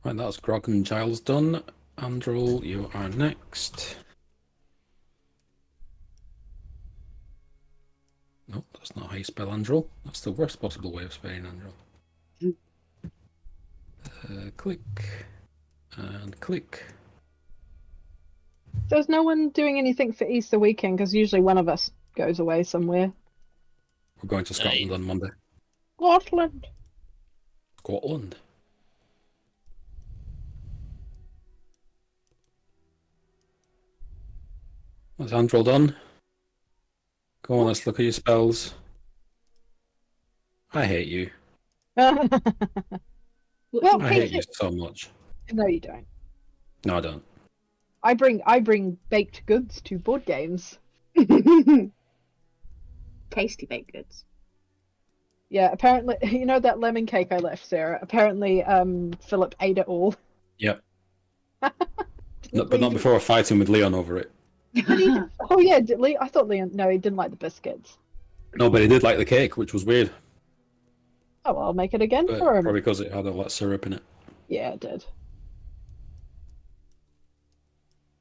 Right, that's Grog and Giles done. Andrel, you are next. No, that's not how you spell Andrel. That's the worst possible way of spelling Andrel. Click. And click. There's no one doing anything for Easter weekend, because usually one of us goes away somewhere. We're going to Scotland on Monday. Scotland. Scotland. That's Andrel done. Go on, let's look at your spells. I hate you. Well, I hate you so much. No, you don't. No, I don't. I bring baked goods to board games. Tasty baked goods. Yeah, apparently, you know that lemon cake I left, Sarah? Apparently, Philip ate it all. Yep. But not before fighting with Leon over it. Oh yeah, I thought Leon. No, he didn't like the biscuits. No, but he did like the cake, which was weird. Oh, well, I'll make it again But for him. probably because it had a lot of syrup in it. Yeah, it did.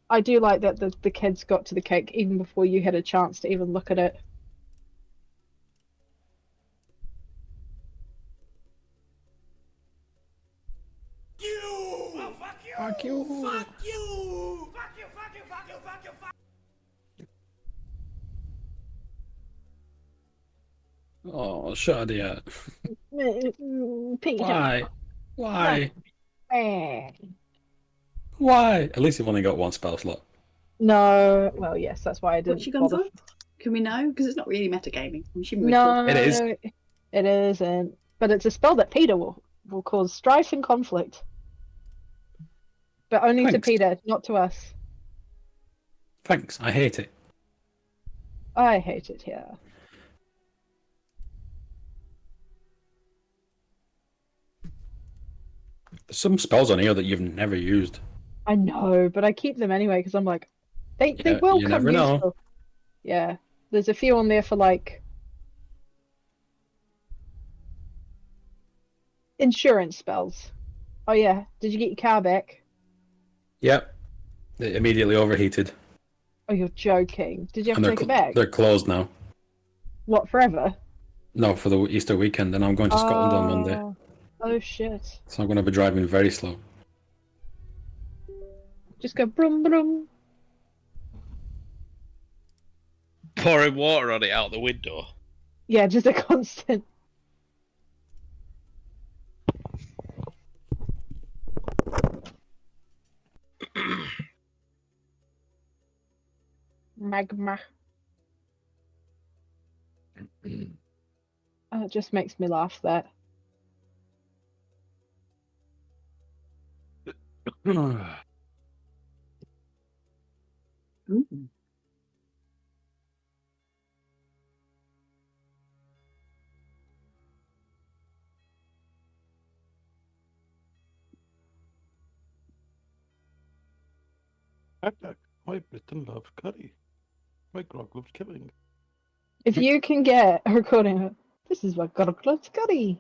I do like that the kids got to the cake even before you had a chance to even look at it. You! Oh, fuck you! Fuck you! Fuck you! Fuck you! Fuck you! Fuck you! Fuck you! Fuck Oh, Shadia. Peter. Why? Why? Eh. Why? At least you've only got one spell slot. No, well, yes, that's why I didn't. What's she gone bother. for? Can we know? Because it's not really metagaming. I'm assuming No, It is. It isn't. But it's a spell that Peter will cause strife and conflict. But only to Thanks. Peter, not to us. Thanks, I hate it. I hate it here. There's some spells on here that you've never used. I know, but I keep them anyway because I'm like, they Yeah, will you come never know. useful. Yeah, there's a few on there for like insurance spells. Oh yeah, did you get your car back? Yep. It immediately overheated. Oh, you're joking. Did you have And to take it back? they're closed now. What, forever? No, for the Easter weekend, and I'm going to Scotland on Monday. Oh shit. So I'm going to be driving very slow. Just go brum brum. Pouring water on it out the window. Yeah, just a constant. Magma. Oh, it just makes me laugh that. Ooh. My Britain loves curry. My grog loves killing. If you can get a recording of this is what got a close curry.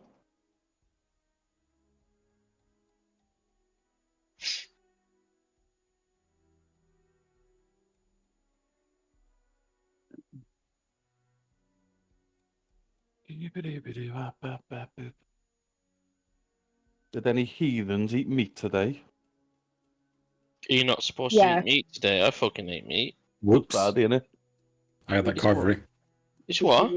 Did any heathens eat meat today? You're not supposed Yeah. to eat meat today. I fucking eat meat. Good Whoops. Friday, innit? I had that It's carvery. It's what?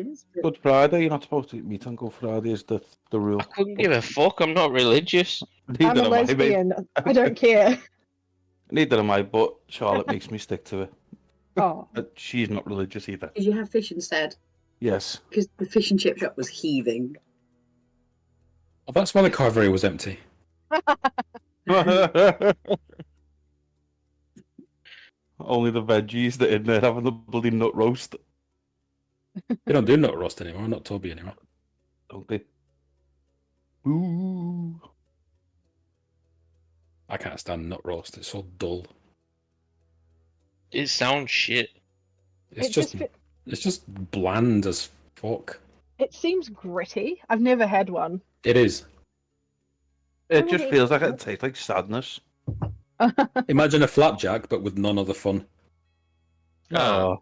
Good Friday. You're not supposed to eat meat on Good Friday. Is the rule? I couldn't give a fuck. I'm not religious. I'm Neither a am I, mate. lesbian. I don't care. Neither am I. But Charlotte makes me stick to it. Oh, But she's not religious either. Did you have fish instead? Yes. Because the fish and chip shop was heaving. Oh, that's why the carvery was empty. Only the veggies that are in there having the bloody nut roast, They don't do nut roast anymore, not Toby anymore. don't they? Ooh. I can't stand nut roast, it's so dull. It sounds shit. It's it just just fe- it's just bland as fuck. it seems gritty. I've never had one. It is. It just feels like it tastes like sadness. Imagine a flapjack, but with none of the fun. Oh.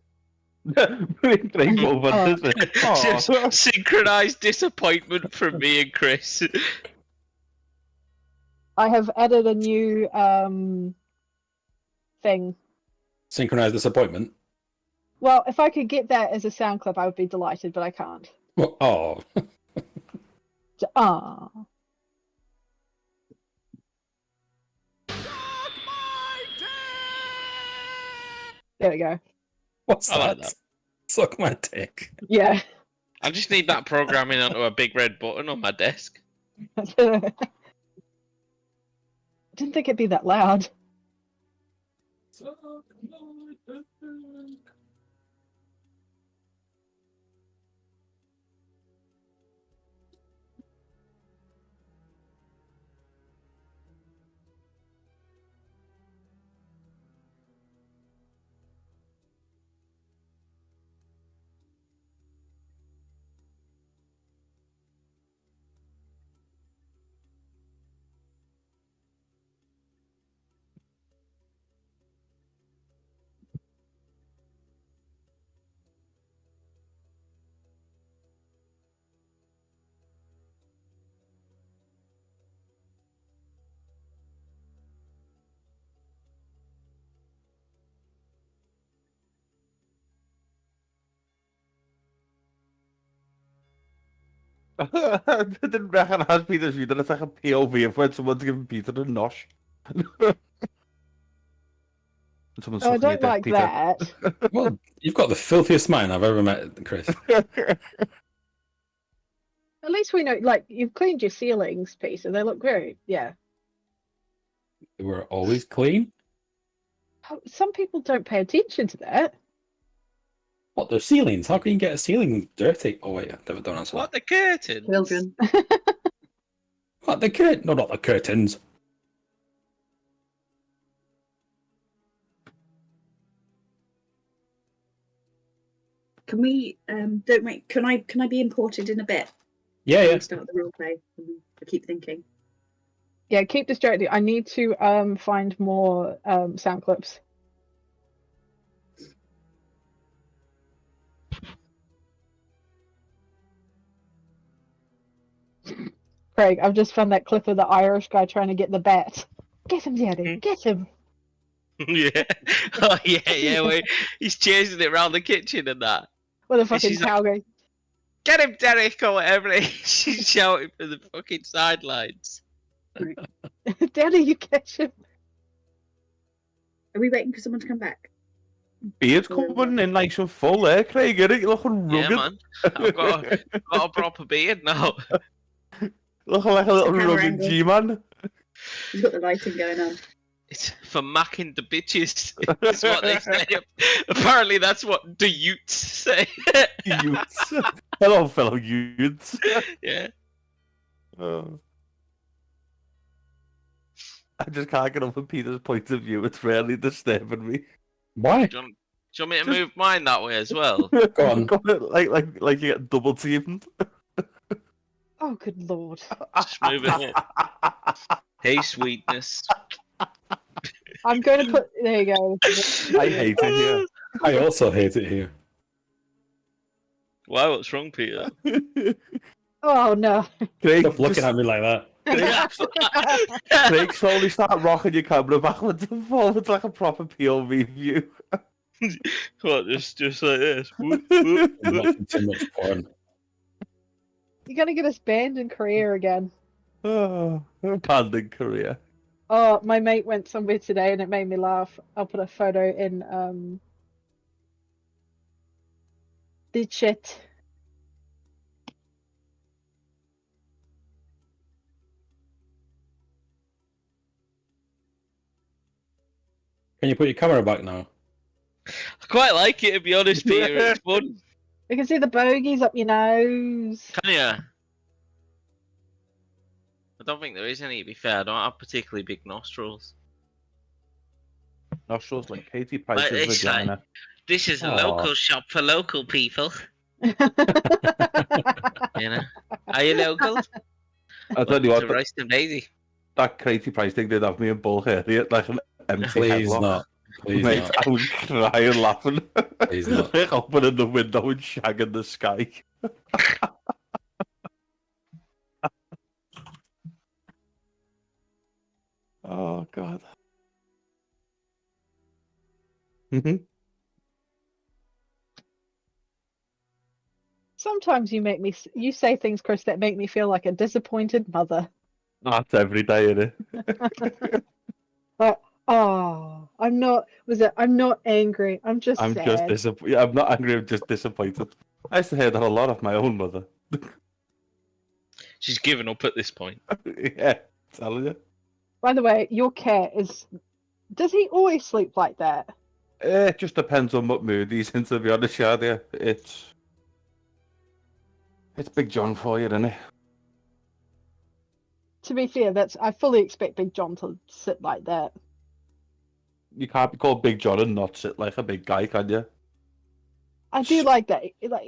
Great moment, isn't it? Just Oh. synchronized disappointment from me and Chris. I have added a new thing. Synchronized disappointment. Well, if I could get that as a sound clip, I would be delighted, but I can't. Well, oh, Ah. There we go. what's I like that? that. Suck my dick. Yeah. I just need that programming onto a big red button on my desk. I didn't think it'd be that loud. Suck my dick. I didn't recognise Peter's view, that it's like a POV of when someone's giving Peter a nosh. Someone's Oh, I sucking your don't dick, like Peter. that. Well, you've got the filthiest mind I've ever met, Chris. At least we know, like, you've cleaned your ceilings, Peter. They look great. Yeah. They were always clean. Some people don't pay attention to that. What, they're ceilings? How can you get a ceiling dirty? Oh, wait, don't answer What, that. the curtain? Children. What, the curtain? No, not the curtains. Can we don't make can I be imported in a bit? Yeah, Can yeah. we start the role play? I keep thinking. Yeah, keep distracted. I need to find more sound clips. Craig, I've just found that clip of the Irish guy trying to get the bat. Get him, Daddy. Get him. Yeah. Oh, yeah. Wait. He's chasing it around the kitchen and that. With a fucking she's like- cow going. Get him, Derek, or whatever it is. She's shouting from the fucking sidelines. Daddy, you catch him. Are we waiting for someone to come back? Beard's coming in nice and full there, Craig. You're looking Yeah, rugged. man. I've got a proper beard now. Looking like a little The camera rugged angle. G-man. He's got the lighting going on. It's for macking the bitches. That's what they say. Apparently, that's what the youths say. Youths. Hello, fellow youths. Yeah. Oh. I just can't get over Peter's point of view. It's really disturbing me. Why? Do you want me to move mine that way as well? Go on. Like you get double teamed. Oh, good lord. Just move it up. Hey, sweetness. I'm going to put. There you go. I hate it here. I also hate it here. Why? What's wrong, Peter? Oh, no. Craig, Stop looking at me like that. Craig, slowly start rocking your camera backwards and forwards like a proper POV view. What? Just like this. Whoop, I'm whoop, whoop. watching too much porn. You're going to get us banned in Korea again. Oh, abandoned career. Oh, my mate went somewhere today and it made me laugh. I'll put a photo in the chat. Can you put your camera back now? I quite like it, to be honest, Peter. It's fun. You can see the bogies up your nose. Can ya? I don't think there is any, to be fair. I don't have particularly big nostrils. Nostrils like Katie Like, Price's it's vagina. This is a Aw. local shop for local people. You know? Are you local? I tell you what, To Royston Daisy. that crazy price thing did have me in Bulgaria, like an empty Please headlock. not. Please Mate, not. I was crying, laughing. Please not. Like opening the window and shagging the sky. Oh, God. Sometimes you say things, Chris, that make me feel like a disappointed mother. That's every day, innit? Like, oh, I'm not angry. I'm just I'm sad. just disappointed. I'm not angry, I'm just disappointed. I used to hear that a lot of my own mother. She's given up at this point. Yeah, telling you. By the way, your cat does he always sleep like that? It just depends on what mood he's in, to be honest, yeah. It's Big John for you, isn't it? To be fair, I fully expect Big John to sit like that. You can't be called Big John and not sit like a big guy, can you? I do like that. Like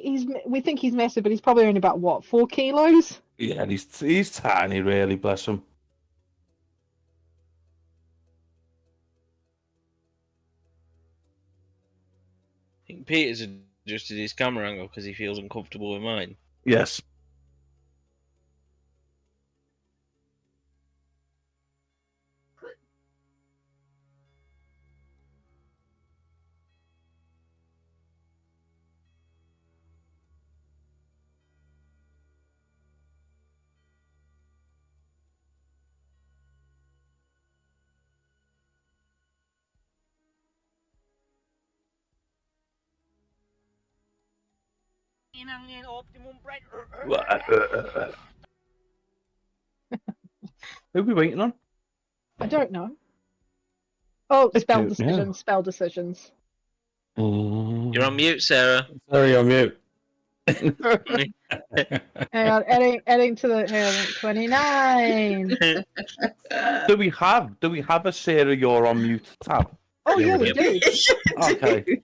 we think he's massive, but he's probably only about what, 4 kilos? Yeah, and he's tiny, really, bless him. I think Peter's adjusted his camera angle because he feels uncomfortable with mine. Yes. Who are we waiting on? I don't know. Oh, I spell don't decisions. know. Spell decisions. You're on mute, Sarah. Sorry, on mute. Hang on, adding to the 29. Do we have a Sarah you're on mute tab? Oh yeah, we Yep. do. Okay.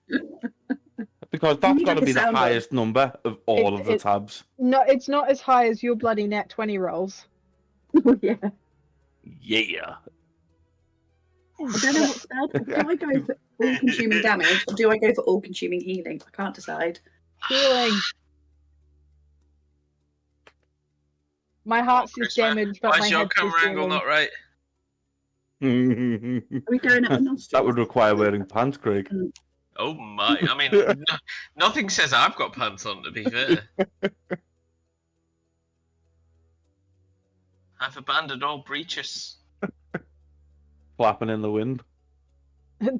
Because that's need got to like a be the sound highest number of all of the It- tabs. No, it's not as high as your bloody nat 20 rolls. Oh, yeah. Yeah. I don't know what spell. Do I go for all-consuming damage or do I go for all-consuming healing? I can't decide. Healing. My heart Oh, is Chris, damaged, but Why my is your head camera is angle healing. not right? Are we going at the nostrils? That would require wearing pants, Craig. Oh my! I mean, nothing says I've got pants on. To be fair, I've abandoned all breeches. Flapping in the wind.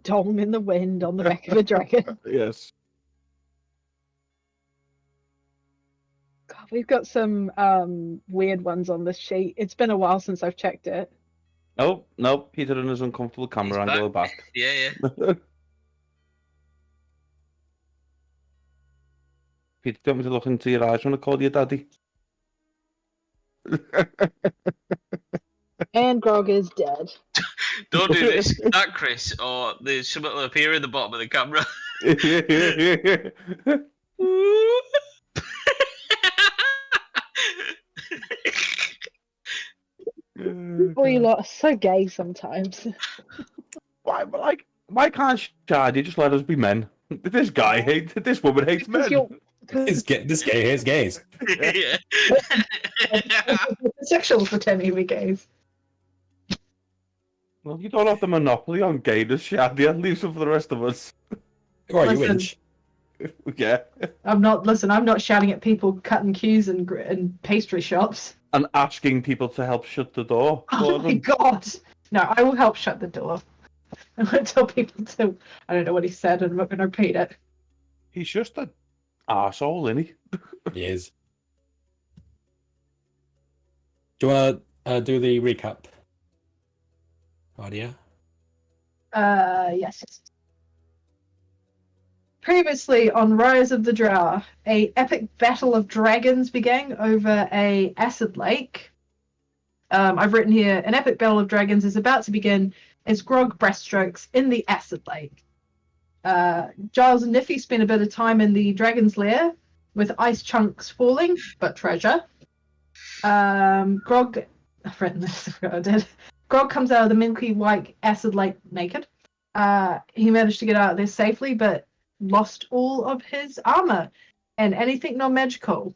Dome in the wind on the back of a dragon. Yes. God, we've got some weird ones on this sheet. It's been a while since I've checked it. Nope. Peter and his uncomfortable camera He's angle are back. Yeah. Peter, do you want me to look into your eyes when I call you daddy? And Grog is dead. Don't do this, that Chris, or there's something will appear in the bottom of the camera. Oh, you lot are so gay sometimes. Why can't Shadi just let us be men? This woman hates men. Because you're This guy hates gays. Yeah. sexual for Timmy we gays. Well, you don't have the monopoly on gayness, Shadi. At least for the rest of us. Who are you, Listen. Inch? Yeah. I'm not shouting at people cutting queues and pastry shops. And asking people to help shut the door. Oh my god! No, I will help shut the door. I won't tell people to. I don't know what he said, and I'm not going to repeat it. He's just an arsehole, isn't he? He is. Do you want to do the recap? Audio? Yes. Previously on Rise of the Drow, a epic battle of dragons began over a acid lake. I've written here, an epic battle of dragons is about to begin as Grog breaststrokes in the acid lake. Giles and Niffy spent a bit of time in the dragon's lair with ice chunks falling, but treasure. Grog, I've written this, I forgot I did. Grog comes out of the milky white acid lake naked. He managed to get out of there safely, but lost all of his armor and anything non-magical.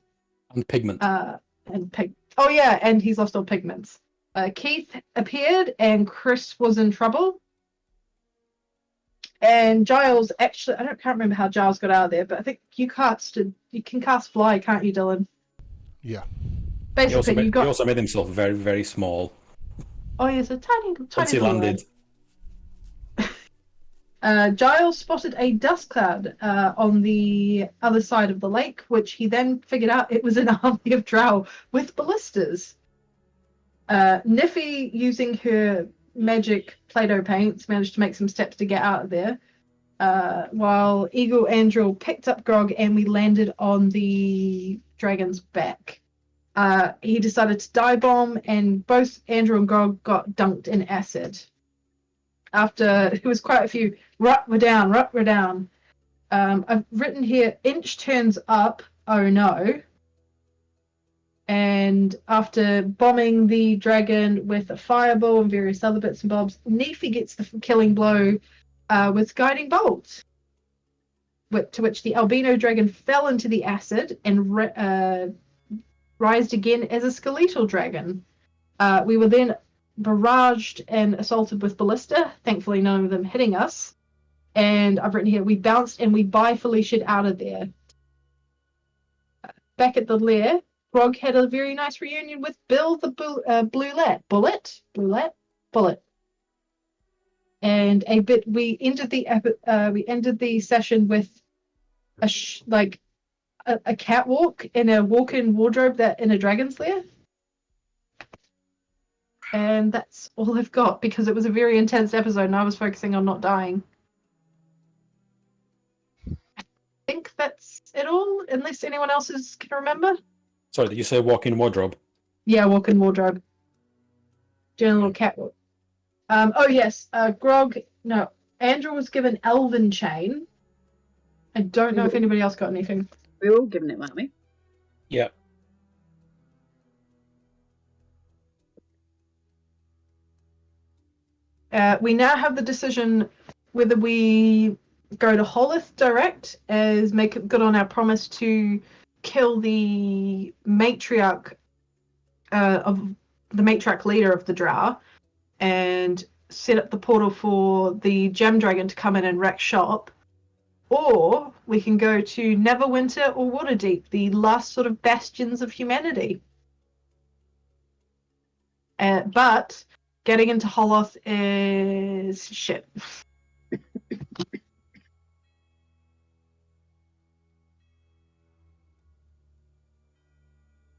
And pigment. Oh yeah, and he's lost all pigments. Keith appeared, and Chris was in trouble. And Giles actually, can't remember how Giles got out of there, but I think you can cast fly, can't you, Dylan? Yeah. Basically, He also made himself very, very small. Oh, yes, a tiny Once he landed. Giles spotted a dust cloud on the other side of the lake, which he then figured out it was an army of Drow with ballistas. Niffy, using her magic Play-Doh paints, managed to make some steps to get out of there, while Eagle Andrew picked up Grog and we landed on the dragon's back. He decided to dive bomb, and both Andrew and Grog got dunked in acid. After it was quite a few, rut, we're down. I've written here, Inch turns up, oh no. And after bombing the dragon with a fireball and various other bits and bobs, Nefi gets the killing blow with guiding bolt, to which the albino dragon fell into the acid and rised again as a skeletal dragon. We were then barraged and assaulted with ballista, thankfully none of them hitting us. And I've written here, we bounced and we Felicia'd out of there. Back at the lair, Grog had a very nice reunion with Bill the Bullet. And we ended the session with a catwalk in a walk-in wardrobe in a dragon's lair. And that's all I've got, because it was a very intense episode and I was focusing on not dying. I think that's it all, unless anyone else can remember. Sorry, did you say walk-in wardrobe? Yeah, walk-in wardrobe. Doing a little catwalk. Andrew was given elven chain. I don't know if anybody else got anything. We were all given it, weren't we? Yeah. We now have the decision whether we go to Holith direct, as make good on our promise to kill the matriarch leader of the Drow, and set up the portal for the gem dragon to come in and wreck shop, or we can go to Neverwinter or Waterdeep, the last sort of bastions of humanity. But getting into Holoth is shit.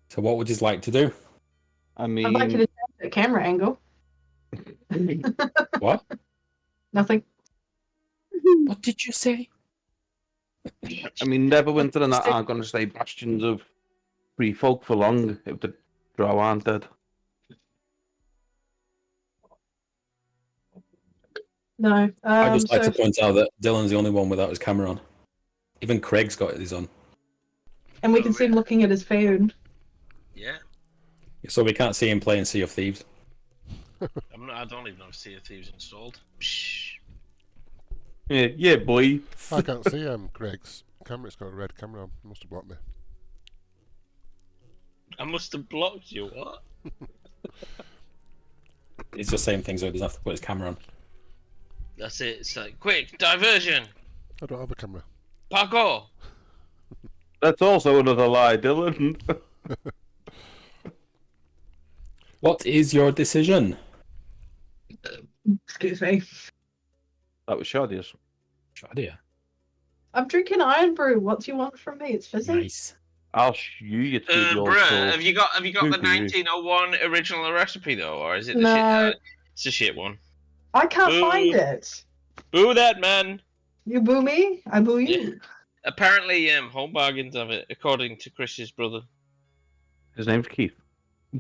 So what would you like to do? I mean, I'd like you to change the camera angle. What? Nothing. What did you say? Neverwinter and that aren't going to stay bastions of free folk for long if the Drow aren't dead. No. I'd just like to point out that Dylan's the only one without his camera on. Even Craig's got his on. And we can see him looking at his phone. Yeah. So we can't see him playing Sea of Thieves. I don't even have Sea of Thieves installed. Psh. Yeah, boy. I can't see Craig's camera. It's got a red camera on. Must have blocked me. I must have blocked you, what? He's just saying things so he doesn't have to put his camera on. That's it. It's like, quick, diversion! I don't have a camera. Parkour! That's also another lie, Dylan. What is your decision? Excuse me. That was Shadia's. Shadia. I'm drinking Iron Brew. What do you want from me? It's fizzy. Nice. I'll shoot you to the old Bruh, soul. have you got the Good for you. 1901 original recipe though, or is it the No. shit? It's a shit one. I can't Boo. find it. Boo that man! You boo me, I boo you. Apparently, Home Bargains have it, according to Chris's brother. His name's Keith.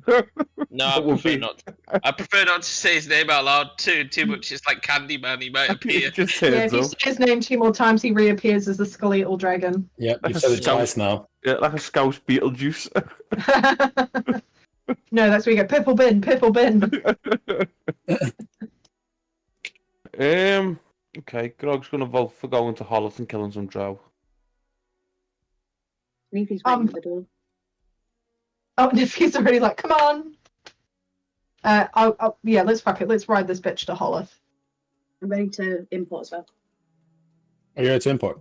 No, I That would prefer be- not. I prefer not to say his name out loud. Too much. It's like Candyman. He might appear. Just Yeah, heads if you up. say his name 2 more times, he reappears as the skeletal dragon. Yeah, Like you've a said it scout. twice now. Yeah, like a Scouse Beetlejuice. No, that's where you go. Purple bin, purple bin. Okay, Grog's gonna vote for going to Hollis and killing some Drow. Neepy's waiting at the door. Oh, Nifty's already like, come on. Yeah, let's fuck it. Let's ride this bitch to Hollis. I'm ready to import as well. Are you ready to import?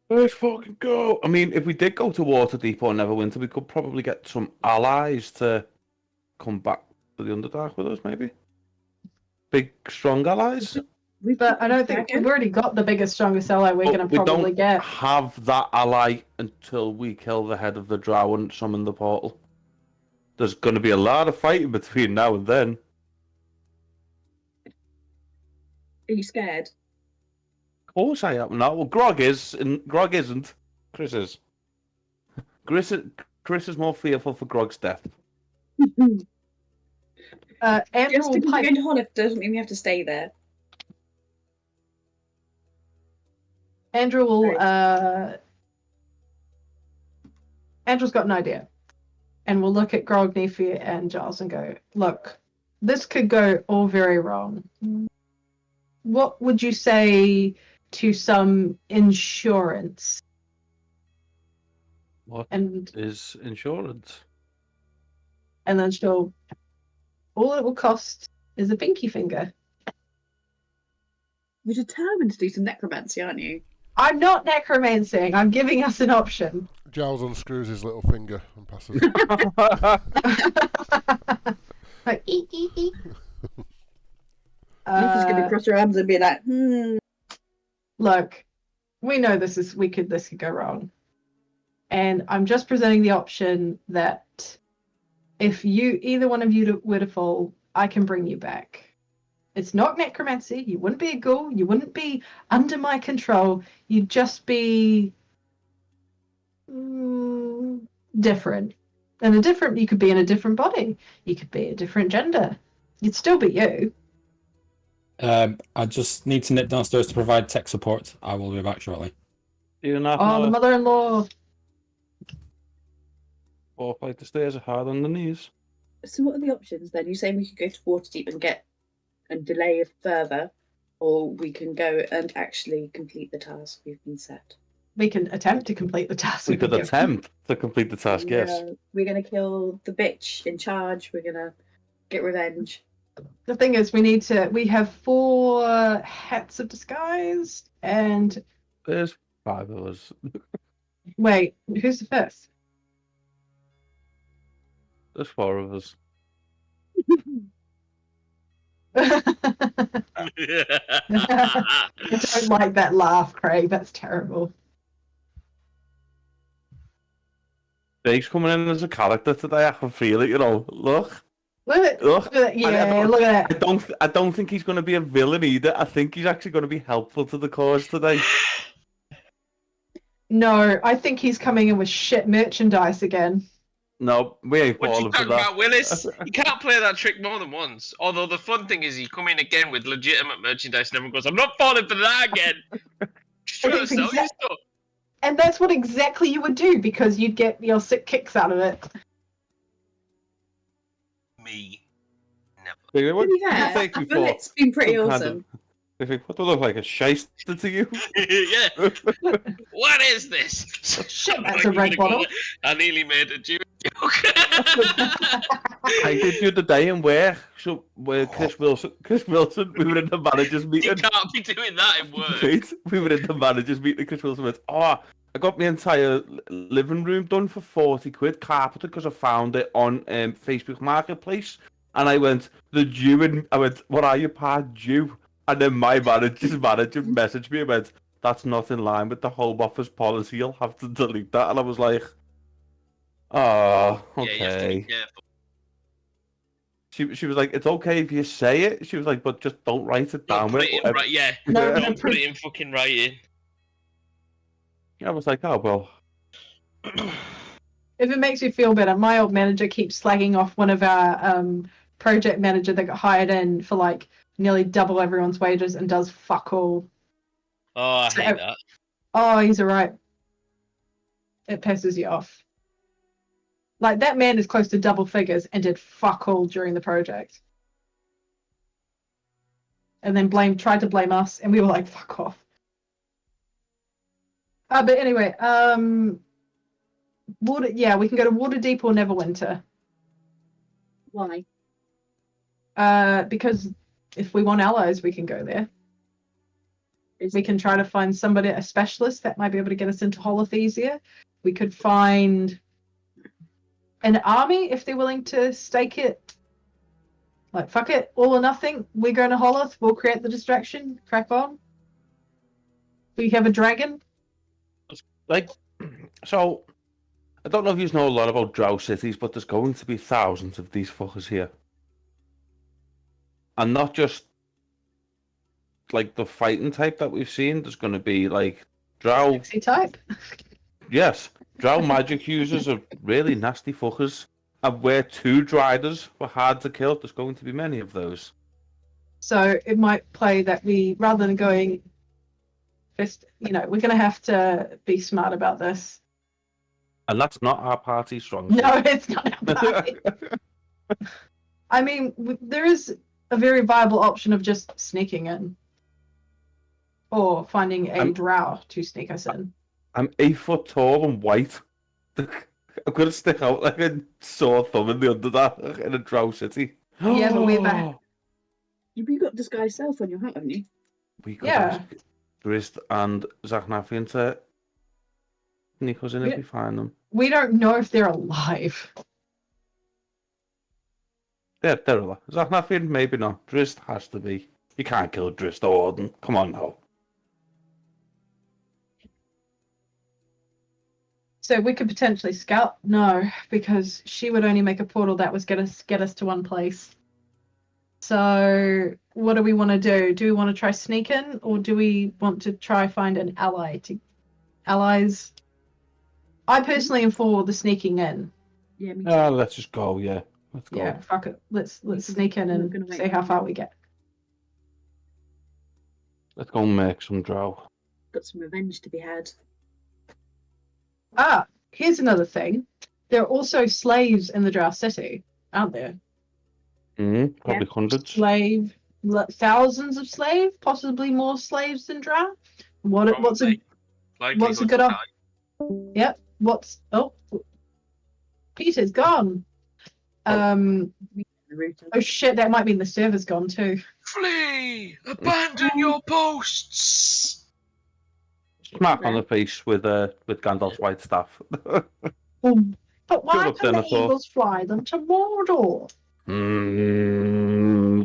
Let's fucking go. I mean, if we did go to Waterdeep or Neverwinter, we could probably get some allies to come back to the Underdark with us, maybe. Big, strong allies. But I don't think we've already got the biggest, strongest ally we're going to probably we don't get. have that ally until we kill the head of the Drow and summon the portal. There's going to be a lot of fighting between now and then. Are you scared? Of course I am. No, well, Grog is, and Grog isn't. Chris is. Chris is more fearful for Grog's death. Andrew Just will because we're pipe. going to Hollis doesn't mean we have to stay there. Andrew will. Right. Andrew's got an idea, and we'll look at Grog, Nephi, and Giles and go, "Look, this could go all very wrong. What would you say to some insurance?" What And is insurance? then she'll. All it will cost is a pinky finger. You're determined to do some necromancy, aren't you? I'm not necromancing. I'm giving us an option. Giles unscrews his little finger and passes it. Like, eek, eek, eek. Neepy's going to cross her arms and be like, Look, we know this could go wrong. And I'm just presenting the option that if either one of you were to fall, I can bring you back. It's not necromancy. You wouldn't be a ghoul. You wouldn't be under my control. You'd just be different. And you could be in a different body. You could be a different gender. You'd still be you. I just need to nip downstairs to provide tech support. I will be back shortly. You're not Oh, the mother-in-law. walk like the stairs are hard on the knees. so what are the options then? You're saying we could go to Waterdeep and delay it further, or we can go and actually complete the task we've been set. We can attempt to complete the task. We could we've been given. attempt to complete the task, yes. We're going to kill the bitch in charge. We're going to get revenge. The thing is, we have 4 hats of disguise, and There's 5 of us. wait, who's the fifth? There's 4 of us. I don't like that laugh, Craig. That's terrible. Jake's coming in as a character today. I can feel it, you know. Look. Look at that. Yeah, look at that. I don't think he's going to be a villain either. I think he's actually going to be helpful to the cause today. No, I think he's coming in with shit merchandise again. No, we ain't What you falling for talking that. about, Willis? You can't play that trick more than once. Although the fun thing is, you come in again with legitimate merchandise, and everyone goes, "I'm not falling for that again." Just trying to sell you stuff. And that's what exactly you would do, because you'd get your sick kicks out of it. Me, never. What To do be you fair, think I we feel thought? it's been pretty Some kind awesome. They think, what do I look like, a shyster to you? Yeah. What is this? Shit, I'm that's not a red even gonna bottle. call it. I nearly made a Jewish joke. I did the other day in work. So, where Chris Wilson, we were in the managers You meeting. can't be doing that in work. Wait, we were in the managers meeting. Chris Wilson went, "Oh, I got my entire living room done for 40 quid, carpeted, because I found it on Facebook Marketplace." And I went, "The Jew," and I went, "What are you, part Jew?" And then my manager messaged me and went, "That's not in line with the Home Office policy. You'll have to delete that." And I was like, "Oh, Yeah, you have to be okay." careful. She was like, "It's okay if you say it." She was like, "But just don't write it Don't down." put it in right. Yeah. No, Don't put it in fucking writing. I was like, "Oh well." If it makes you feel better, my old manager keeps slagging off one of our project manager that got hired in for like nearly double everyone's wages and does fuck all. Oh, I hate that. Oh, he's alright. It pisses you off. Like, that man is close to double figures and did fuck all during the project. and then tried to blame us, and we were like, fuck off. But anyway, we can go to Waterdeep or Neverwinter. Why? Because if we want allies, we can go there. We can try to find a specialist that might be able to get us into Holoth easier. We could find an army if they're willing to stake it. Like, fuck it, all or nothing. We're going to Holoth, we'll create the distraction, crack on. We have a dragon. Like, so, I don't know if you know a lot about Drow cities, but there's going to be thousands of these fuckers here. And not just, like, the fighting type that we've seen. There's going to be, like, Drow... Sexy type? Yes. Drow magic users are really nasty fuckers. And where 2 Driders were hard to kill, there's going to be many of those. So it might play that we, rather than going... we're going to have to be smart about this. And that's not our party's strong No, it's not our party. I mean, there is a very viable option of just sneaking in. Or finding a drow to sneak us in. I'm 8 foot tall and white. I'm going to stick out like a sore thumb in the Underdark in a Drow city. Yeah, but we're back. You got disguise self on your hat, haven't you? We got Yeah. Drist and Zachnathian to sneak us in if we find them. We don't know if they're alive. Yeah, they're alive. Zachnathian, maybe not. Drist has to be. You can't kill Drist or Orden. Come on now. So we could potentially scout? No, because she would only make a portal that was get us to one place. So what do we want to do? Do we want to try sneak in, or do we want to try find an ally allies? I personally am for the sneaking in. Yeah, me too. Let's just go, yeah. Let's go. Yeah, fuck it. Let's sneak in and see how far we get. Let's go make some Drow. Got some revenge to be had. Ah, here's another thing. There are also slaves in the Drow city, aren't there? Probably hundreds. Thousands of slaves, possibly more slaves than Drow. What's a good op? Yep. Peter's gone. Oh shit, that might mean the server's gone too. Flee! Abandon your posts! Smack on the face with Gandalf's white staff. But why can the eagles fly them to Mordor?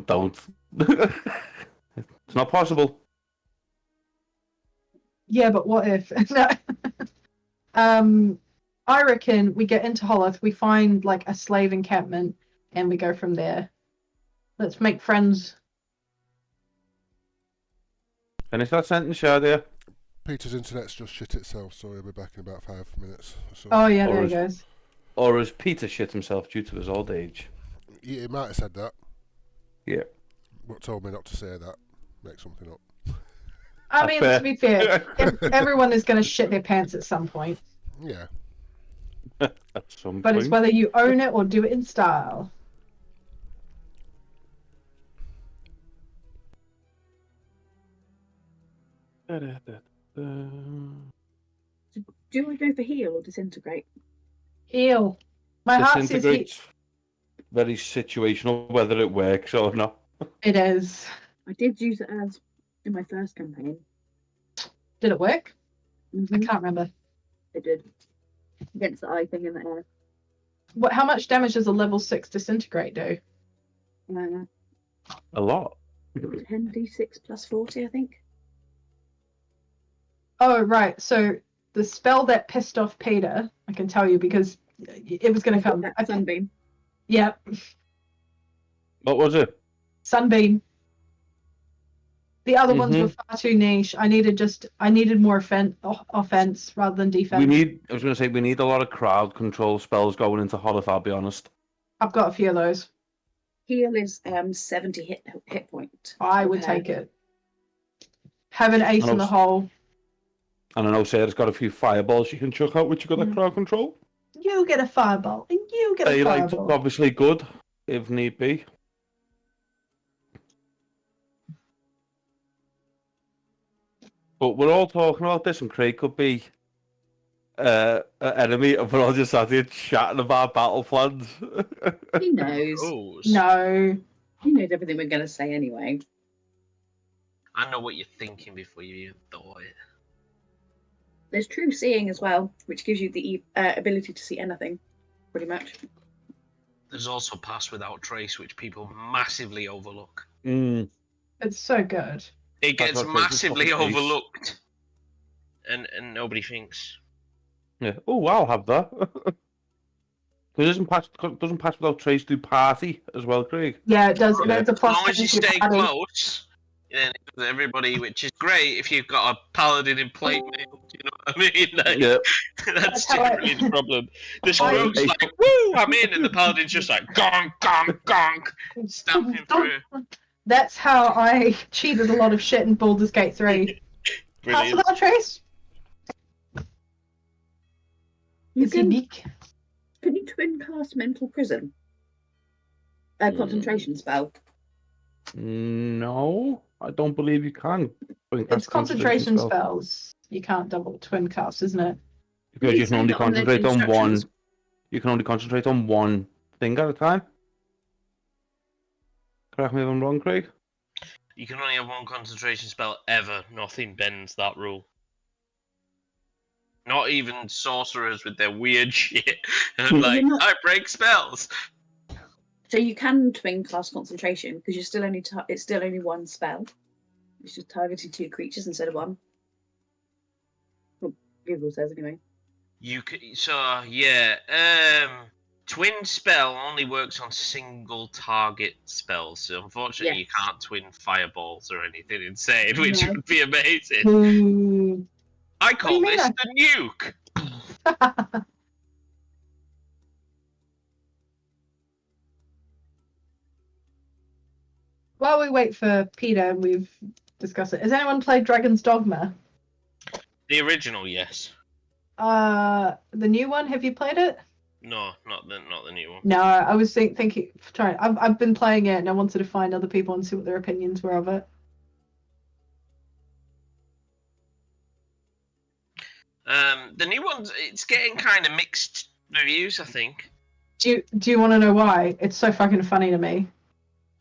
Don't. It's not possible. Yeah, but what if? I reckon we get into Holoth, we find like a slave encampment, and we go from there. Let's make friends. Finish that sentence, Shadia. Peter's internet's just shit itself, so he'll be back in about 5 minutes. So. Oh yeah, there he goes. Or has Peter shit himself due to his old age? Yeah, he might have said that. Yeah. But told me not to say that. Make something up. I mean, to be fair, everyone is going to shit their pants at some point. Yeah. At some But point. it's whether you own it or do it in style. Do you want to go for heal or disintegrate? Heal. My heart says heal. Disintegrate's very situational, whether it works or not. It is. I did use it as in my first campaign. Did it work? Mm-hmm. I can't remember. It did. Against the eye thing in the air. How much damage does a level 6 disintegrate do? A lot. 10d6 plus 40, I think. Oh, right. So the spell that pissed off Peter, I can tell you because it was going to come. Sunbeam. Yep. What was it? Sunbeam. The other ones were far too niche. I needed more offense rather than defense. I was going to say, we need a lot of crowd control spells going into Holoth, I'll be honest. I've got a few of those. Heal is 70 hit point. I would take it. Have an ace in the hole. And I know Sarah's got a few fireballs you can chuck out, which you got that crowd control. You get a fireball, and you get a Daylight's fireball. obviously good, if need be. But we're all talking about this, and Craig could be an enemy, and we're all just sat here chatting about battle plans. He knows. No. He knows everything we're going to say anyway. I know what you're thinking before you even thought it. There's true seeing as well, which gives you the ability to see anything, pretty much. There's also Pass Without Trace, which people massively overlook. Mm. It's so good. It Pass gets Without Trace is massively fucking ace. overlooked. And nobody thinks. Yeah. Oh, I'll have that. Doesn't pass without trace do party as well, Craig? Yeah, it does. Yeah. It's a As plus long as you 10 to stay party. close, then it does everybody, which is great if you've got a paladin in plate mail. Do you know what I mean? Like, Yeah. that's how I- generally the problem. The I- screw's like, woo, I'm in, and the paladin's just like, gonk, gonk, gonk, stamping through. That's how I cheated a lot of shit in Baldur's Gate 3. Pass Brilliant. without trace. You It's can, unique. can you twin cast Mental Prison? A concentration spell. No, I don't believe you can. It's concentration spells. You can't double twin cast, isn't it? Because Did you it can say only that on the concentrate on one. instructions? You can only concentrate on one thing at a time. Correct me if I'm wrong, Craig. You can only have one concentration spell ever. Nothing bends that rule. Not even sorcerers with their weird shit. And like, You're not- I break spells. So you can twin cast concentration because you're still only it's still only one spell. It's just targeted 2 creatures instead of 1. Well, Google says anyway. You can, so yeah, twin spell only works on single target spells. So unfortunately, you Yes. can't twin fireballs or anything insane, which No. would be amazing. Ooh. I do call you mean this the nuke. While we wait for Peter, we've discussed it. Has anyone played Dragon's Dogma? The original, yes. The new one. Have you played it? No, not the new one. No, I was thinking. Sorry, I've been playing it, and I wanted to find other people and see what their opinions were of it. The new one's it's getting kind of mixed reviews, I think, Do you want to know why? It's so fucking funny to me.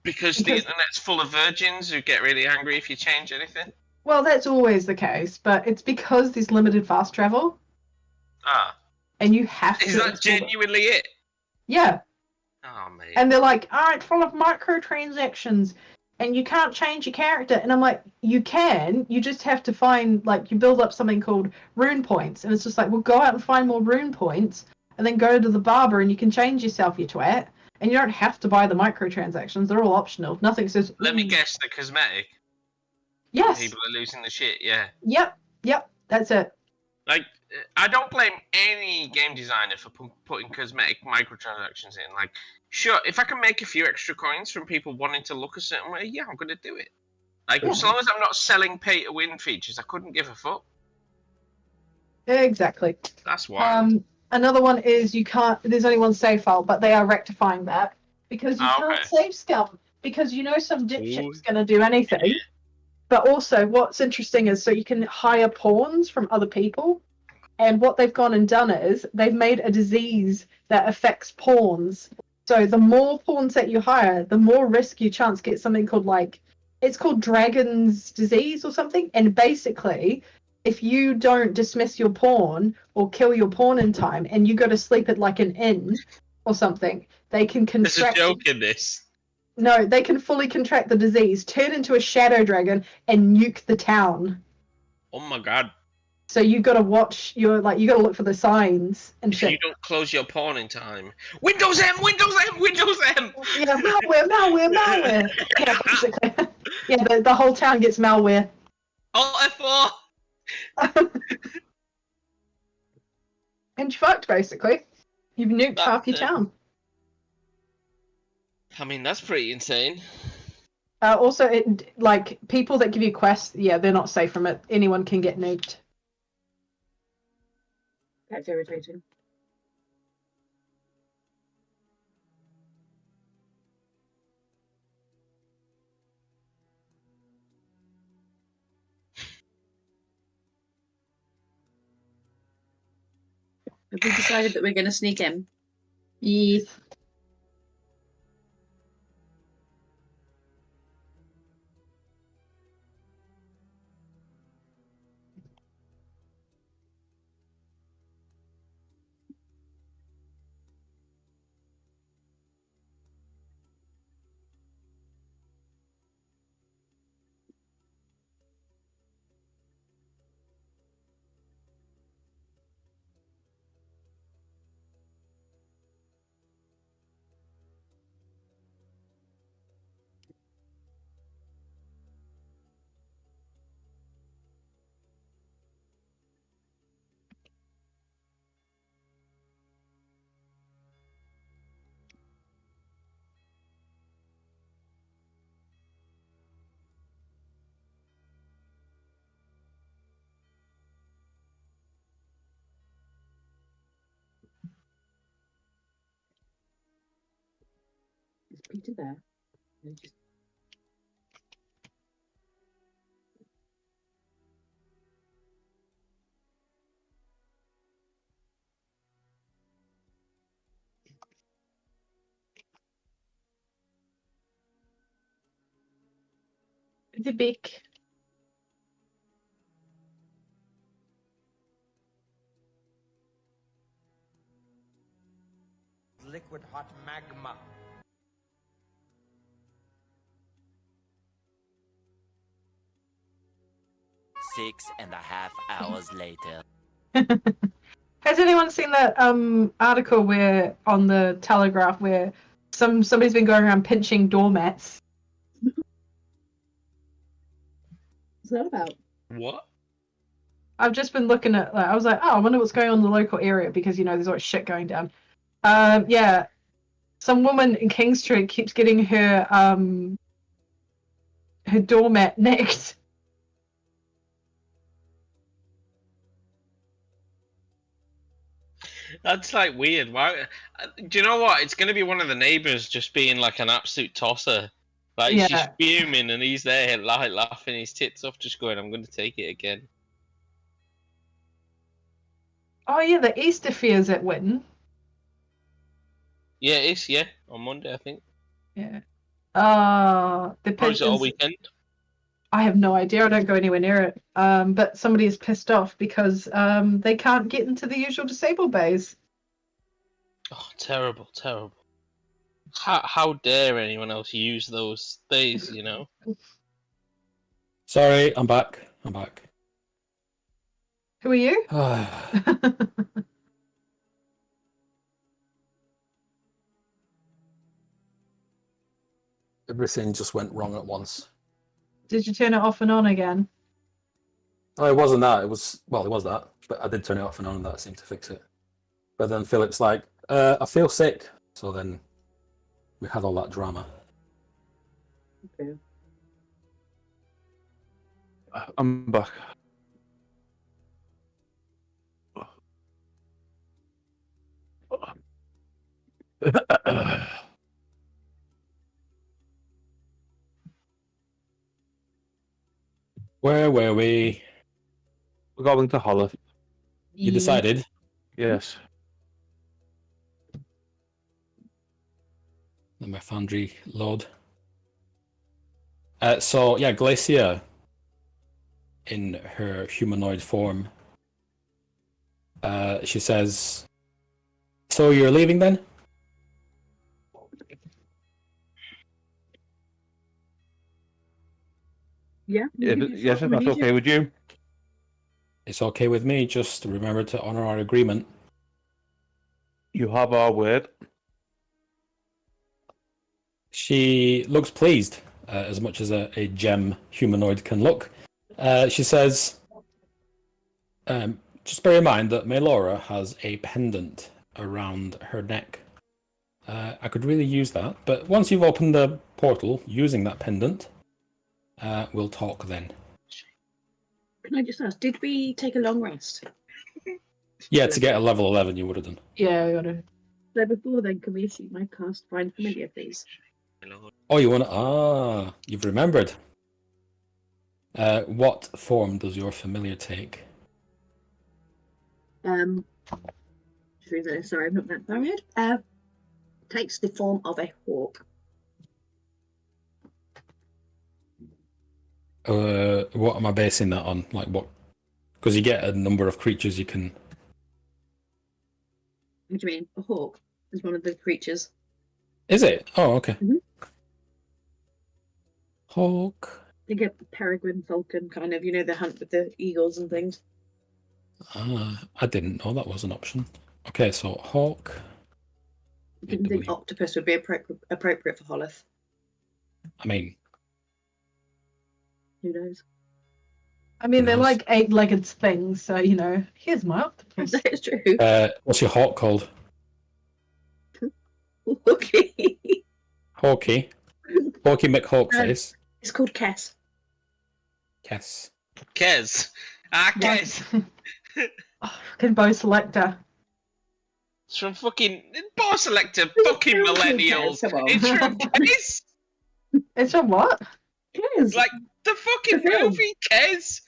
because the Because- internet's full of virgins who get really angry if you change anything. Well, that's always the case, but it's because there's limited fast travel, Ah, and you have to. is that explore it. genuinely it? Yeah, Oh mate. and they're like, "All right, full of microtransactions, and you can't change your character." And I'm like, "You can. You just have to find you build up something called rune points, and it's just like, well, go out and find more rune points, and then go to the barber, and you can change yourself, you twat. And you don't have to buy the microtransactions; they're all optional. Nothing says. Let me "Ooh." guess, the cosmetic. Yes. People are losing the shit. Yeah. Yep. That's it. Like, I don't blame any game designer for putting cosmetic microtransactions in. Like, sure, if I can make a few extra coins from people wanting to look a certain way, yeah, I'm gonna do it. Like, Yeah. as long as I'm not selling pay-to-win features, I couldn't give a fuck. Exactly. That's why. Another one is you can't. There's only one save file, but they are rectifying that because you Oh, can't okay. save scum because some dipshit's Ooh. going to do anything. But also, what's interesting is so you can hire pawns from other people, and what they've gone and done is they've made a disease that affects pawns. So the more pawns that you hire, the more risk you chance get something called it's called dragon's disease or something, and basically, if you don't dismiss your pawn or kill your pawn in time and you go to sleep at an inn or something, they can There's a contract. joke in this. No, they can fully contract the disease, turn into a shadow dragon, and nuke the town. Oh my god. So you gotta watch you gotta look for the signs and If you shit. don't close your pawn in time. Windows M! Windows M! Windows M! Yeah, malware. Yeah, basically. Yeah, the whole town gets malware. Alt F4! And you're fucked, basically. You've nuked half your That's it. town. I mean, that's pretty insane. Also, people that give you quests, yeah, they're not safe from it. Anyone can get nuked. That's irritating. Have we decided that we're going to sneak in? Yes. Is Peter there? No, just- The beak. Liquid hot magma. Six and a half hours later. Has anyone seen that article where on the Telegraph where somebody's been going around pinching doormats? What's that about? What? I've just been looking at I was like, oh, I wonder what's going on in the local area because there's always shit going down. Yeah. Some woman in King Street keeps getting her doormat nicked. That's like weird. Why? Do you know what? It's going to be one of the neighbors just being like an absolute tosser. Like she's Yeah. fuming and he's there like laughing his tits off, just going, "I'm going to take it again." Oh yeah, the Easter Fair's at Witten. Yeah, it is. Yeah, on Monday I think. Yeah. The Or is it all pigeons. weekend? I have no idea. I don't go anywhere near it. But somebody is pissed off because they can't get into the usual disabled bays. Oh, terrible, terrible. How dare anyone else use those days? You know. Sorry, I'm back. I'm back. Who are you? Everything just went wrong at once. Did you turn it off and on again? Oh, it wasn't that. It was that, but I did turn it off and on, and that seemed to fix it. But then Philip's like, "I feel sick." So then we had all that drama. Okay. I'm back. Where were we? We're going to Holland. You decided? Yes. Let my foundry load. So yeah, Glacia, in her humanoid form, she says, "So you're leaving then?" Yeah. Yes, if that's okay with you. It's okay with me. Just remember to honor our agreement. You have our word. She looks pleased, as much as a gem humanoid can look. She says, just bear in mind that Maelora has a pendant around her neck. I could really use that, but once you've opened the portal using that pendant, we'll talk then. Can I just ask, did we take a long rest? Yeah, to get a level 11 you would have done. Yeah, we gotta. So before then, can we assume I cast Find Familiar, please? Oh, you want to... you've remembered. What form does your familiar take? through there. Sorry, I'm not that far ahead. Takes the form of a hawk. What am I basing that on? Like what? Because you get a number of creatures you can. What do you mean? A hawk is one of the creatures. Is it? Oh, okay. Mhm. Hawk. They get peregrine falcon, kind of. You know, the hunt with the eagles and things. I didn't know that was an option. Okay, so hawk. I didn't think AW. octopus would be appropriate for Holith. I mean, Who knows? I mean, they're knows? like 8-legged things, so you know. Here's my octopus. That is true. what's your hawk called? Okay. Hawky. Hawky McHawkface. It's called Kess. Kess. Kez. Kez. Fucking bow selector. It's from fucking Bar Selector, fucking It's from millennials. Kez, come on. It's from Kez. It's from what? Kez. Like the fucking The film. movie Kez.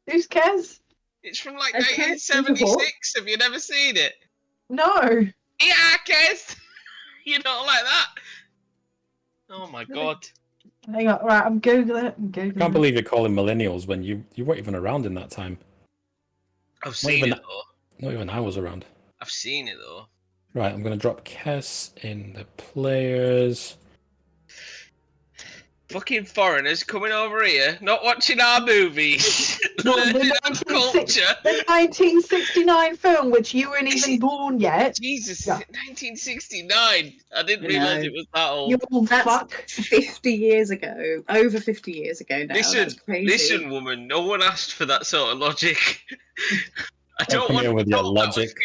Who's Kez? It's from like A Kez is a hawk? 1976. Have you never seen it? No. Yeah, Kez. You don't like that? Oh my god. Hang on. Right, I'm googling it. I'm googling I can't it. believe you're calling millennials when you weren't even around in that time. I've seen even- it though. Not even I was around. I've seen it though. Right, I'm going to drop Kess in the players. Fucking foreigners coming over here, not watching our movies, No, learning the our 1960 culture. The 1969 film, which you weren't even born yet. Jesus, Yeah. 1969. I didn't I realise know. it was that old. You old That's fuck. 50 years ago. Over 50 years ago now. Listen, That's crazy. listen, woman. No one asked for that sort of logic. I Don't don't come want here to with be your told that was logic.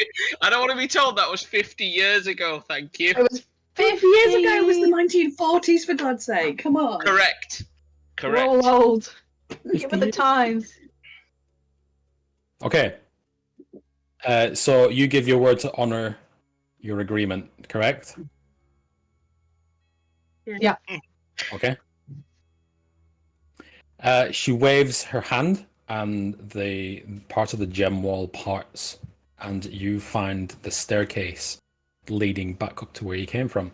I don't want to be told that was 50 years ago. Thank you. It was 50 years ago was the 1940s, for God's sake. Come on. Correct. We're Correct. all old. Give it the times. Okay. So you give your word to honor your agreement, correct? Yeah. Okay. She waves her hand, and the part of the gem wall parts, and you find the staircase leading back up to where you came from.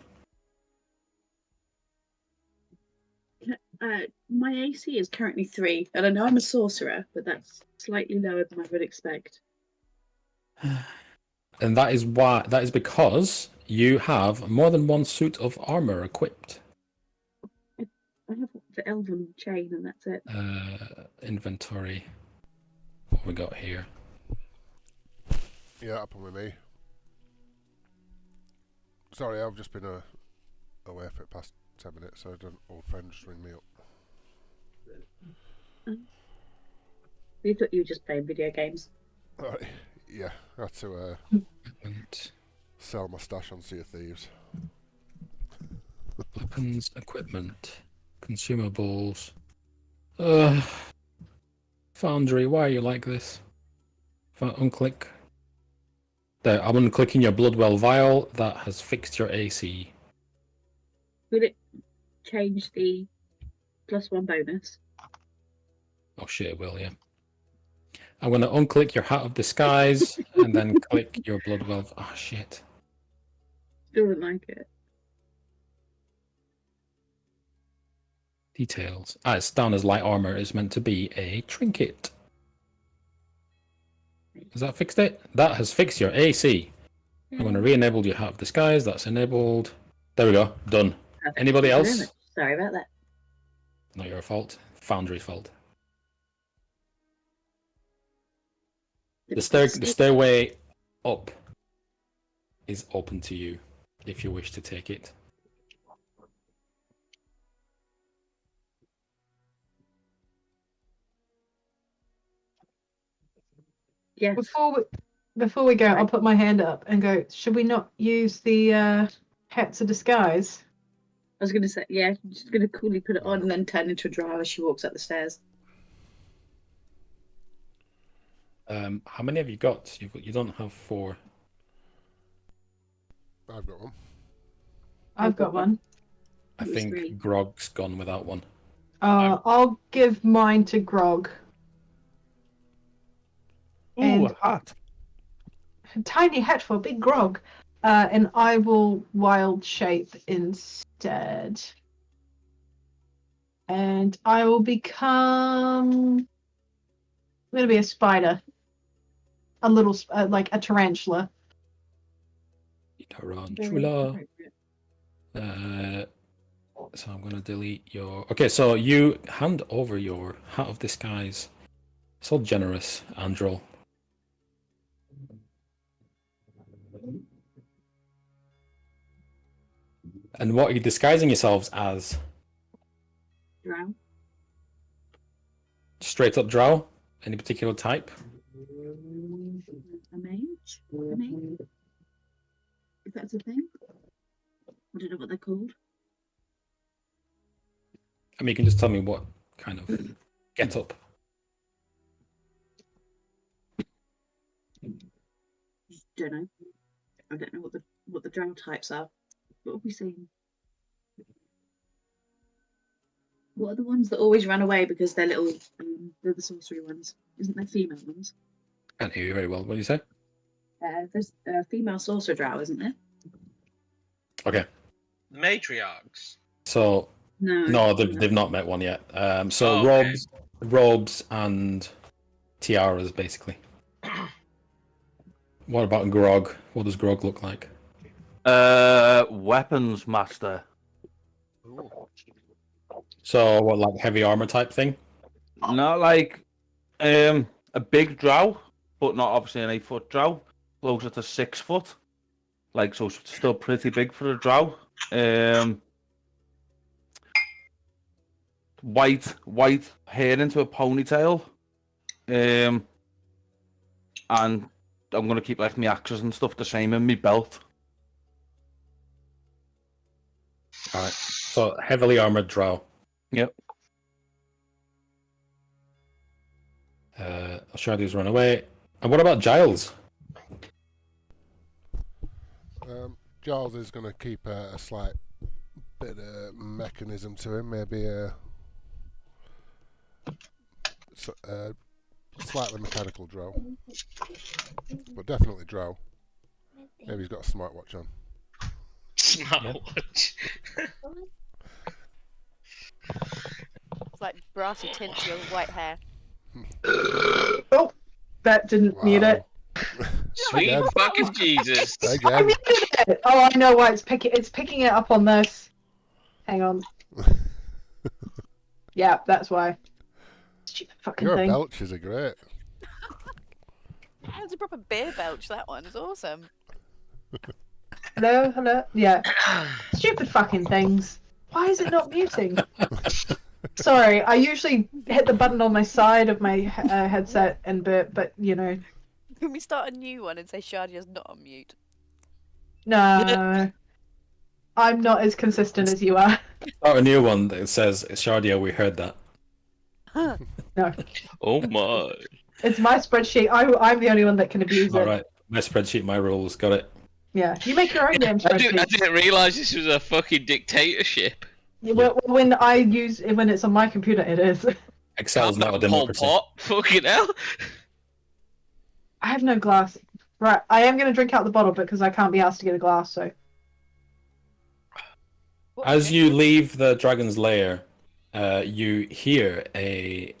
My AC is currently 3, and I know I'm a sorcerer, but that's slightly lower than I would expect. And that is because you have more than one suit of armor equipped. I have the elven chain, and that's it. Inventory. What have we got here? Yeah, up with me. Sorry, I've just been away for the past 10 minutes, so I had an old friend just ring me up. We thought you were just playing video games. Alright, yeah, I had to And sell my stash on Sea of Thieves. weapons, equipment, consumables. Foundry, why are you like this? If I unclick. There, I'm unclicking your Bloodwell vial. That has fixed your AC. Will it change the +1 bonus? Oh shit, it will, yeah. I'm going to unclick your Hat of Disguise and then click your Bloodwell. Ah, shit. Still don't like it. Details. It's down as light armor. It's meant to be a trinket. Has that fixed it? That has fixed your AC. I'm going to re-enable your Hat of Disguise. That's enabled. There we go. Done. Perfect. Anybody Thank you very else? much. Sorry about that. Not your fault. Foundry's fault. The stairway up is open to you if you wish to take it. Yes. Before we go, I'll put my hand up and go, should we not use the hats of disguise? I was going to say, yeah, I'm just going to coolly put it on and then turn into a drow as she walks up the stairs. How many have you got? You don't have 4. I've got one. I've got one. I It's think 3. Grog's gone without one. I'll give mine to Grog. Ooh, And- a hat. tiny hat for a big grog. And I will wild shape instead. And I will become... I'm going to be a spider. A little, like a tarantula. Tarantula. So I'm going to delete your... Okay, so you hand over your Hat of Disguise. So generous, Andrel. And what are you disguising yourselves as? Drow. Straight up Drow? Any particular type? A mage? A mage? If that's a thing? I don't know what they're called. I mean, you can just tell me what kind of get up. Don't know. I don't know what the drow types are. What have we seen? What are the ones that always run away because they're little? They're the sorcery ones. Isn't there female ones? Can't hear you very well. What do you say? There's a female sorcerer drow, isn't there? Okay. Matriarchs. So no, they've not met one yet. So okay. robes and tiaras, basically. What about Grog? What does Grog look like? Weapons master. Ooh. So what, like heavy armor type thing? Not like a big drow, but not obviously an 8-foot drow. Closer to 6 foot. Like, so still pretty big for a drow. White hair into a ponytail. And I'm gonna keep like my axes and stuff the same in my belt. Alright. So heavily armored Drow. Yep. Shardy's run away. And what about Giles? Giles is going to keep a slight bit of mechanism to him, maybe a slightly mechanical drow, but definitely drow. Maybe he's got a smartwatch on. Smartwatch. It's like brassy tint to your white hair. Oh, that didn't need it. Sweet Again. fucking Jesus. I Again. muted it. Oh, I know why it's picking it up on this. Hang on. Yeah, that's why. Stupid fucking Your thing. belches are great. That was a proper beer belch, that one. It's awesome. Hello? Yeah. Stupid fucking things. Why is it not muting? Sorry, I usually hit the button on my side of my headset and but you know. Can we start a new one and say Shadia's not on mute? No. I'm not as consistent as you are. Start a new one that says, Shardia, we heard that. No. Oh my. It's my spreadsheet. I'm the only one that can abuse it. Alright. My spreadsheet, my rules. Got it. Yeah. You make your own damn I spreadsheet. didn't realise this was a fucking dictatorship. Yeah, when when it's on my computer, it is. Excel's not a Pol democracy. Pot. Fucking hell. I have no glass. Right, I am going to drink out the bottle because I can't be asked to get a glass, so. As you leave the dragon's lair, you hear a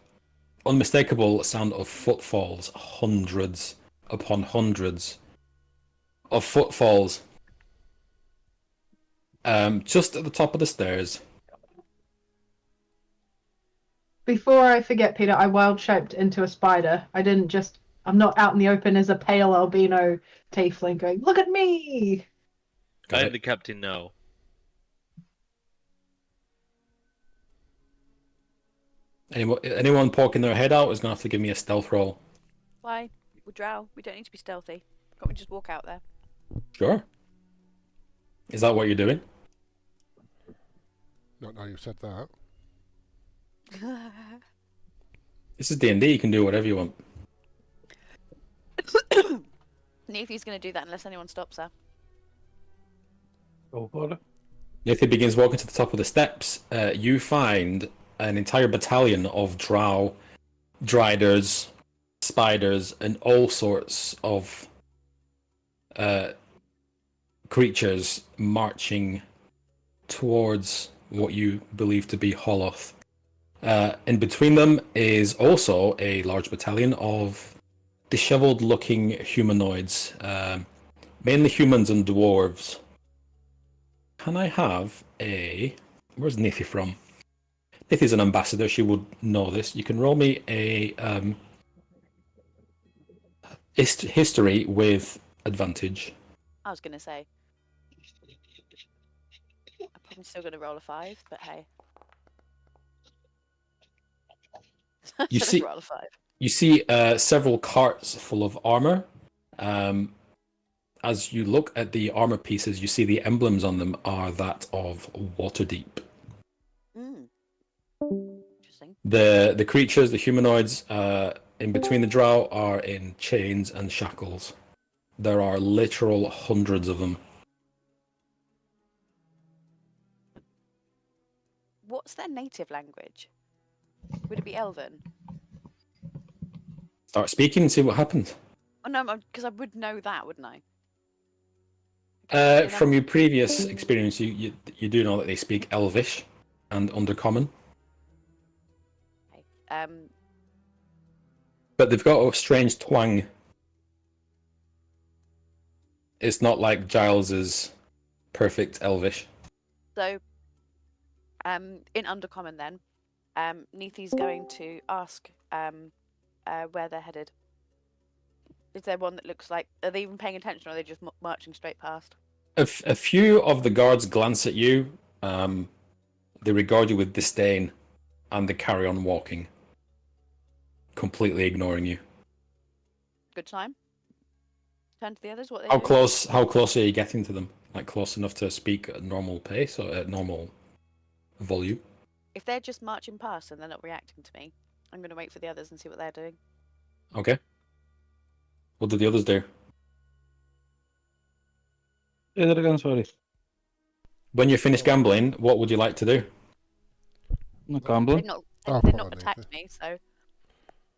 unmistakable sound of footfalls, hundreds upon hundreds of footfalls. Just at the top of the stairs. Before I forget, Peter, I wild shaped into a spider. I'm not out in the open as a pale albino tiefling going, look at me! Got I am it. the captain now. Anyone poking their head out is going to have to give me a stealth roll. Why? We're drow. We don't need to be stealthy. Can't we just walk out there? Sure. Is that what you're doing? Not now you've said that. This is D&D, you can do whatever you want. Nefi's going to do that unless anyone stops her. Go for it. Nathan begins walking to the top of the steps. You find an entire battalion of drow, driders, spiders, and all sorts of creatures marching towards what you believe to be Holoth. In between them is also a large battalion of disheveled-looking humanoids, mainly humans and dwarves. Can I have a... Where's Nithi from? Nithi's an ambassador, she would know this. You can roll me a history with advantage. I was going to say. I'm probably still going to roll a 5, but hey. You Should see- I roll a 5? You see several carts full of armor. As you look at the armor pieces, you see the emblems on them are that of Waterdeep. Interesting. The creatures, the humanoids, in between the Drow are in chains and shackles. There are literal hundreds of them. What's their native language? Would it be Elven? Start speaking and see what happens. Oh no, because I would know that, wouldn't I? From your previous experience, you do know that they speak Elvish and Undercommon. Okay. But they've got a strange twang. It's not like Giles's perfect Elvish. So, in Undercommon then, Nithi's going to ask where they're headed. Is there one that looks like... Are they even paying attention, or are they just marching straight past? A few of the guards glance at you. They regard you with disdain, and they carry on walking, completely ignoring you. Good time. Turn to the others. What they How do? close? How close are you getting to them? Like close enough to speak at normal pace or at normal volume? If they're just marching past and they're not reacting to me, I'm going to wait for the others and see what they're doing. Okay. What do the others do? Say that again, sorry. When you're finished gambling, what would you like to do? Not They're gambling. not. I'll They're follow not attacked me, so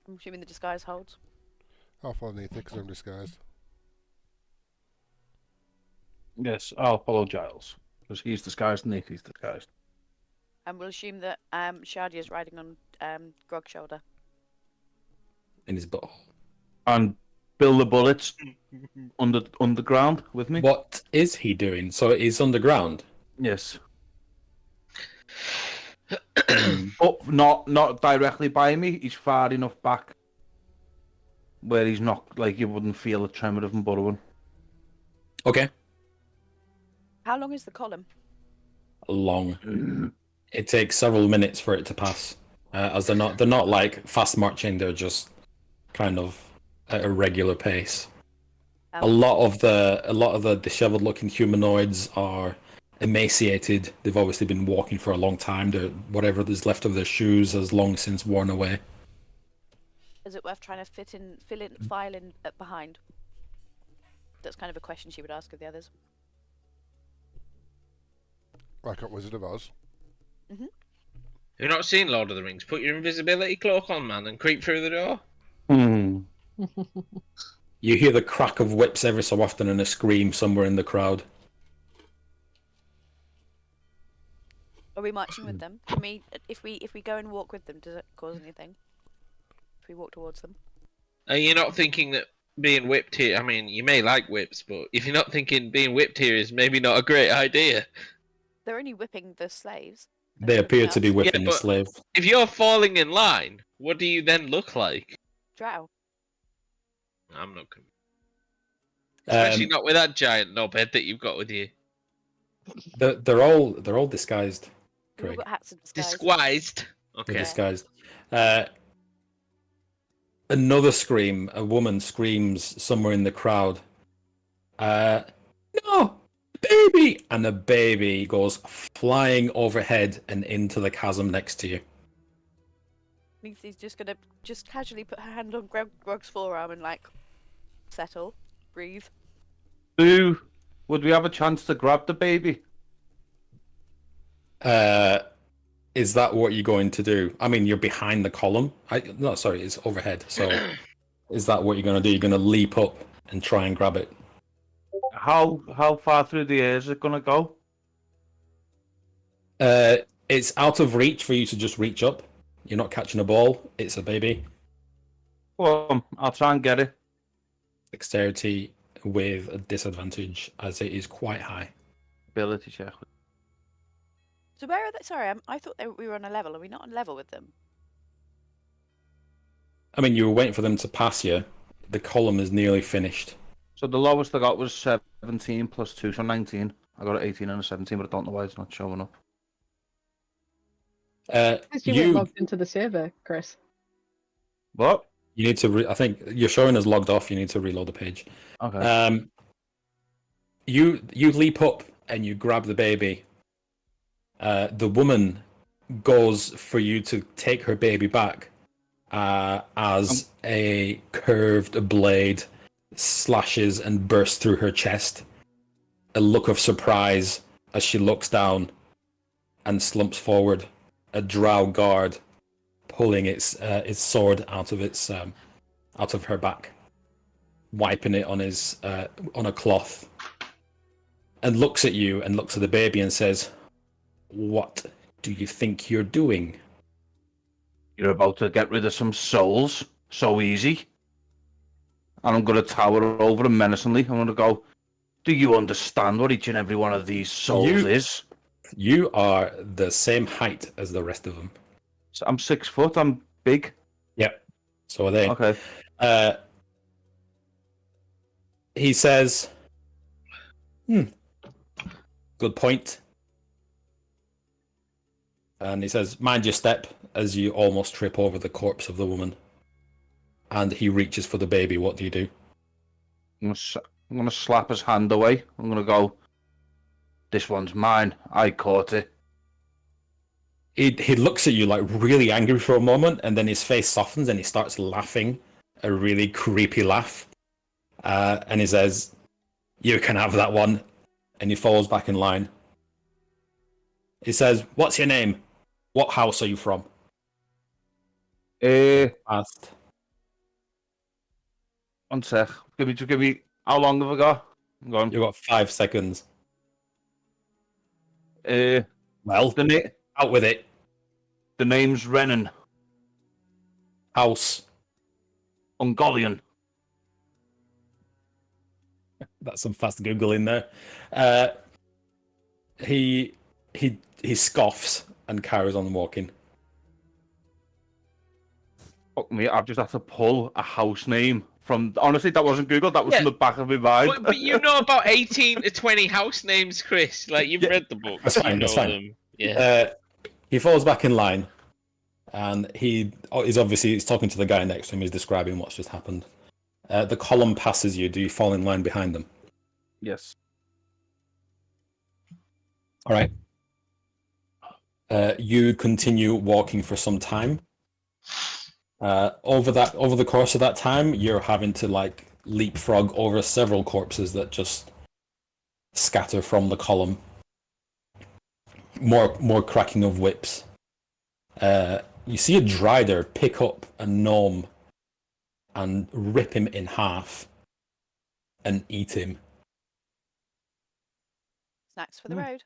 I'm assuming the disguise holds. I'll follow Neath because I'm disguised. Yes, I'll follow Giles. Because he's disguised and Nathan's disguised. And we'll assume that Shadia is riding on Grog's shoulder. In his butthole. And Bill the Bullets underground with me. What is he doing? So he's underground? Yes. But not directly by me. He's far enough back where he's not, like, you wouldn't feel a tremor of him burrowing. Okay. How long is the column? Long. It takes several minutes for it to pass. As they're not like fast marching, they're just kind of at a regular pace. A lot of the disheveled looking humanoids are emaciated. They've obviously been walking for a long time. Whatever is left of their shoes has long since worn away. Is it worth trying to file in behind? That's kind of a question she would ask of the others. Like at Wizard of Oz. Mm-hmm. You've not seen Lord of the Rings? Put your invisibility cloak on, man, and creep through the door. You hear the crack of whips every so often and a scream somewhere in the crowd. Are we marching with them? Can we, if we go and walk with them, does it cause anything? If we walk towards them? Are you not thinking that being whipped here? I mean, you may like whips, but if you're not thinking being whipped here is maybe not a great idea. They're only whipping the slaves. They appear to be else. whipping Yeah, the but- slave. If you're falling in line, what do you then look like? Drow. I'm not convinced. Especially Um, not with that giant knobhead that you've got with you. they're all disguised. We've all Craig. got hats of disguise. Disguised. They're Okay. disguised. Another scream. A woman screams somewhere in the crowd. No! Baby! And the baby goes flying overhead and into the chasm next to you. Nithi's just gonna casually put her hand on Grog's forearm and settle, breathe. Would we have a chance to grab the baby? Is that what you're going to do? I mean, you're behind the column. No, sorry, it's overhead. So, is that what you're going to do? You're going to leap up and try and grab it? How far through the air is it gonna go? It's out of reach for you to just reach up. You're not catching a ball. It's a baby. Well, I'll try and get it. Dexterity with a disadvantage as it is quite high. Ability check. So where are they? Sorry, I thought we were on a level. Are we not on level with them? I mean, you were waiting for them to pass you. The column is nearly finished. So the lowest I got was 17 plus 2, so 19. I got an 18 and a 17, but I don't know why it's not showing up. Because you weren't logged into the server, Chris. What? You need to. I think you're showing as logged off. You need to reload the page. Okay. You leap up and you grab the baby. The woman goes for you to take her baby back as a curved blade slashes and bursts through her chest. A look of surprise as she looks down and slumps forward. A drow guard pulling its sword out of her back, wiping it on on a cloth, and looks at you and looks at the baby and says, "What do you think you're doing?" You're about to get rid of some souls so easy. And I'm going to tower over them menacingly. I'm going to go, do you understand what each and every one of these souls is? You are the same height as the rest of them. So I'm 6 foot. I'm big. Yep. So are they. Okay. He says, good point. And he says, mind your step, as you almost trip over the corpse of the woman. And he reaches for the baby. What do you do? I'm going to slap his hand away. I'm going to go, this one's mine. I caught it. He looks at you like really angry for a moment, and then his face softens and he starts laughing, a really creepy laugh. And he says, you can have that one. And he falls back in line. He says, what's your name? What house are you from? Asked. One sec. Give me. How long have I got? Go on. You've got 5 seconds. Well, out with it. The name's Renan. House. Ungolian. That's some fast Googling there. He scoffs and carries on walking. Fuck me, I've just had to pull a house name from... Honestly, that wasn't Google, that was from the back of my mind. But you know about 18 to 20 house names, Chris. Like, you've read the book. That's fine, that's fine. Them. Yeah. He falls back in line, and he's talking to the guy next to him. He's describing what's just happened. The column passes you. Do you fall in line behind them? Yes. All right. You continue walking for some time. Over the course of that time, you're having to like leapfrog over several corpses that just scatter from the column. More cracking of whips. You see a Drider pick up a gnome and rip him in half and eat him. Snacks for the road.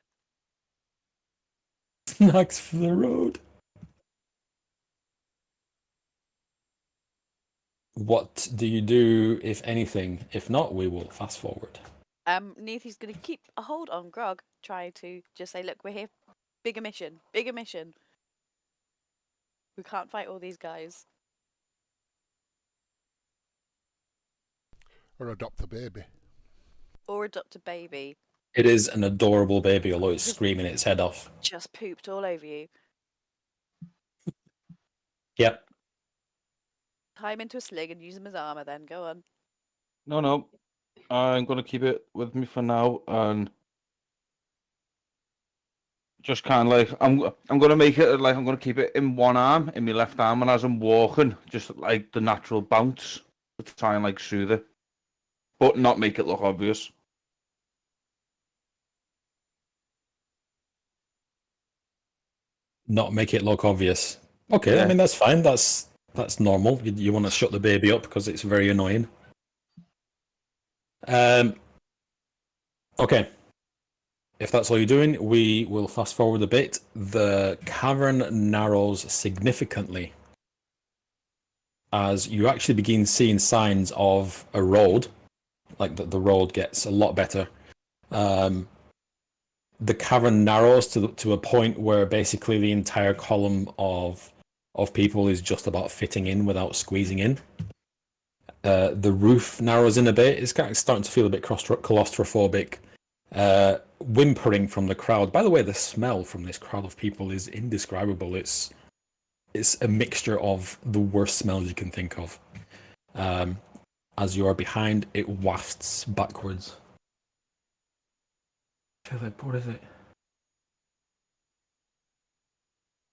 Snacks for the road. What do you do, if anything? If not, we will fast forward. Neithy's going to keep a hold on Grog, try to just say, look, we're here. Bigger mission. Bigger mission. We can't fight all these guys. Or adopt a baby. Or adopt a baby. It is an adorable baby, although it's screaming its head off. Just pooped all over you. Yep. Tie him into a sling and use him as armor then. Go on. No. I'm going to keep it with me for now, and just kind of like, I'm going to make it like, I'm going to keep it in one arm, in my left arm, and as I'm walking, just like the natural bounce to try and like soothe it, but not make it look obvious. Not make it look obvious. Okay, Yeah. I mean, that's fine. That's normal. You want to shut the baby up because it's very annoying. Okay. If that's all you're doing, we will fast forward a bit. The cavern narrows significantly as you actually begin seeing signs of a road, like the road gets a lot better. The cavern narrows to a point where basically the entire column of people is just about fitting in without squeezing in. The roof narrows in a bit. It's kind of starting to feel a bit claustrophobic. Whimpering from the crowd. By the way, the smell from this crowd of people is indescribable. It's a mixture of the worst smells you can think of. As you are behind, it wafts backwards. Philip, what is it?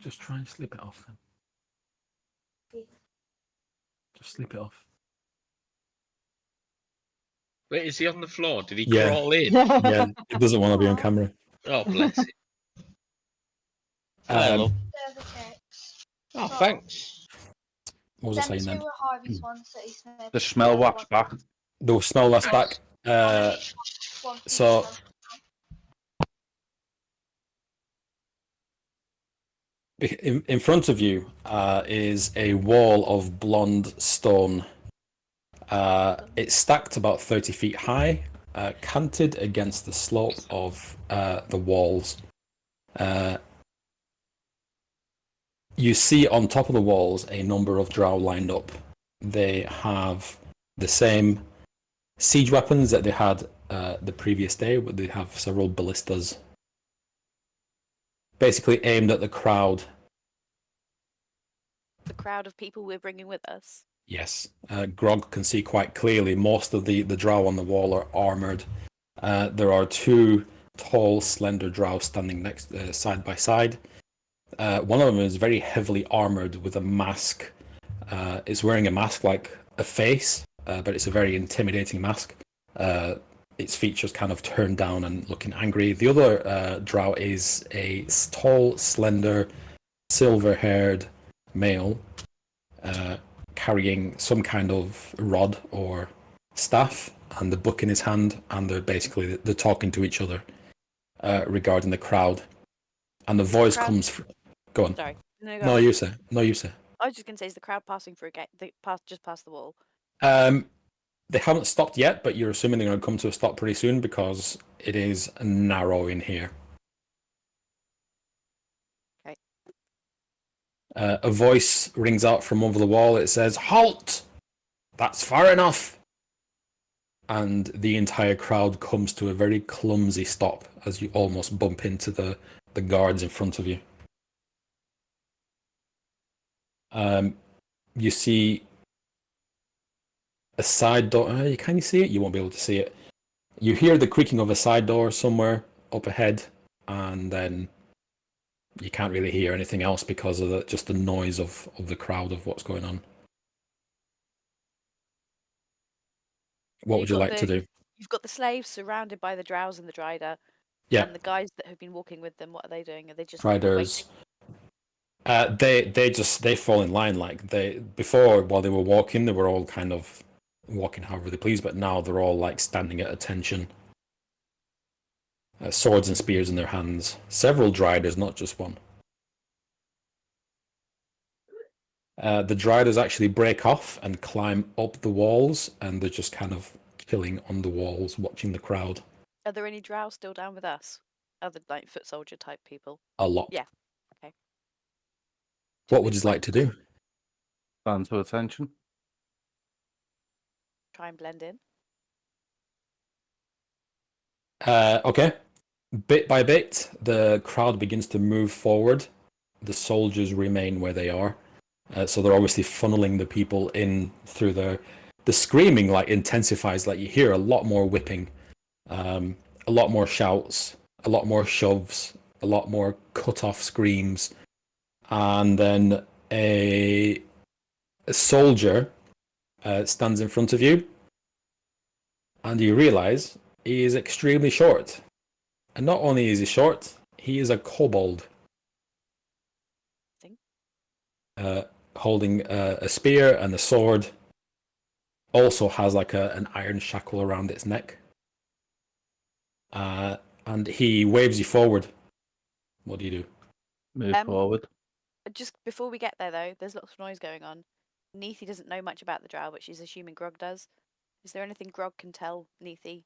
Just try and slip it off then. Just slip it off. Wait, is he on the floor? Did he Yeah. crawl in? Yeah, it doesn't want to be on camera. Oh, bless it. Hi, love. Oh, thanks. What was I saying then? The smell wafts back. The smell lasts back. So in front of you is a wall of blonde stone. It's stacked about 30 feet high, canted against the slope of the walls. You see on top of the walls a number of drow lined up. They have the same siege weapons that they had the previous day, but they have several ballistas. Basically aimed at the crowd. The crowd of people we're bringing with us. Yes. Grog can see quite clearly most of the drow on the wall are armoured. There are two tall, slender drow standing next side by side. One of them is very heavily armoured with a mask. It's wearing a mask like a face, but it's a very intimidating mask. Its features kind of turned down and looking angry. The other drow is a tall, slender, silver-haired male carrying some kind of rod or staff and the book in his hand, and they're talking to each other regarding the crowd. And the voice comes from... Go on. Sorry. No, you say. No, you say. I was just going to say, is the crowd passing through a gate? Just past the wall? They haven't stopped yet, but you're assuming they're going to come to a stop pretty soon because it is narrow in here. Okay. A voice rings out from over the wall. It says, "Halt! That's far enough!" And the entire crowd comes to a very clumsy stop as you almost bump into the guards in front of you. You see a side door. Can you see it? You won't be able to see it. You hear the creaking of a side door somewhere up ahead, and then you can't really hear anything else because of just the noise of the crowd of what's going on. What would you like to do? You've got the slaves surrounded by the drows and the drider. Yeah. And the guys that have been walking with them, what are they doing? Are they just Riders. They fall in line. Like before, while they were walking, they were all kind of walking however they please, but now they're all like standing at attention. Swords and spears in their hands. Several driders, not just one. The driders actually break off and climb up the walls, and they're just kind of chilling on the walls, watching the crowd. Are there any drow still down with us? Other like foot soldier type people? A lot. Yeah. Okay. What would you like to do? Stand to attention. Try and blend in. Okay. Bit by bit, the crowd begins to move forward. The soldiers remain where they are. So they're obviously funneling the people in through the screaming like intensifies. Like you hear a lot more whipping, a lot more shouts, a lot more shoves, a lot more cut-off screams, and then a soldier stands in front of you, and you realize he is extremely short. And not only is he short, he is a kobold. Holding a spear and a sword. Also has like an iron shackle around its neck. and he waves you forward. What do you do? Move forward. Just before we get there, though, there's lots of noise going on. Neethi doesn't know much about the Drow, but she's assuming Grog does. Is there anything Grog can tell Neethi?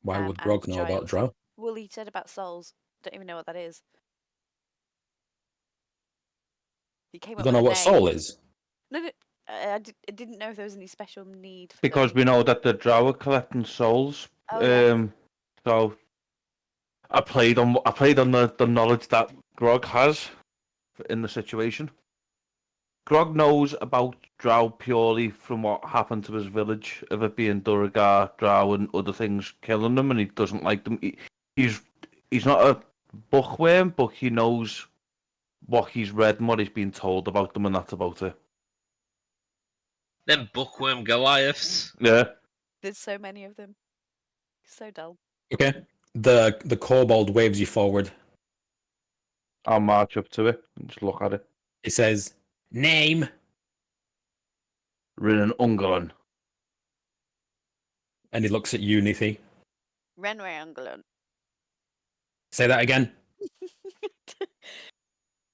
Why would and Grog know about Giles? Drow? Well, he said about souls. Don't even know what that is. He came You up don't with know a what name. soul is? No, I didn't know if there was any special need. For Because them. we know that the Drow are collecting souls. Oh, yeah. So I played on the knowledge that Grog has in the situation. Grog knows about Drow purely from what happened to his village, of it being Duragar, Drow, and other things killing them, and he doesn't like them. He's not a bookworm, but he knows what he's read and what he's been told about them, and that's about it. Them bookworm Goliaths. Yeah. There's so many of them. So dull. Okay. The kobold waves you forward. I'll march up to it and just look at it. It says, "Name." Rinnan Ungalan. And he looks at you, Neethi. Renway Ungolin. Say that again.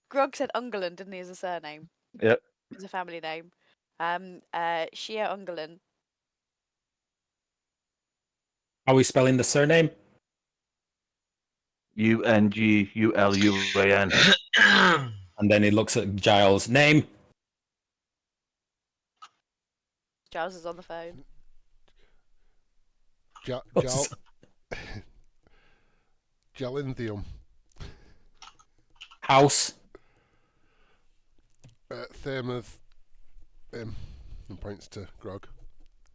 Grog said Ungolin, didn't he, as a surname? Yep. As a family name. Shia Ungolin. Are we spelling the surname? Ungulan. And then he looks at Giles. Name. Giles is on the phone. Jalinthium. House. Thermouth. And points to Grog.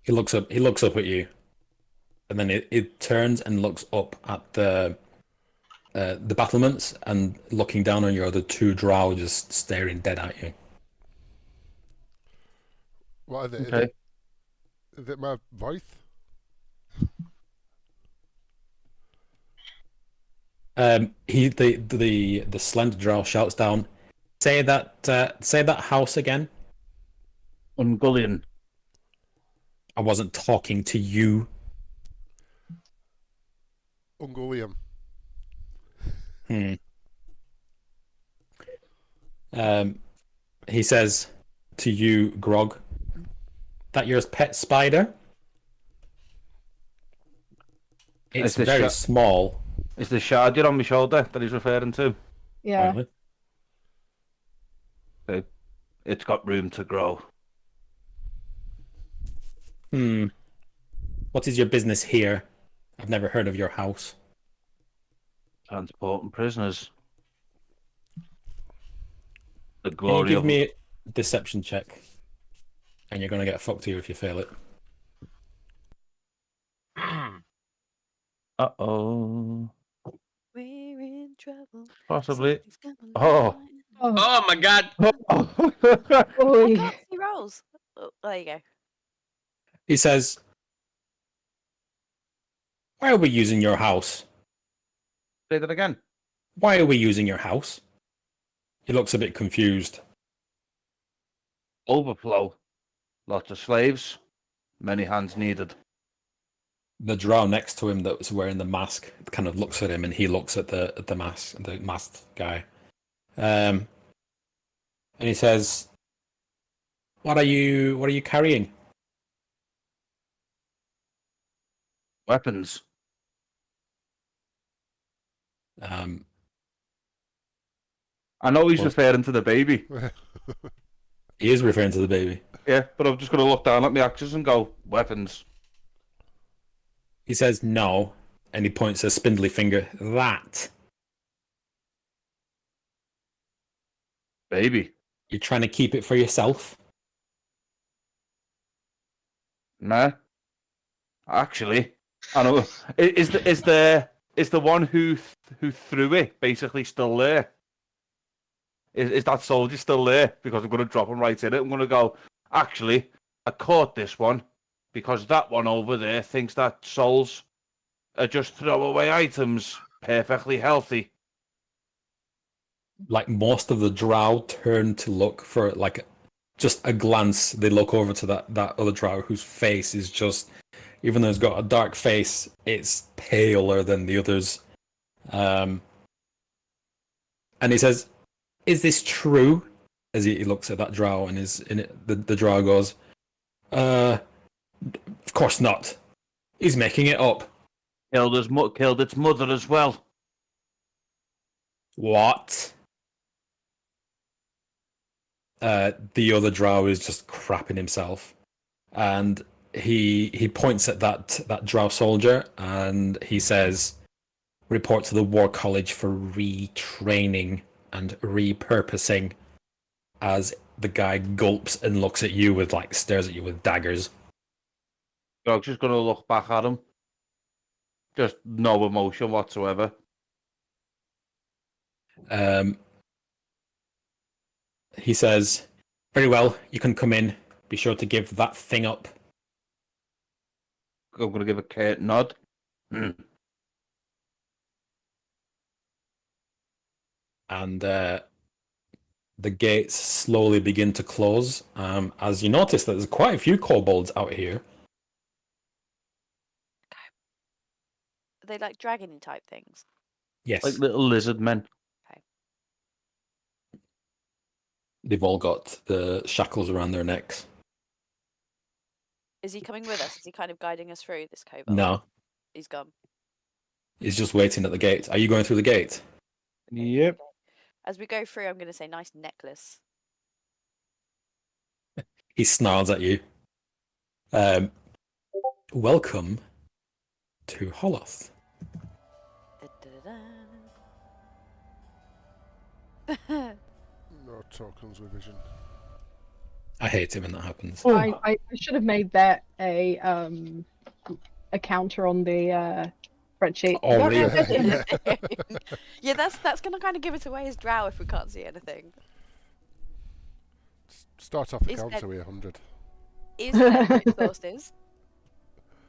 He looks up at you. And then it turns and looks up at the battlements and looking down on your other two Drow just staring dead at you. What are they? Okay. Is it my voice? The slender Drow shouts down, say that house again. Ungullion. I wasn't talking to you. Ungolium. He says to you, Grog, that your pet spider? It's very small. Is the shard on my shoulder that he's referring to? Yeah. Really? It's got room to grow. What is your business here? I've never heard of your house. Transporting prisoners. The Can you glory give of me a deception check? And you're going to get fucked here if you fail it. Uh-oh. We're in trouble. Possibly. Something's Oh. coming on. Oh my god! I Oi. can't see rolls. Oh, there you go. He says, why are we using your house? Say that again. Why are we using your house? He looks a bit confused. Overflow. Lots of slaves. Many hands needed. The Drow next to him that was wearing the mask kind of looks at him, and he looks at the masked guy. And he says, What are you carrying? Weapons. I know he's referring to the baby. He is referring to the baby. Yeah, but I'm just going to look down at my axes and go, weapons. He says no, and he points a spindly finger. That. Baby. You're trying to keep it for yourself? Nah. Actually, I know. Is the one who threw it basically still there? Is that soldier still there? Because I'm going to drop him right in it. I'm going to go, actually, I caught this one because that one over there thinks that souls are just throwaway items, perfectly healthy. Like most of the Drow turn to look for like just a glance. They look over to that other Drow whose face is just Even though it's got a dark face, it's paler than the others. And he says, "Is this true?" As he looks at that drow, and the drow goes, "Of course not. He's making it up." Killed its mother as well. What? The other drow is just crapping himself, and he points at that drow soldier, and he says, "Report to the War College for retraining and repurposing." As the guy gulps and looks at you with stares at you with daggers. Dog's just gonna look back at him. Just no emotion whatsoever. He says, "Very well, you can come in. Be sure to give that thing up." I'm gonna give a curt nod. And the gates slowly begin to close. As you notice that there's quite a few kobolds out here. Are they like dragony type things? Yes. Like little lizard men. They've all got the shackles around their necks. Is he coming with us? Is he kind of guiding us through this kobold? No. He's gone. He's just waiting at the gate. Are you going through the gate? Yep. As we go through, I'm going to say, "Nice necklace." He snarls at you. Welcome to Holoth. No tokens with vision. I hate it when that happens. I should have made that a counter on the spreadsheet. Oh, No, really? Yeah, that's going to kind of give us away as drow if we can't see anything. Start off the Is counter there- with 100. Is there light sources?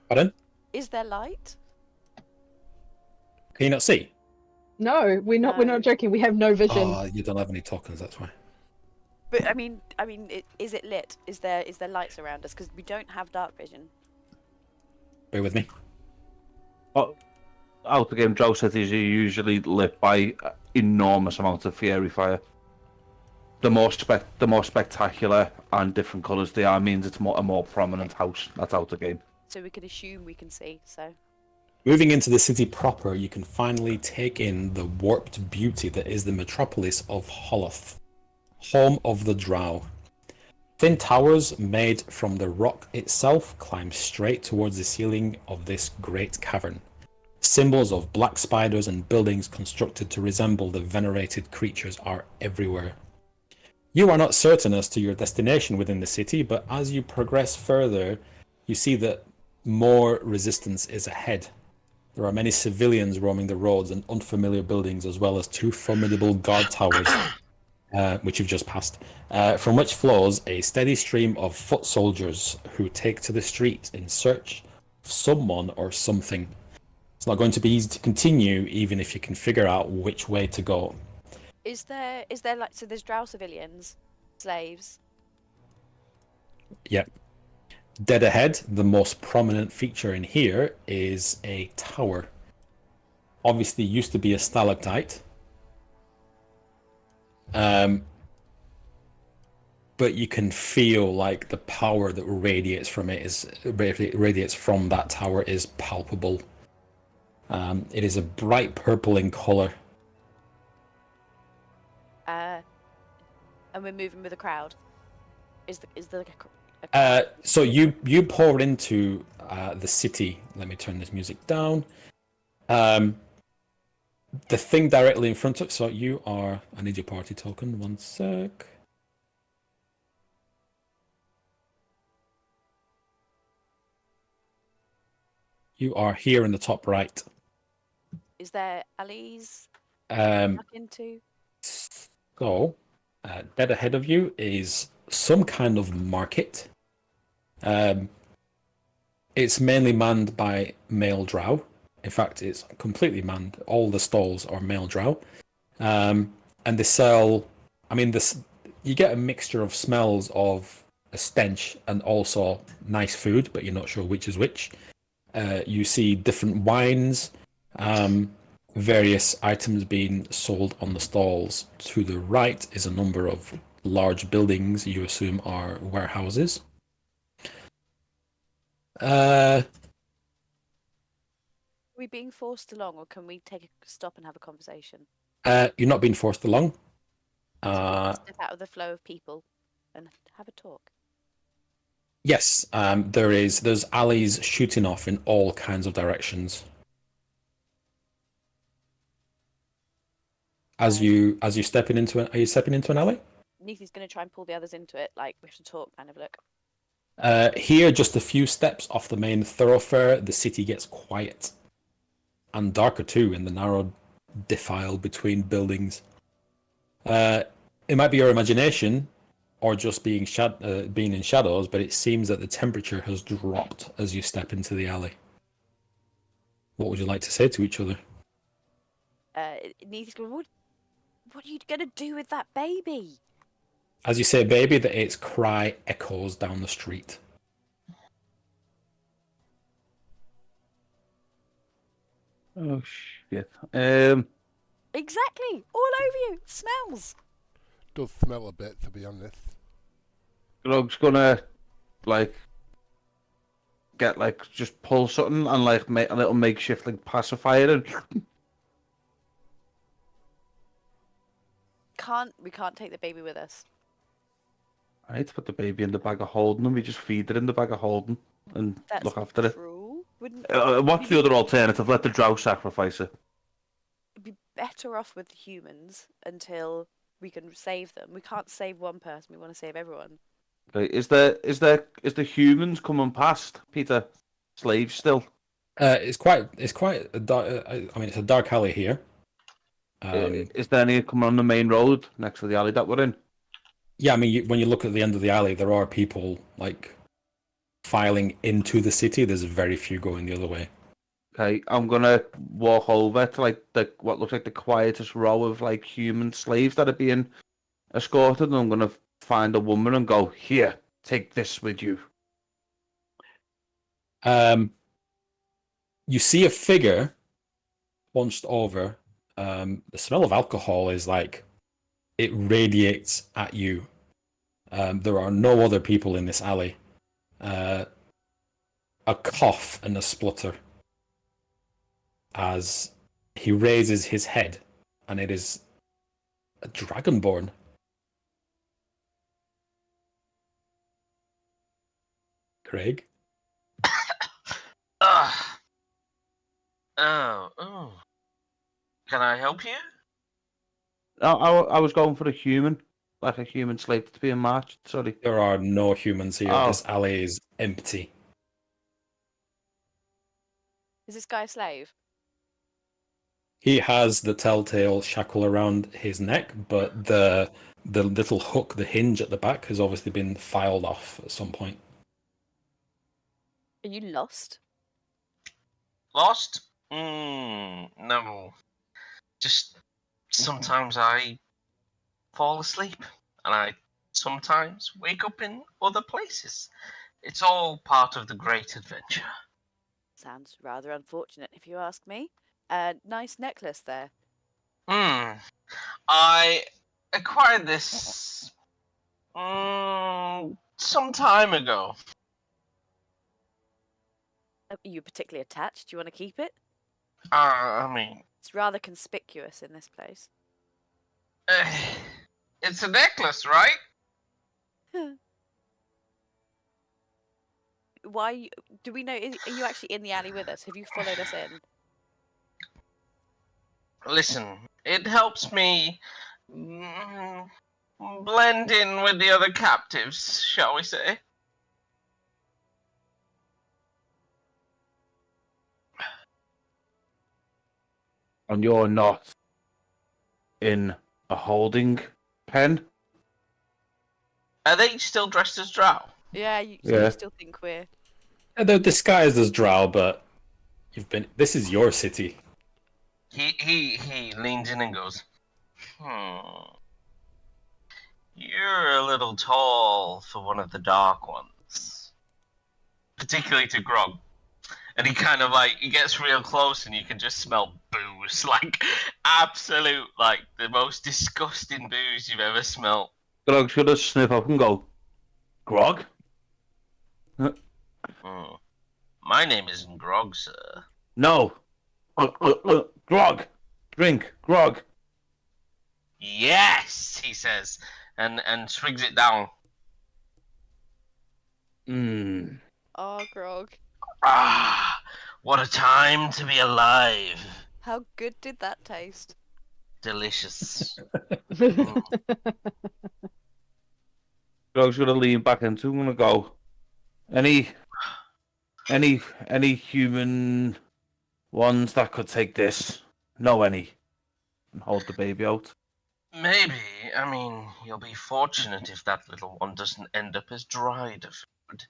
Pardon? Is there light? Can you not see? No, we're not joking. We have no vision. Oh, you don't have any tokens, that's why. But I mean, is it lit? Is there lights around us? Because we don't have dark vision. Bear with me. Oh, out the game, Drow cities are usually lit by enormous amounts of fiery fire. The more spectacular and different colours they are means it's a more prominent house. That's out the game. So we can assume we can see. So Moving into the city proper, you can finally take in the warped beauty that is the metropolis of Holoth, home of the Drow. Thin towers made from the rock itself climb straight towards the ceiling of this great cavern. Symbols of black spiders and buildings constructed to resemble the venerated creatures are everywhere. You are not certain as to your destination within the city, but as you progress further, you see that more resistance is ahead. There are many civilians roaming the roads and unfamiliar buildings, as well as two formidable guard towers, which you've just passed, from which flows a steady stream of foot soldiers who take to the streets in search of someone or something. It's not going to be easy to continue, even if you can figure out which way to go. is there so there's drow civilians, slaves. Yep. Dead ahead, the most prominent feature in here is a tower. Obviously used to be a stalactite. But you can feel like the power that radiates from that tower is palpable. It is a bright purple in color. And we're moving with a crowd. Is the a crowd? So you pour into the city. Let me turn this music down. The thing directly in front of. So you are. I need your party token. One sec. You are here in the top right. Is there alleys Um, back into? So, dead ahead of you is some kind of market. It's mainly manned by male drow. In fact, it's completely manned. All the stalls are male drow. And they sell, you get a mixture of smells of a stench and also nice food, but you're not sure which is which. You see different wines, various items being sold on the stalls. To the right is a number of large buildings you assume are warehouses. Are we being forced along, or can we take a stop and have a conversation? You're not being forced along. So we can step out of the flow of people and have a talk. Yes, there's alleys shooting off in all kinds of directions. As you stepping into are you stepping into an alley? Neathy's going to try and pull the others into it, like we have to talk kind of look. Here, just a few steps off the main thoroughfare, the city gets quiet and darker too in the narrow defile between buildings. It might be your imagination, or just being in shadows, but it seems that the temperature has dropped as you step into the alley. What would you like to say to each other? Neathy's going, what are you going to do with that baby? As you say baby, its cry echoes down the street. Oh shit. Exactly! All over you! Smells! Does smell a bit, to be honest. Grog's gonna just pull something and make a little makeshift pacifier and We can't take the baby with us. I need to put the baby in the bag of holding and we just feed it in the bag of holding and That's look after it. cruel. Wouldn't What's the other alternative? Let the Drow sacrifice it. it'd be better off with the humans until we can save them. We can't save one person, we want to save everyone. Okay. Is the humans coming past, Peter? Slaves still? It's quite a dark, I mean, it's a dark alley here. Is there any coming on the main road next to the alley that we're in? Yeah, I mean, when you look at the end of the alley, there are people filing into the city. There's very few going the other way. Okay, I'm gonna walk over to what looks like the quietest row of human slaves that are being escorted, and I'm gonna find a woman and go, "Here, take this with you." You see a figure hunched over. The smell of alcohol is it radiates at you. There are no other people in this alley. A cough and a splutter as he raises his head, and it is a dragonborn. Craig? Oh. Can I help you? I was going for a human, like a human slave that's being marched. Sorry. There are no humans here. Oh. This alley is empty. Is this guy a slave? He has the telltale shackle around his neck, but the little hook, the hinge at the back, has obviously been filed off at some point. Are you lost? Lost? No. Just sometimes I fall asleep, and I sometimes wake up in other places. It's all part of the great adventure. Sounds rather unfortunate, if you ask me. Nice necklace there. I acquired this some time ago. Are you particularly attached? Do you want to keep it? I mean, It's rather conspicuous in this place. it's a necklace, right? Why? Do we know? Are you actually in the alley with us? Have you followed us in? Listen, it helps me blend in with the other captives, shall we say? And you're not in a holding pen? Are they still dressed as Drow? Yeah, you still think we're... They're disguised as Drow, but this is your city. He leans in and goes, You're a little tall for one of the dark ones. Particularly to Grog. And he kind of like he gets real close, and you can just smell booze, like absolute, like the most disgusting booze you've ever smelled. Grog's gonna sniff up and go, Grog? Mm. My name isn't Grog, sir. No. Grog. Drink. Grog. Yes, he says, and swigs it down. Mmm. Oh, Grog. Ah, what a time to be alive. How good did that taste? Delicious. Grog's gonna lean back into him and go, any human ones that could take this? Know any? And hold the baby out. Maybe. I mean, you'll be fortunate if that little one doesn't end up as dried food.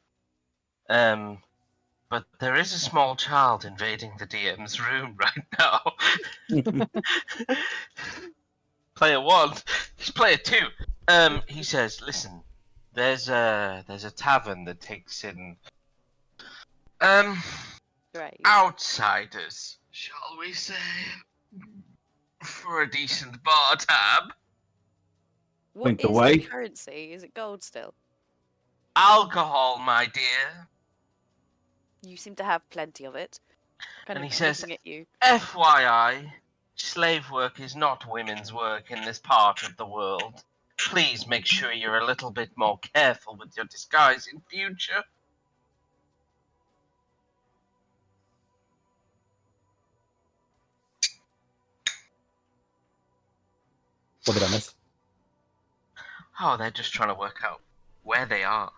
But there is a small child invading the DM's room right now. Player 1. He's player 2. He says, listen, there's a tavern that takes in Right. outsiders, shall we say, for a decent bar tab. What Wink is away. the currency? Is it gold still? Alcohol, my dear. You seem to have plenty of it. Kind And of he says, looking at you. FYI, slave work is not women's work in this part of the world. Please make sure you're a little bit more careful with your disguise in future. What did I miss? Oh, they're just trying to work out where they are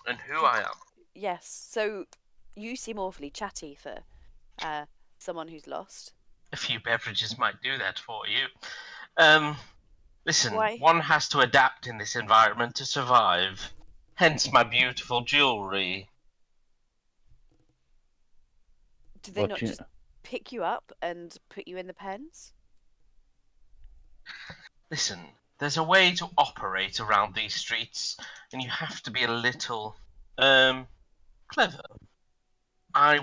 and who I am. Yes. So you seem awfully chatty for someone who's lost. A few beverages might do that for you. Listen, Why? one has to adapt in this environment to survive. Hence my beautiful jewelry. Do they What not you- just pick you up and put you in the pens? Listen, there's a way to operate around these streets, and you have to be a little, clever. I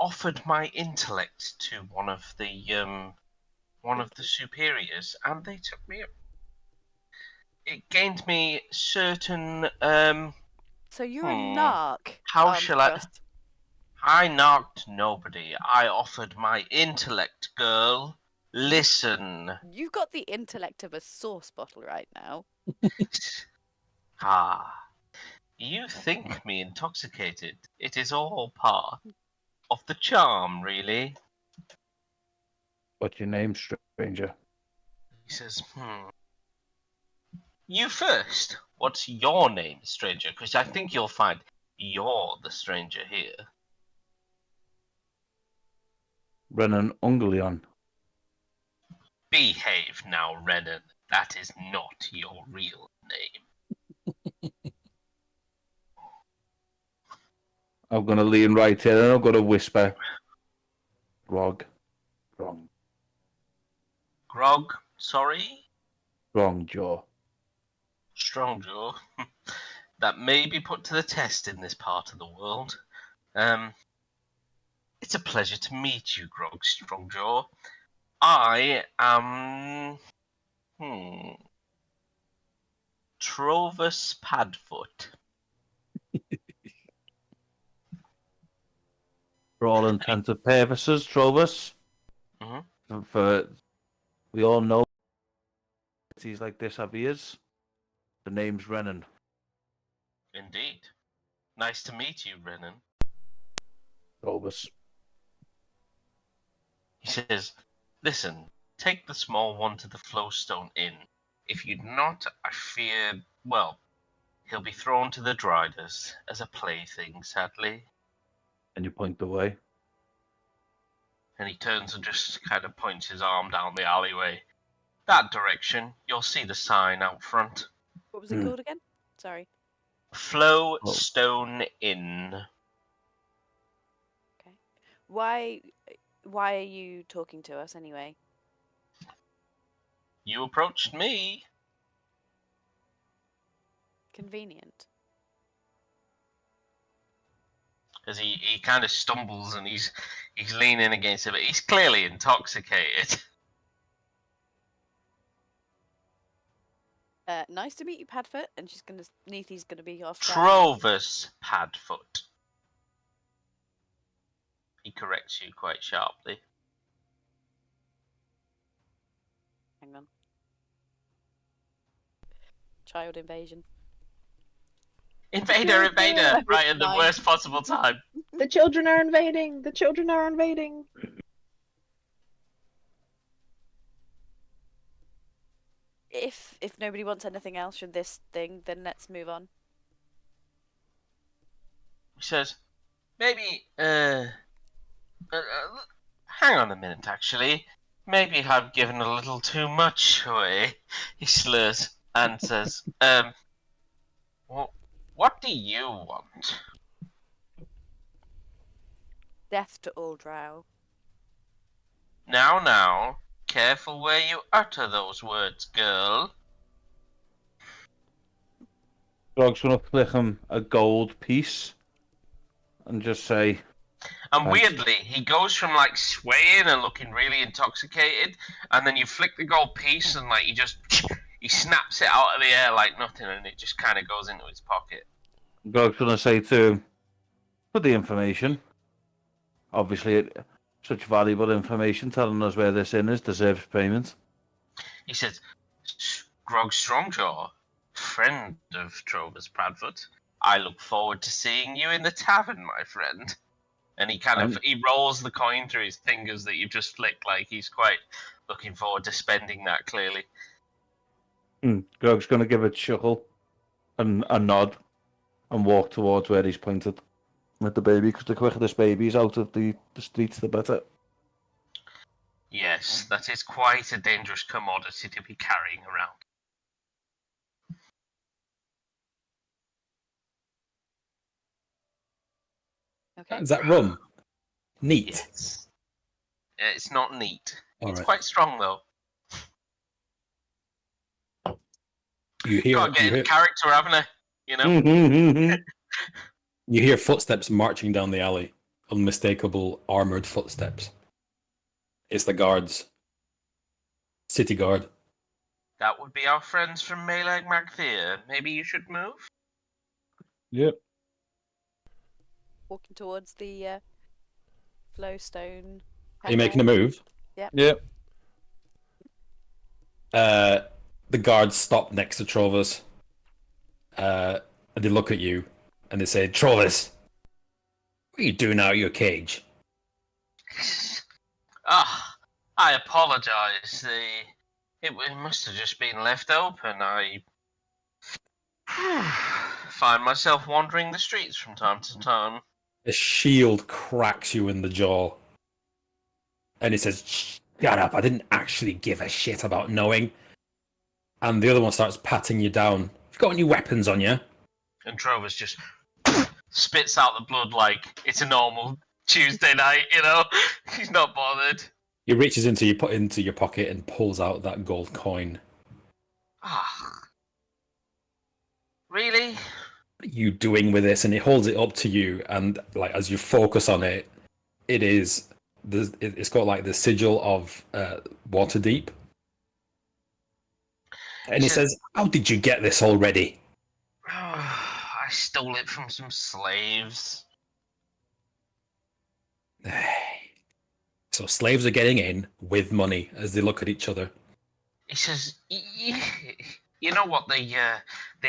offered my intellect to one of the superiors, and they took me up. It gained me certain, So you're a narc. how armed shall I- trust. I knocked nobody. I offered my intellect, girl. Listen. You've got the intellect of a sauce bottle right now. Ah, you think me intoxicated. It is all part of the charm, really. What's your name, stranger? He says, You first. What's your name, stranger? Because I think you'll find you're the stranger here. Renan Unglion. Behave now, Renan. That is not your real name. I'm gonna lean right here and I'm gonna whisper, Grog. Wrong. Grog, sorry? Wrong jaw. Strong jaw. That may be put to the test in this part of the world. It's a pleasure to meet you, Grog Strongjaw. I am Trovus Padfoot. For all intents and purposes, Trovus. Mhm. For we all know he's like this have ears. The name's Renan. Indeed. Nice to meet you, Renan. Trovus. He says, listen, take the small one to the Flowstone Inn. If you'd not, I fear, well, he'll be thrown to the Driders as a plaything, sadly. And you point the way. And he turns and just kind of points his arm down the alleyway. That direction, you'll see the sign out front. What was it called again? Sorry. Flowstone Inn. Okay. Why are you talking to us anyway? You approached me. Convenient. as he kind of stumbles and he's leaning against it, but he's clearly intoxicated. Nice to meet you, Padfoot. And Neethy's gonna be off. Trovus Padfoot. He corrects you quite sharply. Hang on. Child invasion. Invader, right at the Nice. worst possible time. The children are invading. The children are invading. If nobody wants anything else from this thing, then let's move on. He says, maybe, hang on a minute, actually. Maybe I've given a little too much away. He slurs and says, what do you want? Death to all Drow. Now, careful where you utter those words, girl. Grog's gonna flick him a gold piece and just say, And Thanks. weirdly, he goes from like swaying and looking really intoxicated, and then you flick the gold piece and like he snaps it out of the air like nothing, and it just kind of goes into his pocket. Grog's gonna say to him, for the information, obviously such valuable information telling us where this inn is deserves payment. He says, Grog Strongjaw, friend of Trovus Pradfoot, I look forward to seeing you in the tavern, my friend. And he he rolls the coin through his fingers that you've just flicked, like he's quite looking forward to spending that, clearly. Grog's gonna give a chuckle and a nod and walk towards where he's pointed with the baby, because the quicker this baby's out of the streets, the better. Yes, that is quite a dangerous commodity to be carrying around. Okay. Is that rum? Neat. Yes. It's not neat. All It's right. quite strong, though. You hear, Gotta get you in hear, character, haven't I? You know? you hear footsteps marching down the alley. Unmistakable armored footsteps. It's the guards. City guard. That would be our friends from Meleg Magthir. Maybe you should move? Yep. Walking towards the glowstone. Are you making a move? Yep. The guards stop next to Trovus. And they look at you and they say, Trovus, what are you doing out of your cage? I apologise. It must have just been left open. I find myself wandering the streets from time to time. A shield cracks you in the jaw. And he says, shut up, I didn't actually give a shit about knowing. And the other one starts patting you down. You've got any weapons on you? And Trovus just spits out the blood like it's a normal Tuesday night, you know? He's not bothered. He reaches into your pocket and pulls out that gold coin. Really? What are you doing with this? And he holds it up to you, and like as you focus on it, it's got like the sigil of Waterdeep. And he says, how did you get this already? I stole it from some slaves. So slaves are getting in with money as they look at each other. He says, you know what the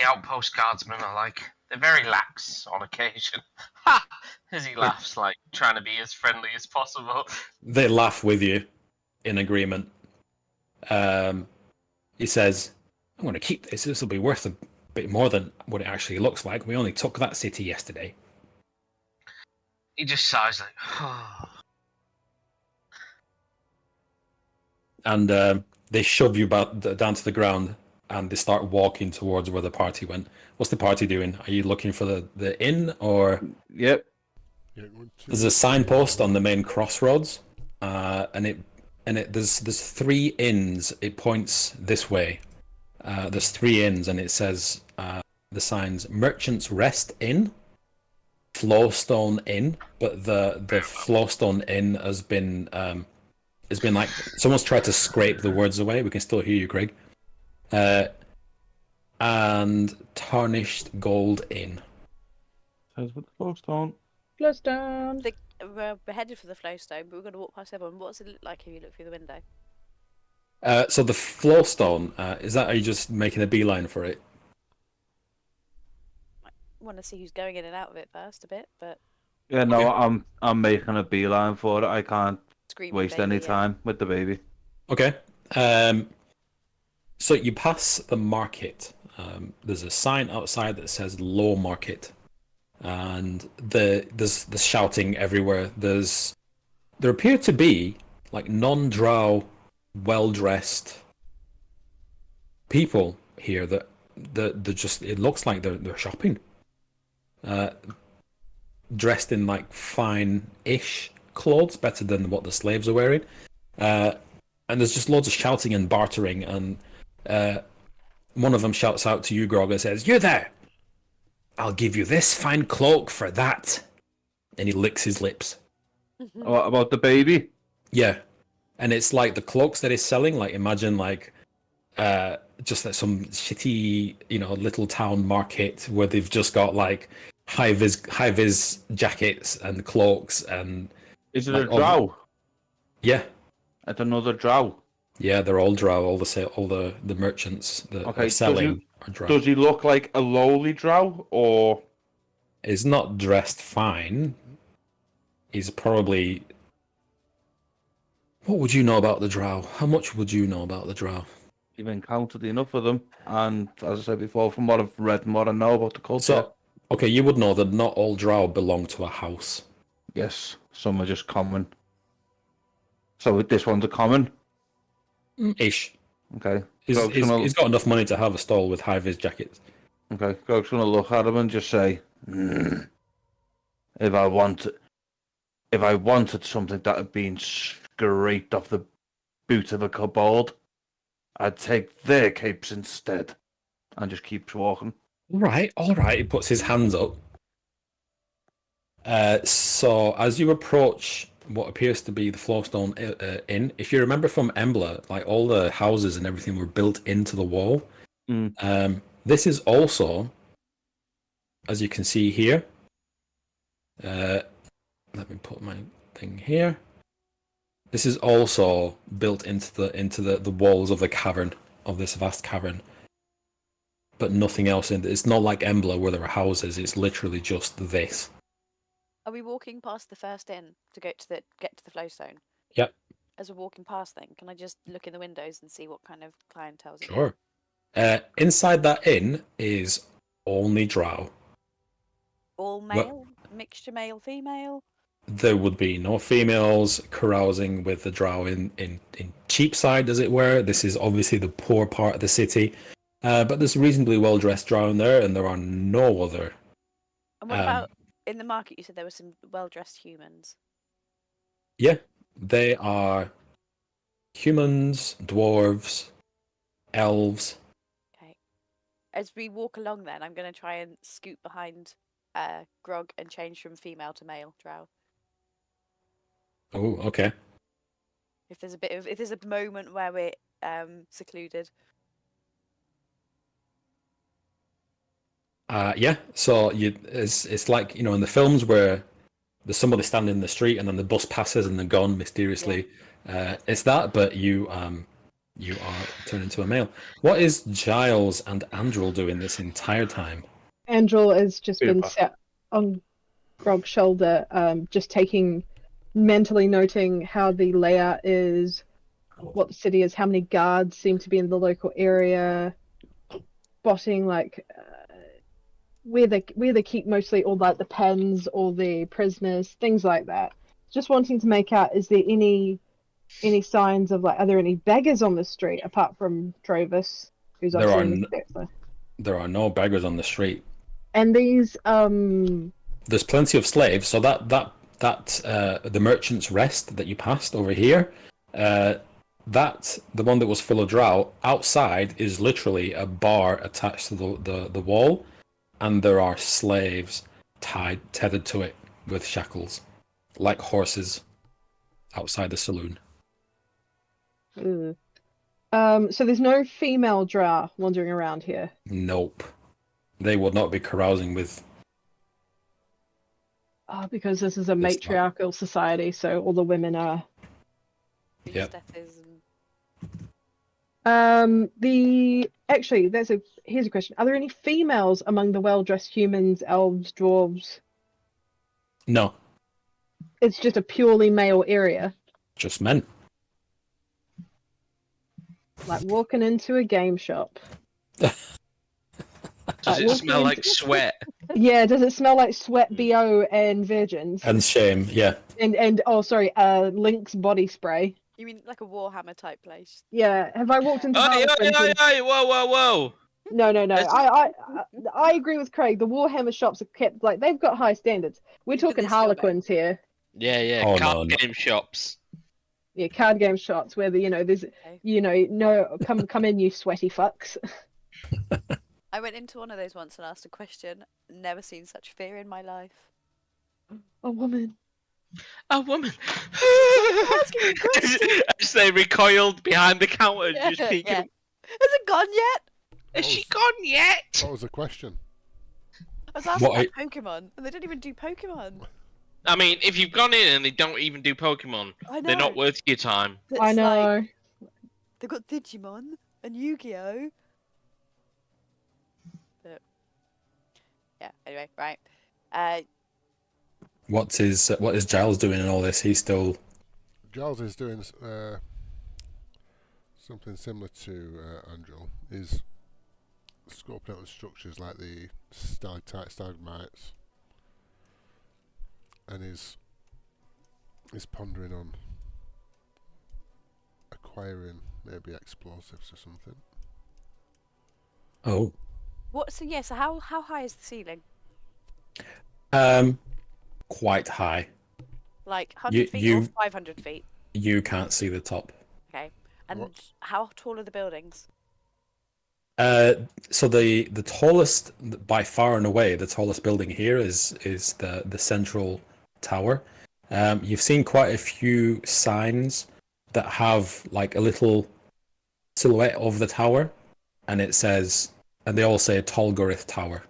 outpost guardsmen are like? They're very lax on occasion. Ha! As he laughs, like, trying to be as friendly as possible. They laugh with you in agreement. He says, I'm going to keep this. This will be worth a bit more than what it actually looks like. We only took that city yesterday. He just sighs like, oh. And they shove you down to the ground, and they start walking towards where the party went. What's the party doing? Are you looking for the inn, or? Yep. There's a signpost on the main crossroads, and there's 3 inns. It points this way. There's 3 inns, and it says the signs: Merchants Rest Inn, Flowstone Inn, but the Flowstone Inn has been like someone's tried to scrape the words away. We can still hear you, Greg. And Tarnished Gold Inn. Says with the Flowstone. Flowstone. We're headed for the Flowstone, but we're going to walk past everyone. What does it look like if you look through the window? So the Flowstone, is that, are you just making a beeline for it? I want to see who's going in and out of it first a bit, but Yeah, no, Okay. I'm making a beeline for it. I can't screaming waste baby, any yeah. time with the baby. Okay. So you pass the market. There's a sign outside that says Low Market, and there's shouting everywhere. There appear to be like non-drow, well-dressed people here that just, it looks like they're shopping, dressed in like fine-ish clothes, better than what the slaves are wearing. And there's just loads of shouting and bartering, and one of them shouts out to you, Grog, and says, "You there! I'll give you this fine cloak for that." And he licks his lips. What about the baby? Yeah. And it's like the cloaks that he's selling, like imagine like just like some shitty, little town market where they've just got like high vis jackets and cloaks and Is it like a drow? Yeah. It's another drow. Yeah, they're all drow, all the merchants that Okay, are selling are drow. Does he look like a lowly drow, or He's not dressed fine. He's probably... What would you know about the drow? How much would you know about the drow? you've encountered enough of them? And as I said before, from what I've read and what I know about the culture, So, okay, you would know that not all drow belong to a house. yes, some are just common. So this one's a common. Ish. Okay. He's Grog's gonna- got enough money to have a stall with high-vis jackets. Okay, Grog's gonna look at him and just say, if I wanted something that had been scraped off the boot of a kobold, I'd take their capes instead." And just keeps walking. All right. He puts his hands up. So as you approach what appears to be the Flowstone Inn, if you remember from Embla, like all the houses and everything were built into the wall. This is also, as you can see here, let me put my thing here. This is also built into the walls of the cavern, of this vast cavern. But nothing else in it. It's not like Embla where there are houses. It's literally just this. Are we walking past the first inn to get to the Flowstone? Yep. As we're walking past, then can I just look in the windows and see what kind of clientele's in Sure. Inside that inn is only drow. All male, mixture male, female. There would be no females carousing with the drow in Cheapside, as it were. This is obviously the poor part of the city. But there's reasonably well-dressed drow in there, and there are no other. And what about in the market? You said there were some well-dressed humans. Yeah, they are humans, dwarves, elves. Okay. As we walk along, then I'm going to try and scoot behind Grog and change from female to male drow. Oh, okay. If there's a moment where we're secluded. Yeah. So it's like, in the films where there's somebody standing in the street and then the bus passes and they're gone mysteriously. Yeah. It's that, but you are turned into a male. What is Giles and Andrel doing this entire time? Andrel has just been sat on Grog's shoulder, just mentally noting how the layout is, what the city is, how many guards seem to be in the local area, spotting where they keep mostly all like the pens, all the prisoners, things like that. Just wanting to make out, is there any signs of are there any beggars on the street apart from Trovis, who's obviously there are no beggars on the street. And these there's plenty of slaves. So that the Merchant's Rest that you passed over here, the one that was full of drow, outside is literally a bar attached to the wall, and there are slaves tethered to it with shackles, like horses outside the saloon. Mm. So there's no female drow wandering around here. Nope. They would not be carousing with. Because this is a It's not. matriarchal society, so all the women are. Yep. Priestesses and Here's a question. Are there any females among the well-dressed humans, elves, dwarves? No, It's just a purely male area. just men. Like walking into a game shop. Does Like it walking smell like into- sweat? Yeah, does it smell like sweat, BO, and virgins? And shame, yeah. And Lynx body spray. you mean like a Warhammer type place? Yeah, have I walked into Oh, Harlequins and- whoa! No. That's- I agree with Craig. The Warhammer shops are kept like they've got high standards. We're But talking they still Harlequins here. Yeah, Oh, card no. game shops. Yeah, card game shops where there's Okay. no come in you sweaty fucks. I went into one of those once and asked a question. Never seen such fear in my life. A woman. A woman. Asking me a question. As they recoiled behind the counter, Yeah, just peeking. yeah. Has it gone yet? Is she gone yet? What was the question? I was asking What about Pokemon, and they don't even do Pokemon. I mean, if you've gone in and they don't even do Pokemon, I know. they're not worth your time. It's I know. Like, they've got Digimon and Yu-Gi-Oh. But yeah. Anyway, right. What is Giles doing in all this? He's still. Giles is doing something similar to Angel. Is scoping out the structures like the stalactite, stalagmites, and is pondering on acquiring maybe explosives or something. Oh. What? So yeah. So how high is the ceiling? Quite high. Like 100 feet or you- 500 feet? You can't see the top. Okay. And What's- how tall are the buildings? So the tallest, by far and away, the tallest building here is the central tower. You've seen quite a few signs that have like a little silhouette of the tower, and they all say Tolgorith Tower.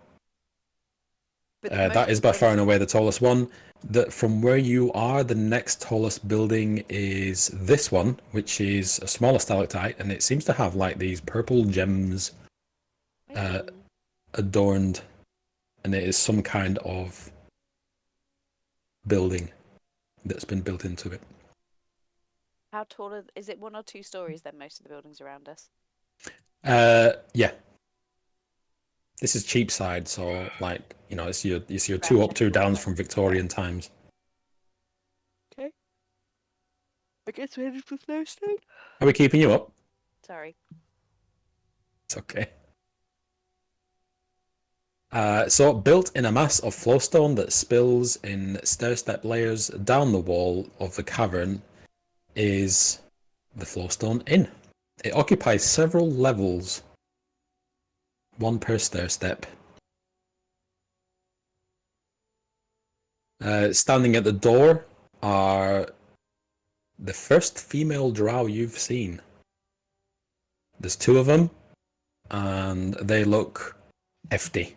But the That most is by far and buildings- away the tallest one. From where you are, the next tallest building is this one, which is a smaller stalactite, and it seems to have like these purple gems adorned, and it is some kind of building that's been built into it. How tall is it? 1 or 2 stories? Then most of the buildings around us. Yeah. This is Cheapside, so like it's your 2 up, 2 downs from Victorian times. Okay. I guess we're headed for Snowstone. Are we keeping you up? Sorry. It's okay. So built in a mass of flowstone that spills in stair-step layers down the wall of the cavern is the Flowstone Inn. It occupies several levels, 1 per stair-step. Standing at the door are the first female drow you've seen. There's 2 of them, and they look hefty.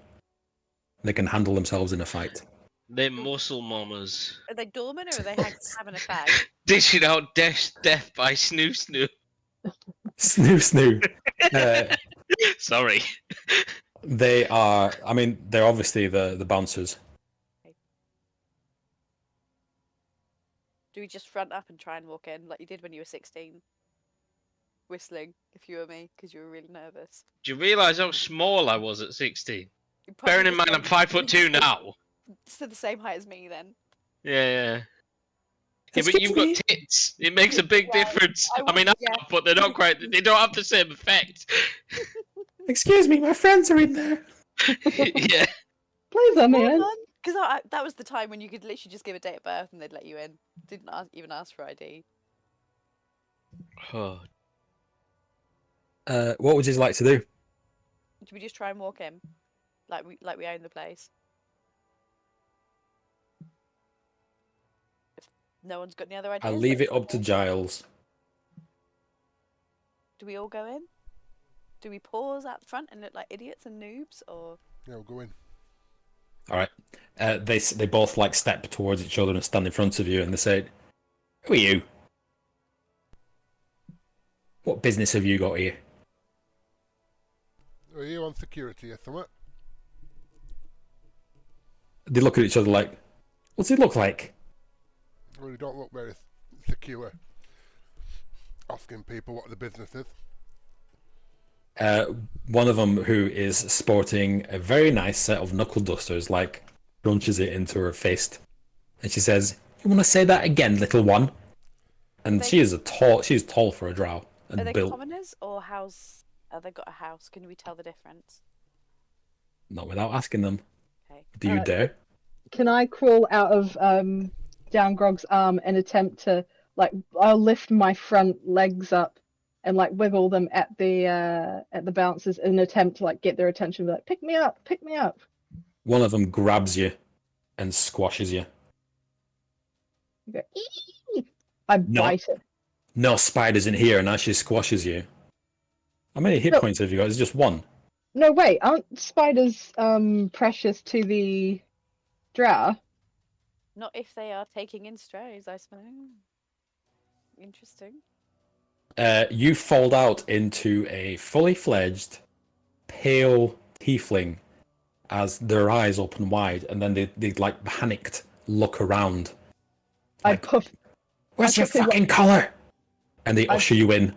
They can handle themselves in a fight. They're muscle mamas. Are they dormant or are they having a fag? Dishing out death by snoo snoo. Snoo. Sorry. They are. I mean, they're obviously the bouncers. Do we just front up and try and walk in like you did when you were 16? Whistling, if you were me, because you were really nervous. Do you realise how small I was at 16? You're probably Bearing in the mind I'm same- 5'2" now. Still the same height as me then. Yeah. Yeah, but Excuse you've got me? tits. It makes a big Yeah, difference. I I mean, I yeah. have, but they're not quite. They don't have the same effect. Excuse me, my friends are in there. Yeah. Please let me in. Because that was the time when you could literally just give a date of birth and they'd let you in. Didn't even ask for ID. Oh, What would you like to do? Should we just try and walk in? Like we own the place. No one's got any other ideas? I'll leave it Let's up to go. Giles. Do we all go in? Do we pause at the front and look like idiots and noobs, or? Yeah, we'll go in. All right. They both like step towards each other and stand in front of you, and they say, "Who are you? What business have you got here?" Are you on security or something? They look at each other like, "What's it look like?" Well, you don't look very secure. Asking people what the business is. One of them, who is sporting a very nice set of knuckle dusters, like crunches it into her fist, and she says, "You want to say that again, little one?" And she's tall for a drow and Are they built. commoners or house? Have they got a house? Can we tell the difference? Not without asking them. Okay. Do you dare? Can I crawl out of down Grog's arm and attempt to I'll lift my front legs up and wiggle them at the bouncers in an attempt to get their attention, like, pick me up, pick me up. One of them grabs you and squashes you. You go, "Ee!" I bite it. No spiders in here, and as she squashes you. How many hit points have you got? It's just one. No, wait, aren't spiders precious to the drow? Not if they are taking in strays, I suppose. Interesting. You fold out into a fully fledged, pale tiefling as their eyes open wide, and then they like panicked look around. I puff. Where's your fucking collar? And they usher you in.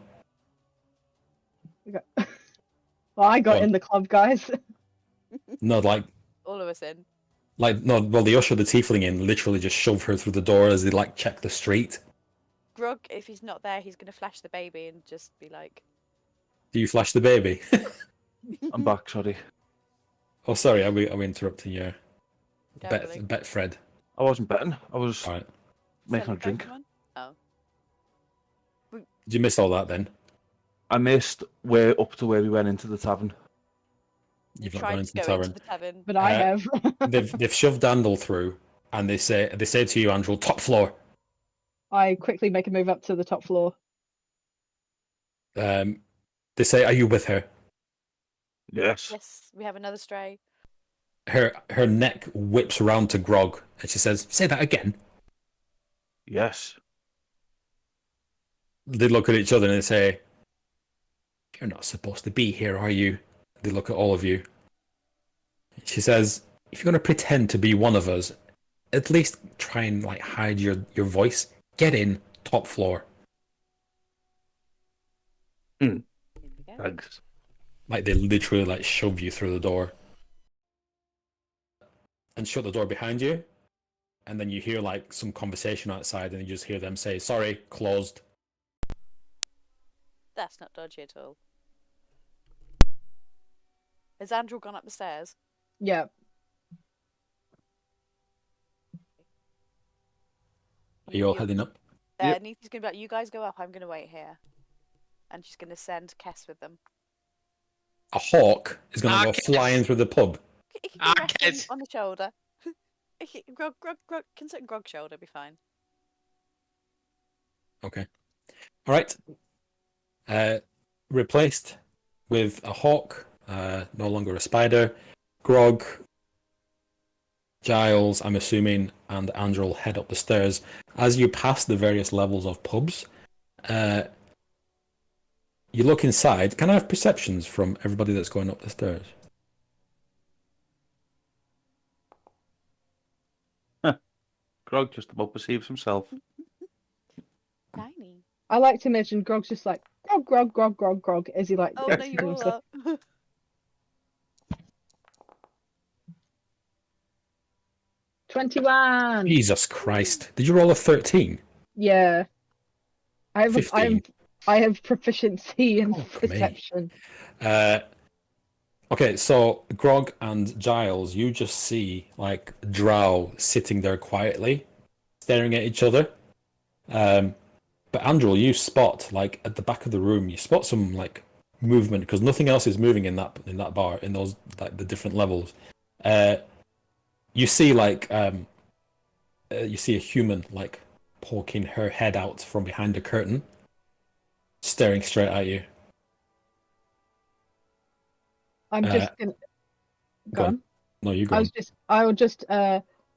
Well, I got in the club, guys. No, like All of us in. they usher the tiefling in, literally just shove her through the door as they check the street. Grog, if he's not there, he's gonna flash the baby and just be like, Do you flash the baby? I'm back, sorry. Oh, sorry, are we interrupting you? Gambling. Bet Fred. I wasn't betting. I was All right. making a "Selling drink. Pokemon?" Oh. Did you miss all that then? I missed where up to where we went into the tavern. You've not Tried gone into to the go tavern. into the tavern. But I have. They've shoved Andal through, and they say to you, Andrew, top floor. I quickly make a move up to the top floor. They say, "Are you with her?" Yes. Yes, we have another stray. Her neck whips around to Grog, and she says, "Say that again." Yes. They look at each other and they say, "You're not supposed to be here, are you?" They look at all of you. She says, "If you're going to pretend to be one of us, at least try and hide your voice. Get in, top floor." Here we go. Thanks. They literally shove you through the door and shut the door behind you, and then you hear some conversation outside, and you just hear them say, "Sorry, closed." That's not dodgy at all. Has Andrew gone up the stairs? Yeah. Are you all heading up? Yep. Nithi's gonna be like, "You guys go up. I'm gonna wait here," and she's gonna send Kess with them. A hawk is going to go Okay. flying through the pub. He can rest him Kess. on the shoulder. Grog, can sit on Grog's shoulder, be fine. Okay. All right. Replaced with a hawk, no longer a spider. Grog, Giles, I'm assuming, and Andrew will head up the stairs. As you pass the various levels of pubs, you look inside. Can I have perceptions from everybody that's going up the stairs? Grog just about perceives himself. Tiny. I like to imagine Grog's just like, Grog, Grog, Grog, Grog, Grog, as he Oh no, you moves all up. are. 21. Jesus Christ. Did you roll a 13? Yeah. I have 15. I have proficiency in Oh, me. perception. Okay, so Grog and Giles, you just see Drow sitting there quietly, staring at each other. But Andrew, you spot at the back of the room, you spot some movement because nothing else is moving in that bar in those the different levels. You see you see a human poking her head out from behind the curtain, staring straight at you. I'm just gonna Go go on. on. No, you go on. I will just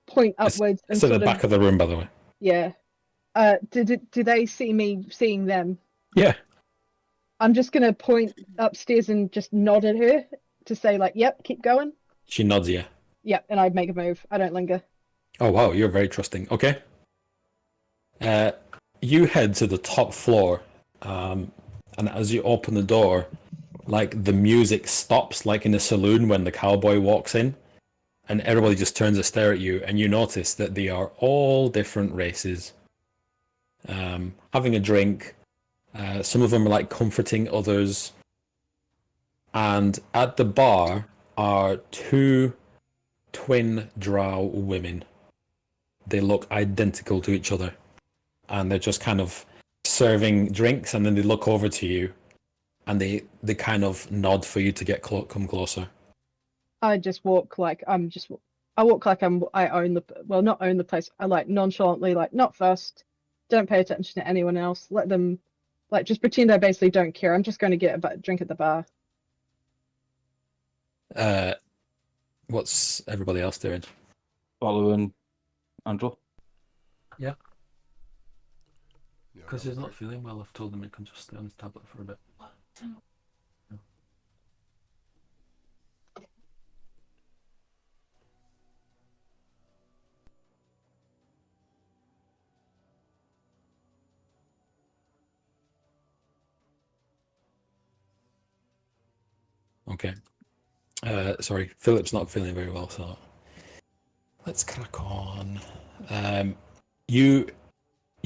point upwards and It's at the sort of, back of the room, by the way. yeah. Do they see me seeing them? Yeah. I'm just gonna point upstairs and just nod at her to say like, "Yep, keep going." She nods you. Yep, and I make a move. I don't linger. Oh wow, you're very trusting. Okay. You head to the top floor, and as you open the door, like the music stops, like in a saloon when the cowboy walks in, and everybody just turns to stare at you, and you notice that they are all different races. Having a drink. Some of them are like comforting others. And at the bar are two twin Drow women. They look identical to each other. And they're just kind of serving drinks, and then they look over to you and they kind of nod for you to get come closer. I just walk like I walk like I own not own the place. I like nonchalantly, like not first. Don't pay attention to anyone else. Let them like just pretend I basically don't care. I'm just going to get a drink at the bar. What's everybody else doing? Following Andrew. Yeah. Yeah, Because that he's was not it. feeling well, I've told him he can just stay on his tablet for a bit. Okay. Sorry, Philip's not feeling very well, so let's crack on. You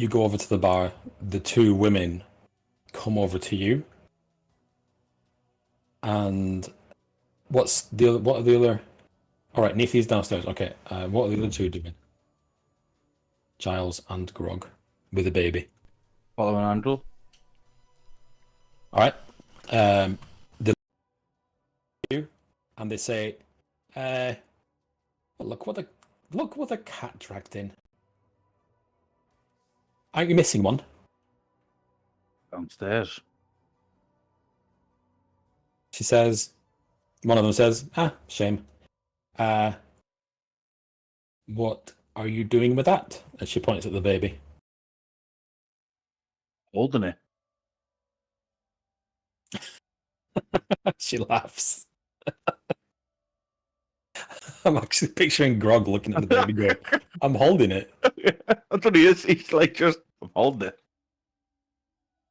go over to the bar. The two women come over to you, and what are the other? All right, Nefi's downstairs. Okay, what are the other two doing? Giles and Grog with a baby. Following Andrew. All right. They you and they say, look what the cat dragged in. Aren't you missing one? Downstairs. She says, one of them says, shame. What are you doing with that? And she points at the baby. Holding it. She laughs. I'm actually picturing Grog looking at the baby going, I'm holding it. That's what he is. He's like, just, I'm holding it.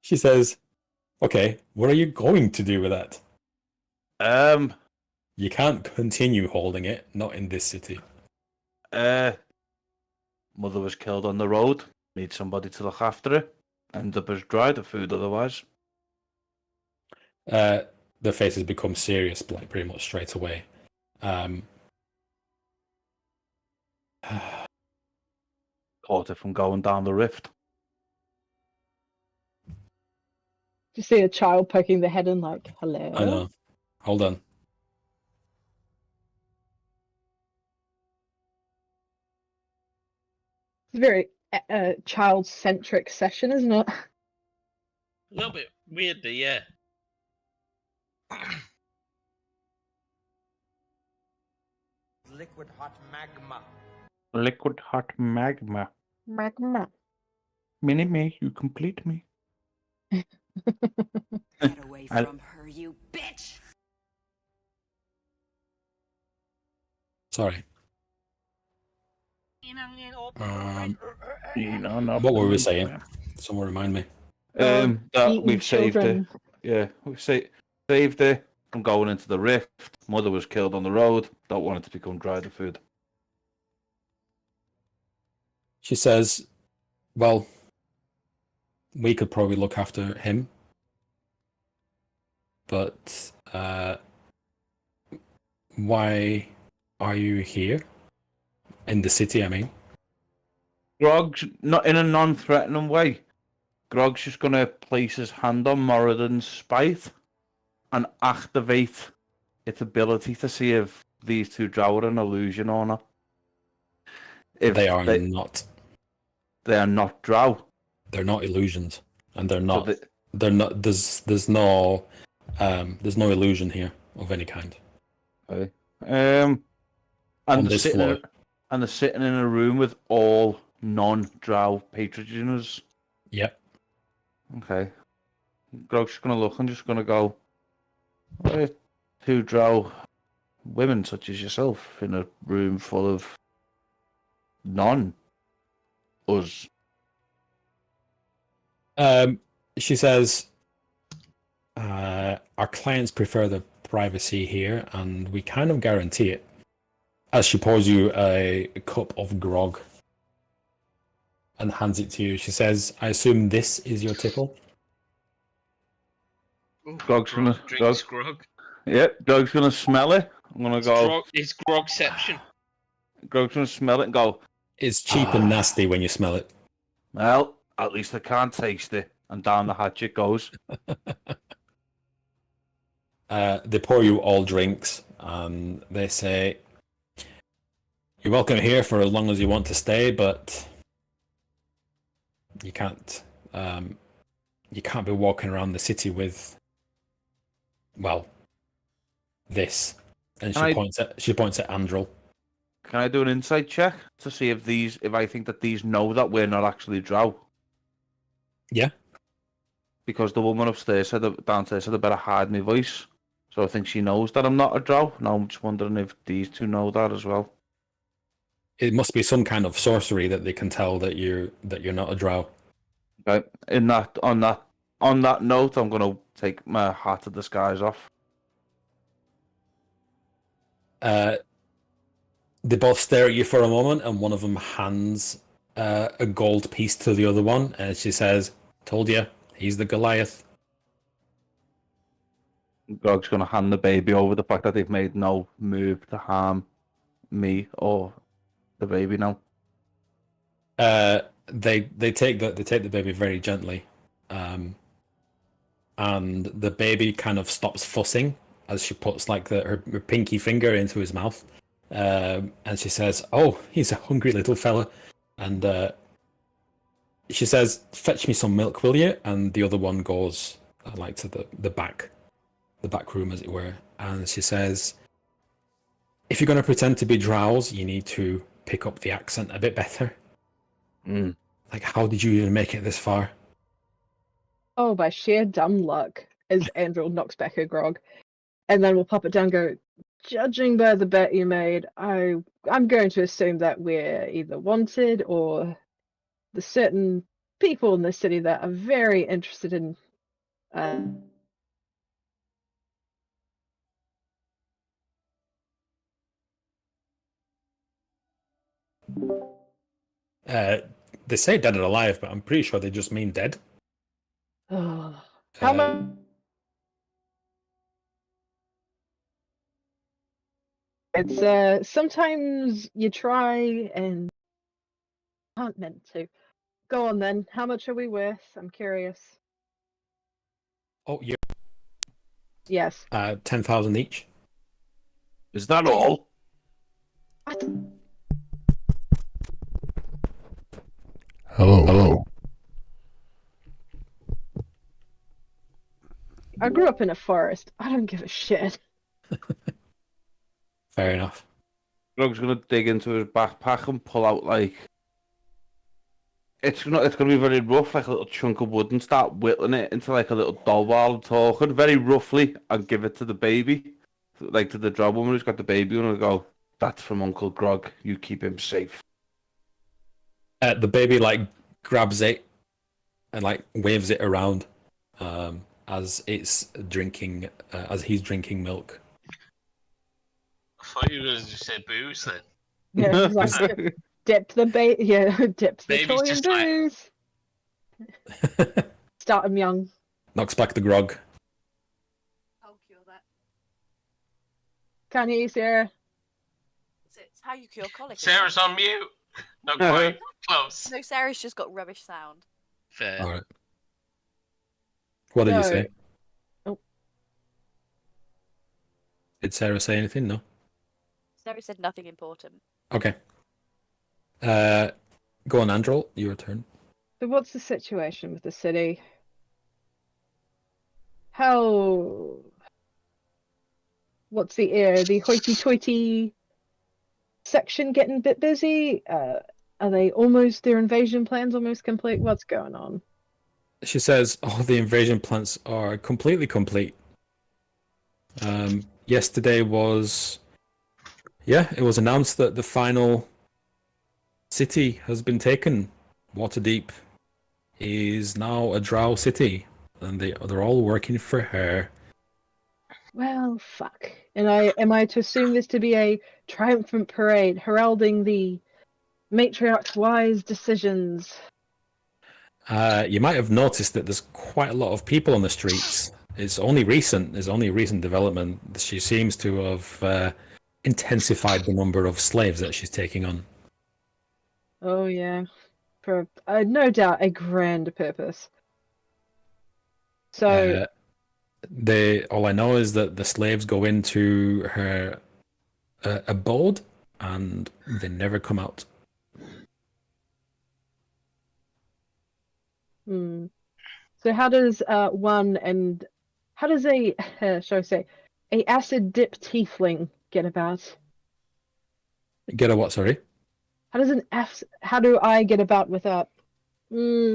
She says, okay, what are you going to do with that? You can't continue holding it, not in this city. Mother was killed on the road. Need somebody to look after it. End up as dry the food otherwise. The faces become serious, like pretty much straight away. Caught it from going down the rift. You see a child poking their head in, like, hello. I know. Hold on. It's a very child-centric session, isn't it? A little bit weirdly, yeah. Liquid hot magma. Liquid hot magma. Magma. Mini-me, you complete me. Get away from her, you bitch! Sorry. What were we saying? Someone remind me. That eating we've saved it. children. Yeah, we've saved it from going into the rift. Mother was killed on the road. Don't want it to become dry the food. She says, well, we could probably look after him. But why are you here? In the city, I mean. Grog's not in a non-threatening way. Grog's just going to place his hand on Moradin's spite and activate its ability to see if these two Drow are an illusion or not. If they are not. they are not Drow. They're not illusions, and they're So not. They're not. There's no illusion here of any kind. okay. On And this floor. they're sitting in a room with all non-Drow patrons. Yep. Okay. Grog's just gonna look and just gonna go. Two Drow women such as yourself in a room full of non-us. She says, our clients prefer the privacy here, and we kind of guarantee it. As she pours you a cup of grog and hands it to you, she says, I assume this is your tipple? Grog's gonna drinks grog. Yep, Grog's gonna smell it. I'm gonna go. It's grogception. Grog's gonna smell it and go. It's cheap and nasty when you smell it. Well, at least I can't taste it. And down the hatch it goes. They pour you all drinks, and they say, you're welcome here for as long as you want to stay, but you can't be walking around the city with, well, this. And she points at Andrel. Can I do an insight check to see if I think that these know that we're not actually Drow? Yeah. Because the woman downstairs said I better hide my voice. So I think she knows that I'm not a Drow. Now I'm just wondering if these two know that as well. It must be some kind of sorcery that they can tell that you're not a Drow. Okay. On that note, I'm gonna take my hat of disguise off. They both stare at you for a moment, and one of them hands a gold piece to the other one, and she says, told you, he's the Goliath. Grog's gonna hand the baby over the fact that they've made no move to harm me or the baby now. They take the baby very gently, and the baby kind of stops fussing as she puts like her pinky finger into his mouth, and she says, "Oh, he's a hungry little fella," and she says, "Fetch me some milk, will you?" And the other one goes like to the back room, as it were, and she says, "If you're going to pretend to be Drows, you need to pick up the accent a bit better." Like, how did you even make it this far? Oh, by sheer dumb luck, as Andrew knocks back her grog. And then we'll pop it down and go, judging by the bet you made, I'm going to assume that we're either wanted or the certain people in the city that are very interested in They say dead or alive, but I'm pretty sure they just mean dead. how much? It's sometimes you try and aren't meant to. Go on then. How much are we worth? I'm curious. Oh, yeah. Yes. 10,000 each. Is that all? Hello. I grew up in a forest. I don't give a shit. Fair enough. Grog's gonna dig into his backpack and pull out like it's gonna be very rough, like a little chunk of wood, and start whittling it into like a little doll while I'm talking, very roughly, and give it to the baby, like to the Drow woman who's got the baby, and I'll go, "That's from Uncle Grog. You keep him safe." The baby like grabs it and like waves it around as it's drinking, as he's drinking milk. I thought you were going to just say booze then. Yeah, like, dip the baby. Yeah, dip the Baby's toy in just like- booze. Start him young. Knocks back the grog. I'll cure that. Can you, Sarah? It's how you cure colic. isn't it? Sarah's on mute. Not quite close. No, Sarah's just got rubbish sound. Fair. All right. What did you No. say? Oh. Did Sarah say anything? No. Sarah said nothing important. Okay. Go on, Andrel. Your turn. So what's the situation with the city? How? What's the air? The hoity-toity section getting a bit busy? Are they almost, their invasion plans almost complete? What's going on? She says all the invasion plans are completely complete. Yesterday was, it was announced that the final city has been taken. Waterdeep is now a Drow city, and they're all working for her. Well, fuck. And am I to assume this to be a triumphant parade heralding the matriarch's wise decisions? You might have noticed that there's quite a lot of people on the streets. It's only recent. There's only recent development. She seems to have intensified the number of slaves that she's taking on. Oh yeah, for no doubt a grand purpose. So all I know is that the slaves go into her abode and they never come out. So how does how does a shall I say a acid dip tiefling get about? Get a what? Sorry. How do I get about without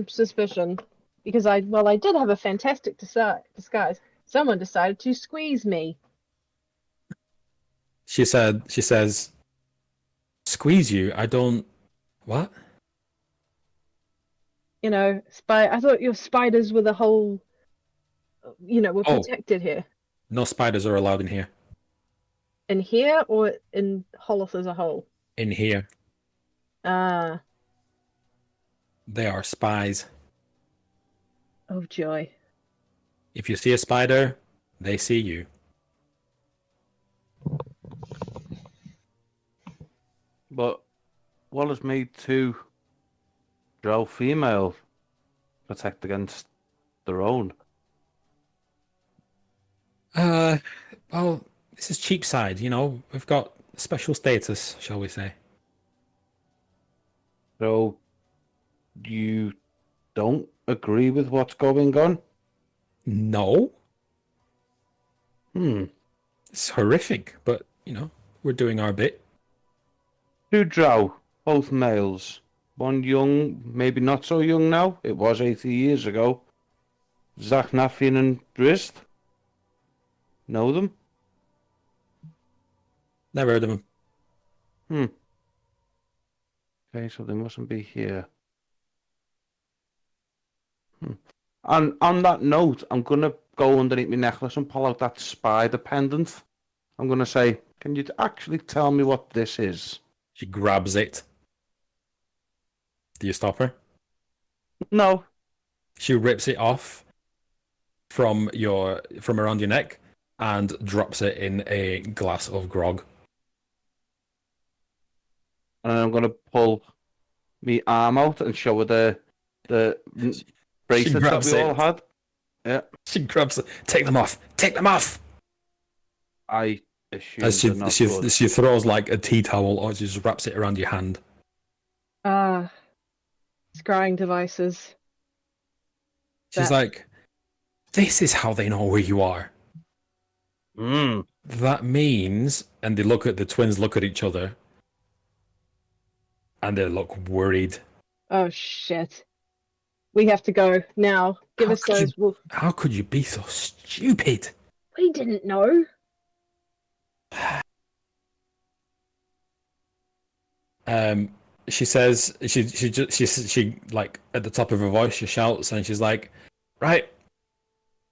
suspicion? Because I did have a fantastic disguise. Someone decided to squeeze me. She says, squeeze you? I don't... What? You know, I thought your spiders were the whole... were protected here. No spiders are allowed in here. In here or in Holoth as a whole? In here. Ah. They are spies. Oh, joy. If you see a spider, they see you. But what has made two Drow female protect against their own? Well, this is Cheapside, We've got special status, shall we say. So, you don't agree with what's going on? No. It's horrific, but, we're doing our bit. Two Drow, both males. One young, maybe not so young now. It was 80 years ago. Zach Naffian and Drist. Know them? Never heard of them. Okay, so they mustn't be here. And on that note, I'm going to go underneath my necklace and pull out that spider pendant. I'm going to say, can you actually tell me what this is? She grabs it. Do you stop her? No. She rips it off from around your neck and drops it in a glass of grog. And I'm going to pull my arm out and show her the bracelets that we all had. Yeah. She grabs it. Take them off. Take them off. I assume they're not good. She throws like a tea towel or she just wraps it around your hand. Scrying devices. She's like, this is how they know where you are. That means, and the twins look at each other, and they look worried. Oh shit. We have to go now. Give us those. How could you be so stupid? We didn't know. She says she like at the top of her voice she shouts and she's like, right,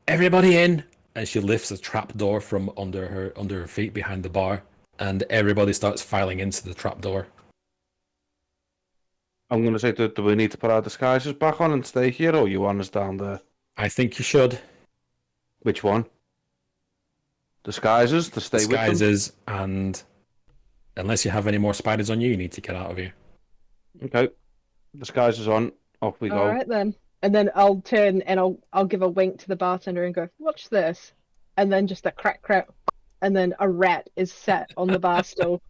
everybody in, and she lifts a trap door from under her feet behind the bar, and everybody starts filing into the trap door. I'm going to say, do we need to put our disguises back on and stay here, or you want us down there? I think you should. Which one? Disguises to stay with them? Disguises, and unless you have any more spiders on you, you need to get out of here. Okay. Disguises on. Off we go. All right then. And then I'll turn and I'll give a wink to the bartender and go, watch this. And then just a crack, and then a rat is set on the bar stool.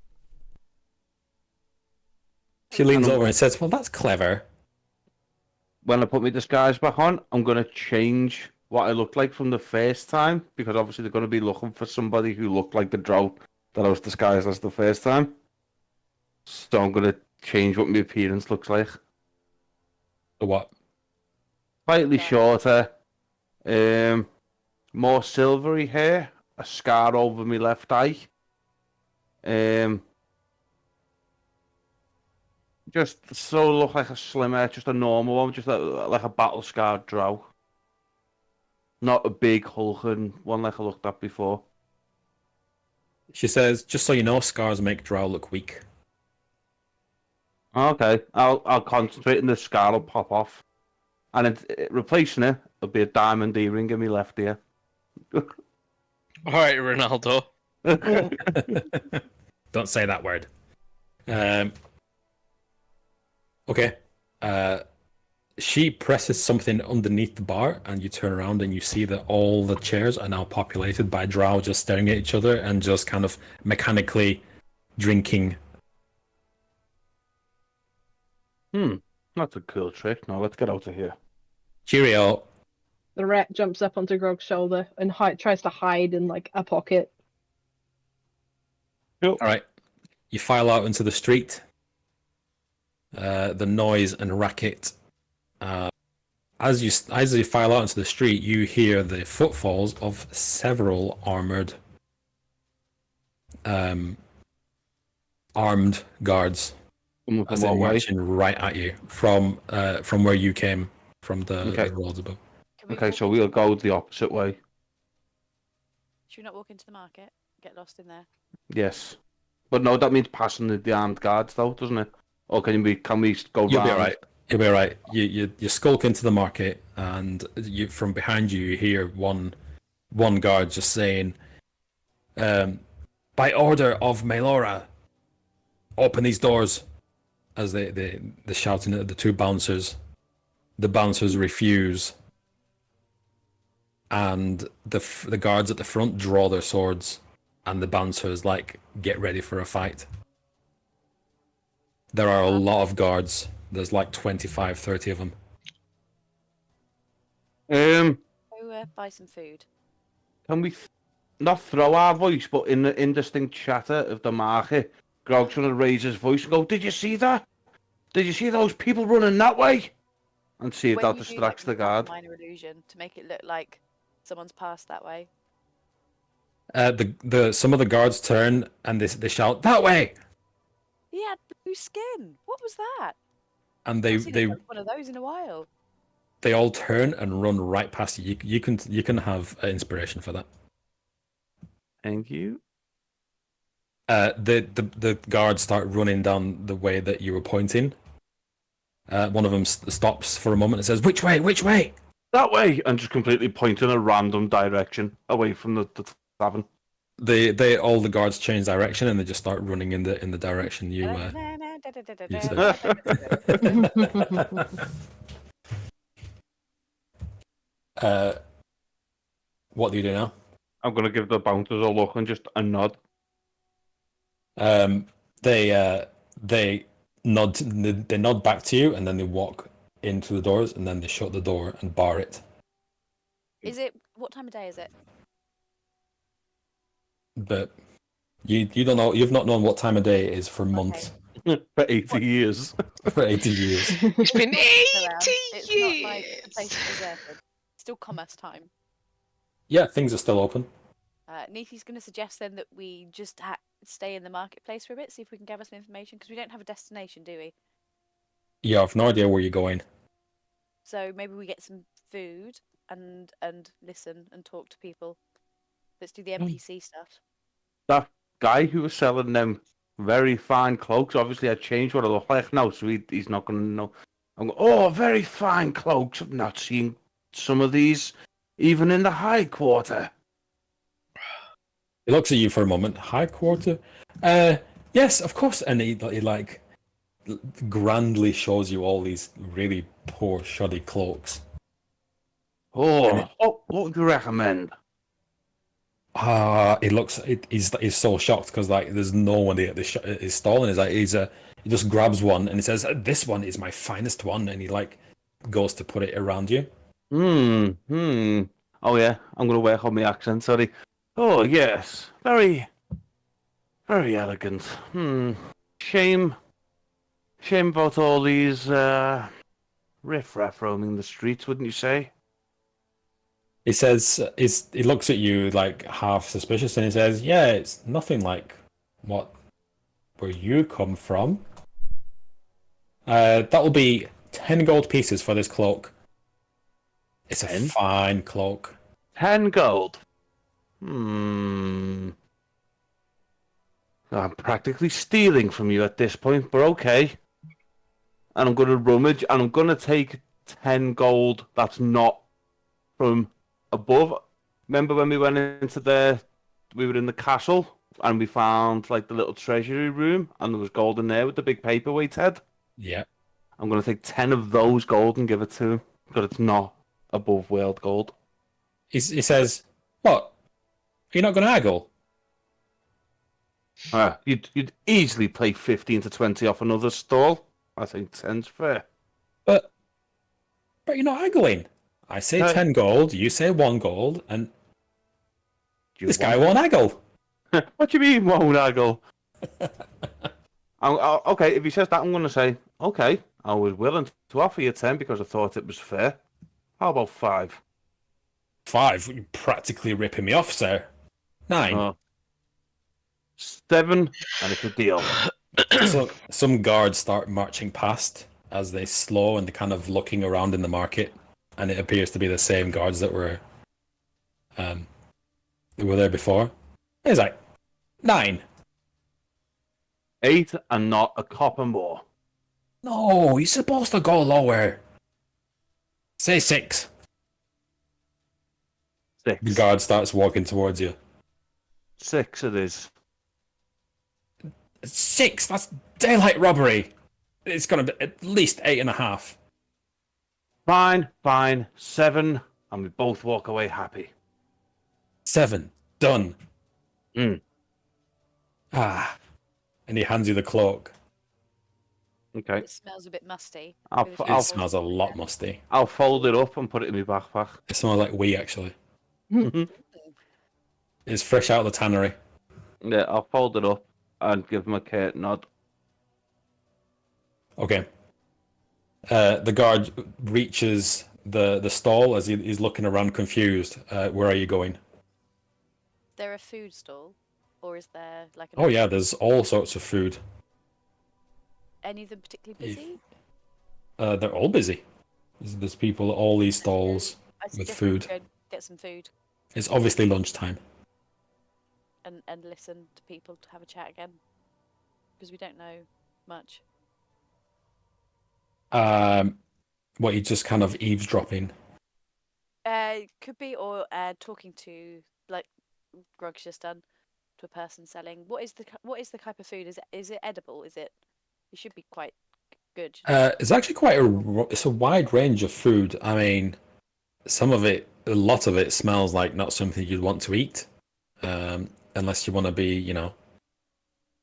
She leans over and says, "Well, that's clever." When I put my disguise back on, I'm going to change what I looked like from the first time, because obviously they're going to be looking for somebody who looked like the Drow that I was disguised as the first time. So I'm going to change what my appearance looks like. The what? Slightly Okay. shorter, more silvery hair, a scar over my left eye. Just so look like a slimmer, just a normal one, just like a battle scarred Drow. Not a big hulking one like I looked at before. She says, "Just so you know, scars make Drow look weak." Okay, I'll concentrate and the scar will pop off. And replacing it, it'll be a diamond earring in my left ear. All right, Ronaldo. Don't say that word. Okay. She presses something underneath the bar, and you turn around and you see that all the chairs are now populated by Drow just staring at each other and just kind of mechanically drinking. That's a cool trick. Now let's get out of here. Cheerio. The rat jumps up onto Grog's shoulder and tries to hide in like a pocket. All right. You file out into the street. The noise and racket. As you file out into the street, you hear the footfalls of several armored guards as they're marching right at you from where you came, from the roads above. Okay, so we'll go the opposite way. Should we not walk into the market? Get lost in there. Yes, but no, that means passing the armed guards, though, doesn't it? Or can we go You'll round? be all right. You'll be all right. You skulk into the market, and from behind you hear one guard just saying, "By order of Melora, open these doors." As they're shouting at the two bouncers. The bouncers refuse, and the guards at the front draw their swords, and the bouncers get ready for a fight. There are a lot of guards. There's 25, 30 of them. Go buy some food. Can we not throw our voice, but in the indistinct chatter of the market, Grog's going to raise his voice and go, "Did you see that? Did you see those people running that way?" And see if When that you do distracts the you cast guard. minor illusion to make it look like someone's passed that way. Some of the guards turn and they shout, "That way!" He had blue skin. What was that? And I've seen one of those in a while. they all turn and run right past you. You can have inspiration for that. Thank you. The guards start running down the way that you were pointing. One of them stops for a moment and says, "Which way? Which way?" That way, and just completely point in a random direction away from the tavern. All the guards change direction and they just start running in the direction you said. What do you do now? I'm gonna give the bouncers a look and just a nod. They nod back to you, and then they walk into the doors, and then they shut the door and bar it. Is it? What time of day is it? But you don't know. You've not known what time of day it is for months. For 80 years. For 80 years. It's been 80 It's years. not like the place is deserted. Still commerce time. Yeah, things are still open. Neethy's going to suggest then that we just stay in the marketplace for a bit, see if we can gather some information, because we don't have a destination, do we? Yeah, I've no idea where you're going. So maybe we get some food and listen and talk to people. Let's do the NPC stuff. That guy who was selling them very fine cloaks, obviously I changed what I look like now, so he's not going to know. I'm going, "Oh, very fine cloaks. I've not seen some of these, even in the High Quarter." He looks at you for a moment. High Quarter? Yes, of course. And he grandly shows you all these really poor, shoddy cloaks. Oh, what would you recommend? He's so shocked because like there's no one at his stall, and he just grabs one and he says, "This one is my finest one," and he like goes to put it around you. Oh yeah, I'm gonna work on my accent. Sorry. Oh yes, very, very elegant. Shame about all these riffraff roaming the streets, wouldn't you say? He says, he looks at you like half suspicious, and he says, "Yeah, it's nothing like where you come from. That will be 10 gold pieces for this cloak. It's a 10? fine cloak. 10 gold. I'm practically stealing from you at this point, but okay. And I'm gonna rummage, and I'm gonna take 10 gold that's not from above. Remember when we went we were in the castle, and we found like the little treasury room, and there was gold in there with the big paperweight head? Yeah. I'm gonna take 10 of those gold and give it to him, because it's not above world gold. He says, "What? You're not going to haggle?" You'd easily play 15 to 20 off another stall. I think 10's fair. But you're not haggling. I say 10 gold, you say 1 gold, and this guy won't haggle. What do you mean, won't haggle? Okay, if he says that, I'm going to say, okay, I was willing to offer you 10 because I thought it was fair. How about 5? 5? You're practically ripping me off, sir. 9. 7, and it's a deal. So some guards start marching past as they slow and they're kind of looking around in the market, and it appears to be the same guards that were there before. He's like, 9. 8 and not a copper more. No, you're supposed to go lower. Say 6. 6. The guard starts walking towards you. 6 it is. 6? That's daylight robbery. It's gonna be at least 8.5. Fine. 7, and we both walk away happy. 7. Done. And he hands you the cloak. Okay. It smells a bit musty. It smells a lot musty. I'll fold it up and put it in my backpack. It smells like wee, actually. It's fresh out of the tannery. Yeah, I'll fold it up and give him a curt nod. Okay. The guard reaches the stall as he's looking around confused. Where are you going? Is there a food stall? Or is there like Oh yeah, there's all sorts of food. any of them particularly busy? They're all busy. There's people at all these stalls I with suggest food. we go get some food It's obviously lunchtime. and listen to people to have a chat again. Because we don't know much. What, you just kind of eavesdropping? Could be, or talking to, like Grog's just done, to a person selling. What is the type of food? Is it edible? It should be quite good. It's actually it's a wide range of food. I mean, a lot of it smells like not something you'd want to eat, unless you want to be,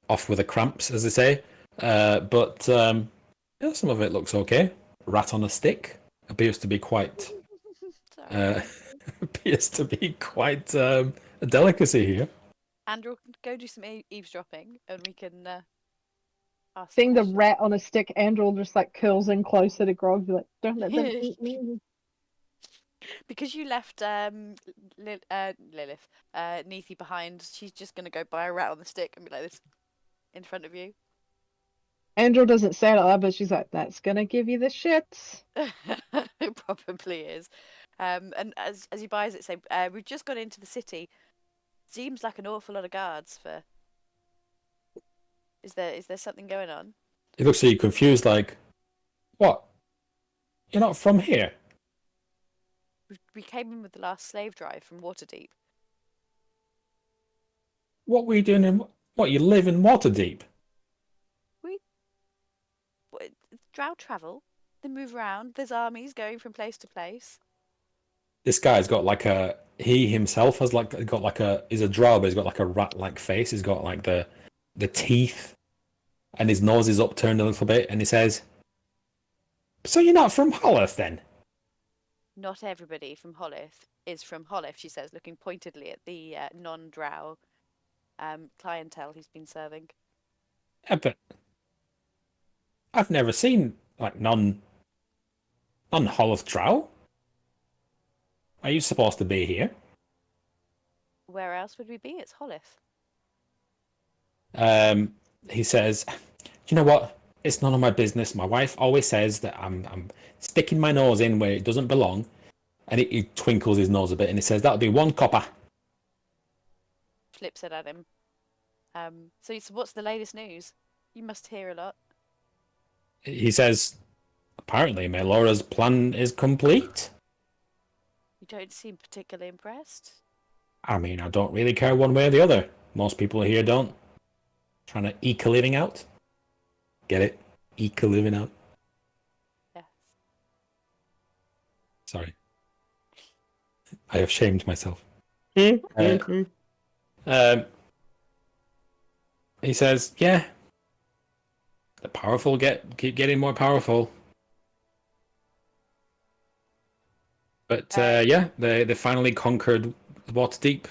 off with the cramps, as they say. But yeah, some of it looks okay. Rat on a stick appears to be quite a delicacy here. Andrew, go do some eavesdropping, and we can ask. Seeing the rat on a stick, Andrew just like curls in closer to Grog, be like, "Don't let them eat me." Because you left Lilith, Neethi behind, she's just gonna go buy a rat on the stick and be like this in front of you. Andrew doesn't say it out loud, but she's like, "That's gonna give you the shits." It probably is. And as he buys it, say, "We've just got into the city. Seems like an awful lot of guards for. Is there something going on?" He looks at you confused, like, "What? You're not from here?" We came in with the last slave drive from Waterdeep. What were you doing what, you live in Waterdeep? Drow travel. They move around. There's armies going from place to place. This guy's got like a. He himself has like got like a. He's a drow, but he's got like a rat-like face. He's got like the teeth, and his nose is upturned a little bit. And he says, "So you're not from Hollis, then?" Not everybody from Hollis is from Hollis, she says, looking pointedly at the non-drow clientele he's been serving. Yeah, but I've never seen like non-Hollis drow. Are you supposed to be here? Where else would we be? It's Hollis. He says, "You know what? It's none of my business. My wife always says that I'm sticking my nose in where it doesn't belong." And he twinkles his nose a bit and he says, "That'll be 1 copper." Flips it at him. So what's the latest news? You must hear a lot. He says, "Apparently Melora's plan is complete." You don't seem particularly impressed. I mean, I don't really care one way or the other. Most people here don't. Trying to eke a living out. Get it? Eke a living out. Yes. Sorry. I have shamed myself. He says, "Yeah, the powerful keep getting more powerful." But yeah, they finally conquered Waterdeep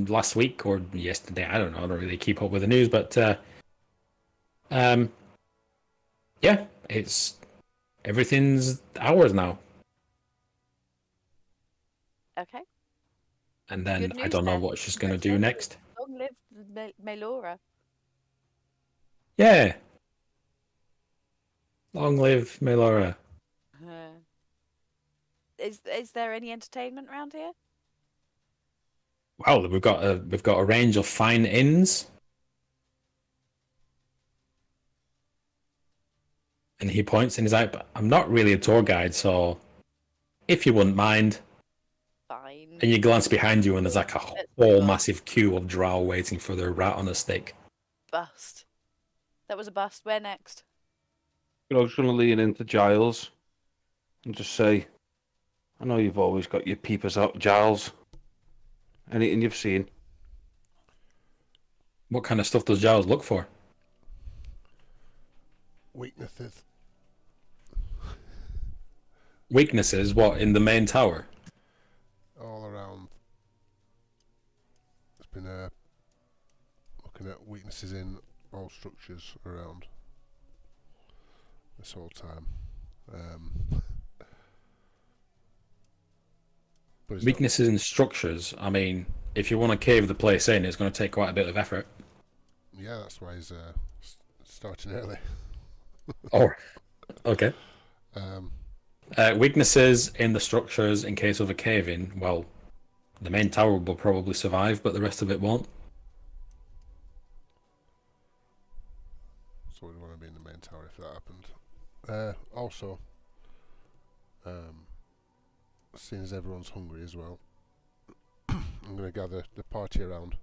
last week or yesterday. I don't know. I don't really keep up with the news, but yeah, everything's ours now. Okay. And then Good I news don't know then. what she's going to do next. Long live Melora. Yeah. Long live Melora. Is there any entertainment around here? Well, we've got a range of fine inns. And he points and he's like, "But I'm not really a tour guide, so if you wouldn't mind." Fine. And you glance behind you and there's like a whole massive queue of drow waiting for their rat on a stick. Bust. That was a bust. Where next? I'm just going to lean into Giles and just say, "I know you've always got your peepers out, Giles. Anything you've seen?" What kind of stuff does Giles look for? Weaknesses. Weaknesses? What, in the main tower? All around. It's been looking at weaknesses in all structures around this whole time. But it's Weaknesses in structures. I mean, if you want to cave the place in, it's going to take quite a bit of effort. yeah, that's why he's starting early. Oh, okay. Um, Weaknesses in the structures in case of a cave-in. Well, the main tower will probably survive, but the rest of it won't. So we'd want to be in the main tower if that happened. Also, seeing as everyone's hungry as well, I'm going to gather the party around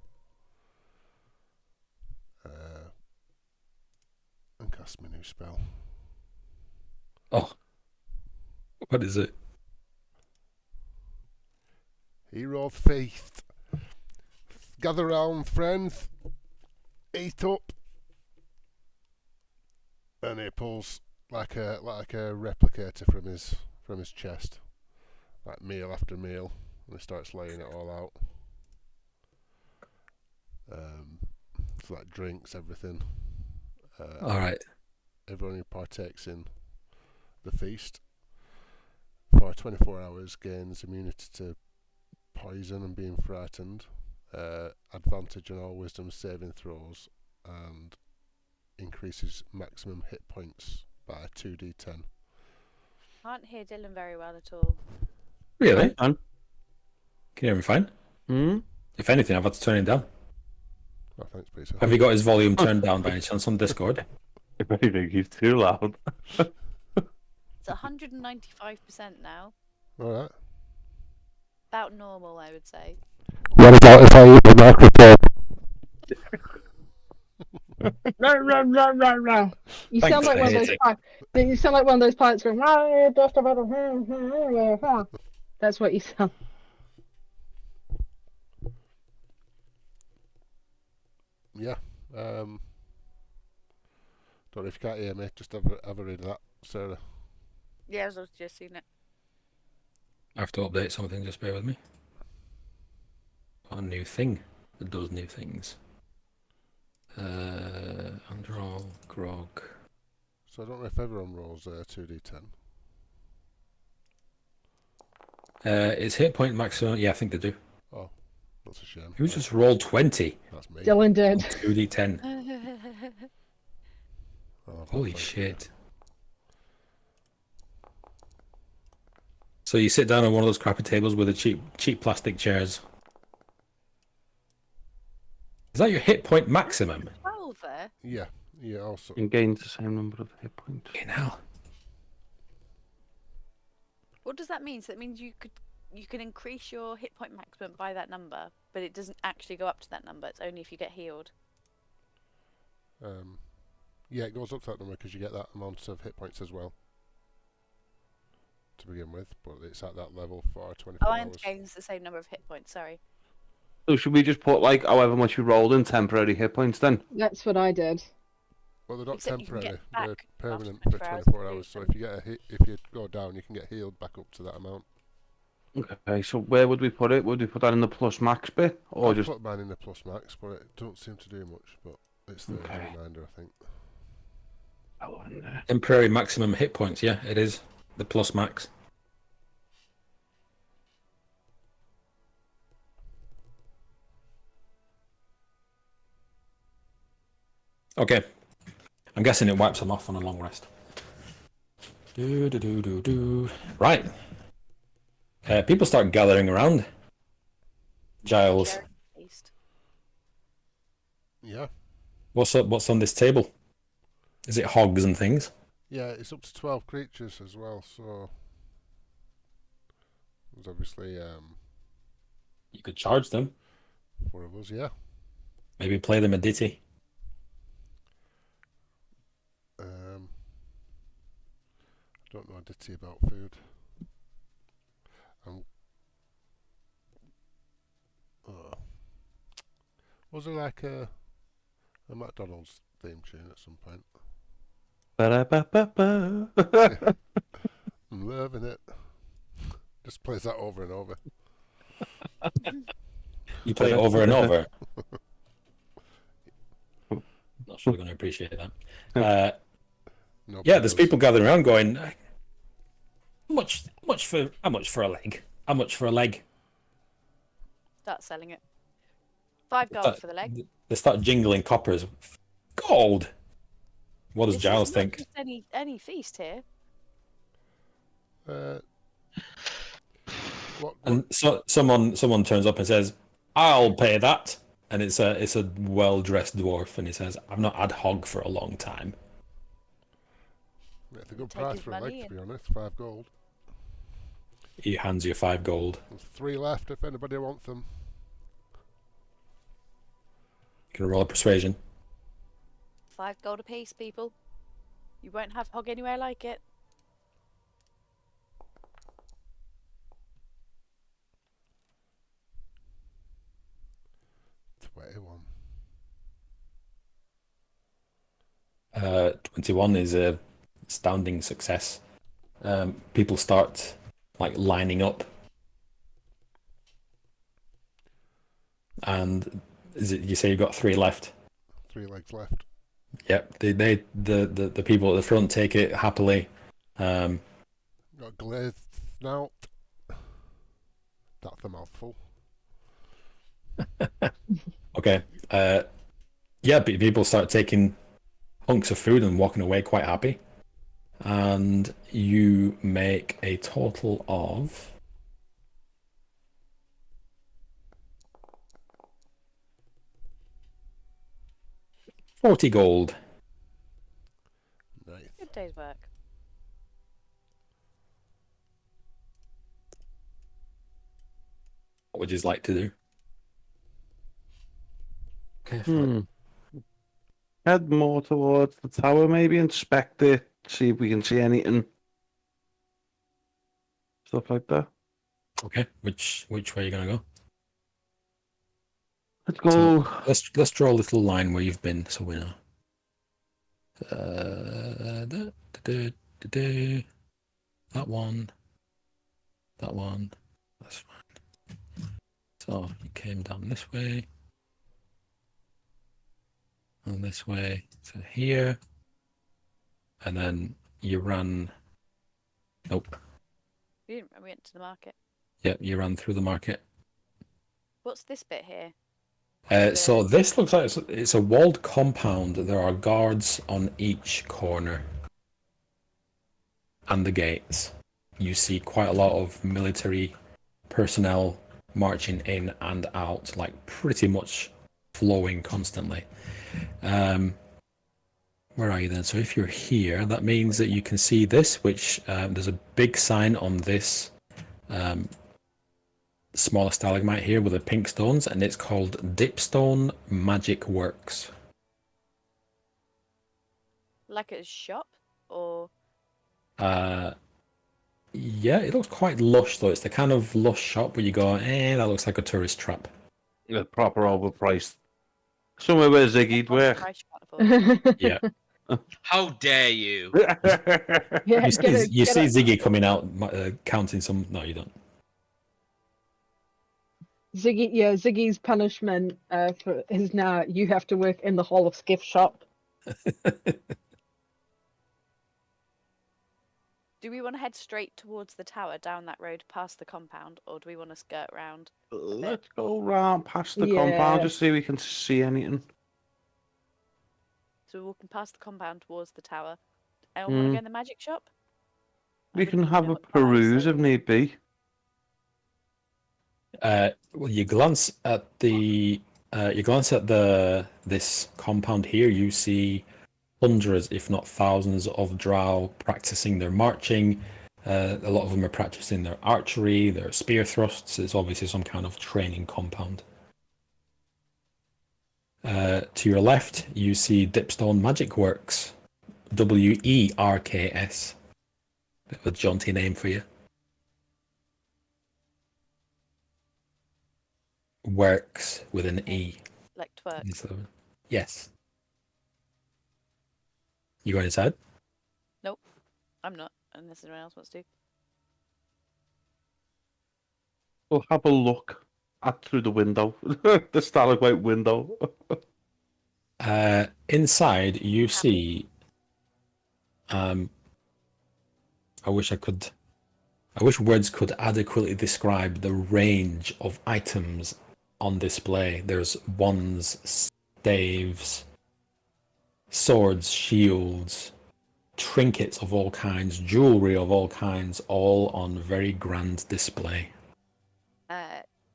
and cast my new spell. Oh, what is it? Hero of Faith. Gather round, friends. Eat up. And he pulls like a replicator from his chest, like meal after meal, and he starts laying it all out. It's like drinks, everything. All right. Everyone who partakes in the feast for 24 hours gains immunity to poison and being frightened, advantage on all wisdom saving throws, and increases maximum hit points by 2d10. Can't hear Dylan very well at all. Really? Fine. Can you hear me fine? If anything, I've had to turn it down. Oh, thanks, Peter. Have you got his volume turned down by any chance on Discord? If anything, he's too loud. It's 195% now. Alright. About normal, I would say. What about if I eat the microphone? You Thanks, sound like I one of hate those it. pirates. You sound like one of those pirates going. That's what you sound. Yeah. Don't know if you can't hear me. Just have a read of that, Sarah. Yeah, I was just seeing it. I have to update something, just bear with me. A new thing that does new things. Androl, Grog. So I don't know if everyone rolls 2d10. Is hit point maximum? Yeah, I think they do. Oh, that's a shame. Who just rolled 20? That's me. Dylan did. 2d10. Oh, Holy thank you. shit. So you sit down on one of those crappy tables with the cheap plastic chairs. Is that your hit point maximum? 12 there. Yeah, also. And gains the same number of hit points. Okay, now. What does that mean? So that means you can increase your hit point maximum by that number, but it doesn't actually go up to that number. It's only if you get healed. Yeah, it goes up to that number because you get that amount of hit points as well to begin with, but it's at that level for 24 Oh, hours. and gains the same number of hit points. Sorry. So should we just put like however much you rolled in temporary hit points then? That's what I did. Well, they're not Except you can temporary; get they're back permanent after for 24 hours 24 if you hours. So lose if you get a hit, if you go down, you can get healed back up to that amount. Okay, so where would we put it? Would we put that in the plus max bit, or I've just? put mine in the plus max, but it don't seem to do much. But it's the reminder, I think. Oh, in there. Temporary maximum hit points, yeah, it is. The plus max. Okay. I'm guessing it wipes them off on a long rest. Right. People start gathering around. Giles, Yeah, what's up? What's on this table? Is it hogs and things? yeah, it's up to 12 creatures as well. So there's obviously You could charge them. 4 of us. Yeah. Maybe play them a ditty. I don't know a ditty about food. Was there like a McDonald's theme tune at some point? Ba-da-ba-ba-ba. I'm loving it. Just plays that over and over. You play it over and over. Not sure they're going to appreciate that. Yeah, there's people gathering around going, how much for a leg? How much for a leg? Start selling it. 5 gold for the leg. They start jingling coppers. Gold. What does This Giles is not think? just any feast here. And so someone turns up and says, "I'll pay that." And it's a well-dressed dwarf, and he says, "I've not had hog for a long time." It's a good Take price his for a leg, money to be honest. 5 gold. He hands you 5 gold. There's 3 left if anybody wants them. You can roll a persuasion. 5 gold apiece, people. You won't have hog anywhere like it. $21. 21 is a astounding success. People start like lining up, and is it? You say you've got 3 left? 3 legs left. Yep. The people at the front take it happily. Got glazed snout. That's a mouthful. Okay. Yeah, people start taking hunks of food and walking away quite happy. And you make a total of 40 gold. Nice. Good day's work. What would you like to do? Okay. Head more towards the tower, maybe inspect it, see if we can see anything. Stuff like that. Okay, which way are you gonna go? Let's go. Let's draw a little line where you've been, so we know. That one. That's fine. So you came down this way, and this way to here, and then you ran. Nope. We went to the market. Yep, you ran through the market. What's this bit here? So this looks like it's a walled compound. There are guards on each corner and the gates. You see quite a lot of military personnel marching in and out, like pretty much flowing constantly. Where are you then? So if you're here, that means that you can see this, which there's a big sign on this smaller stalagmite here with the pink stones, and it's called Dipstone Magic Works. Like a shop, or? Yeah, it looks quite lush though. It's the kind of lush shop where you go, that looks like a tourist trap. Yeah, proper overpriced. Somewhere where Ziggy'd work. Yeah. How dare you? Yeah, You see Ziggy coming out counting some. No, you don't. Ziggy's punishment is now you have to work in the Hall of Skiff shop. Do we want to head straight towards the tower down that road past the compound, or do we want to skirt around? Let's go round past the compound, just so we can see anything. So we're walking past the compound towards the tower. Anyone want to go in the magic shop? We can have a peruse if need be. Well, you glance at this compound here. You see hundreds, if not thousands, of Drow practicing their marching. A lot of them are practicing their archery, their spear thrusts. It's obviously some kind of training compound. To your left, you see Dipstone Magic Works, WERKS. Bit of a jaunty name for you. Works with an E. Like twerk. Yes. You going inside? Nope, I'm not, unless anyone else wants to. We'll have a look through the window, the stalagmite window. Inside, you see. I wish words could adequately describe the range of items on display. There's wands, staves, swords, shields, trinkets of all kinds, jewelry of all kinds, all on very grand display.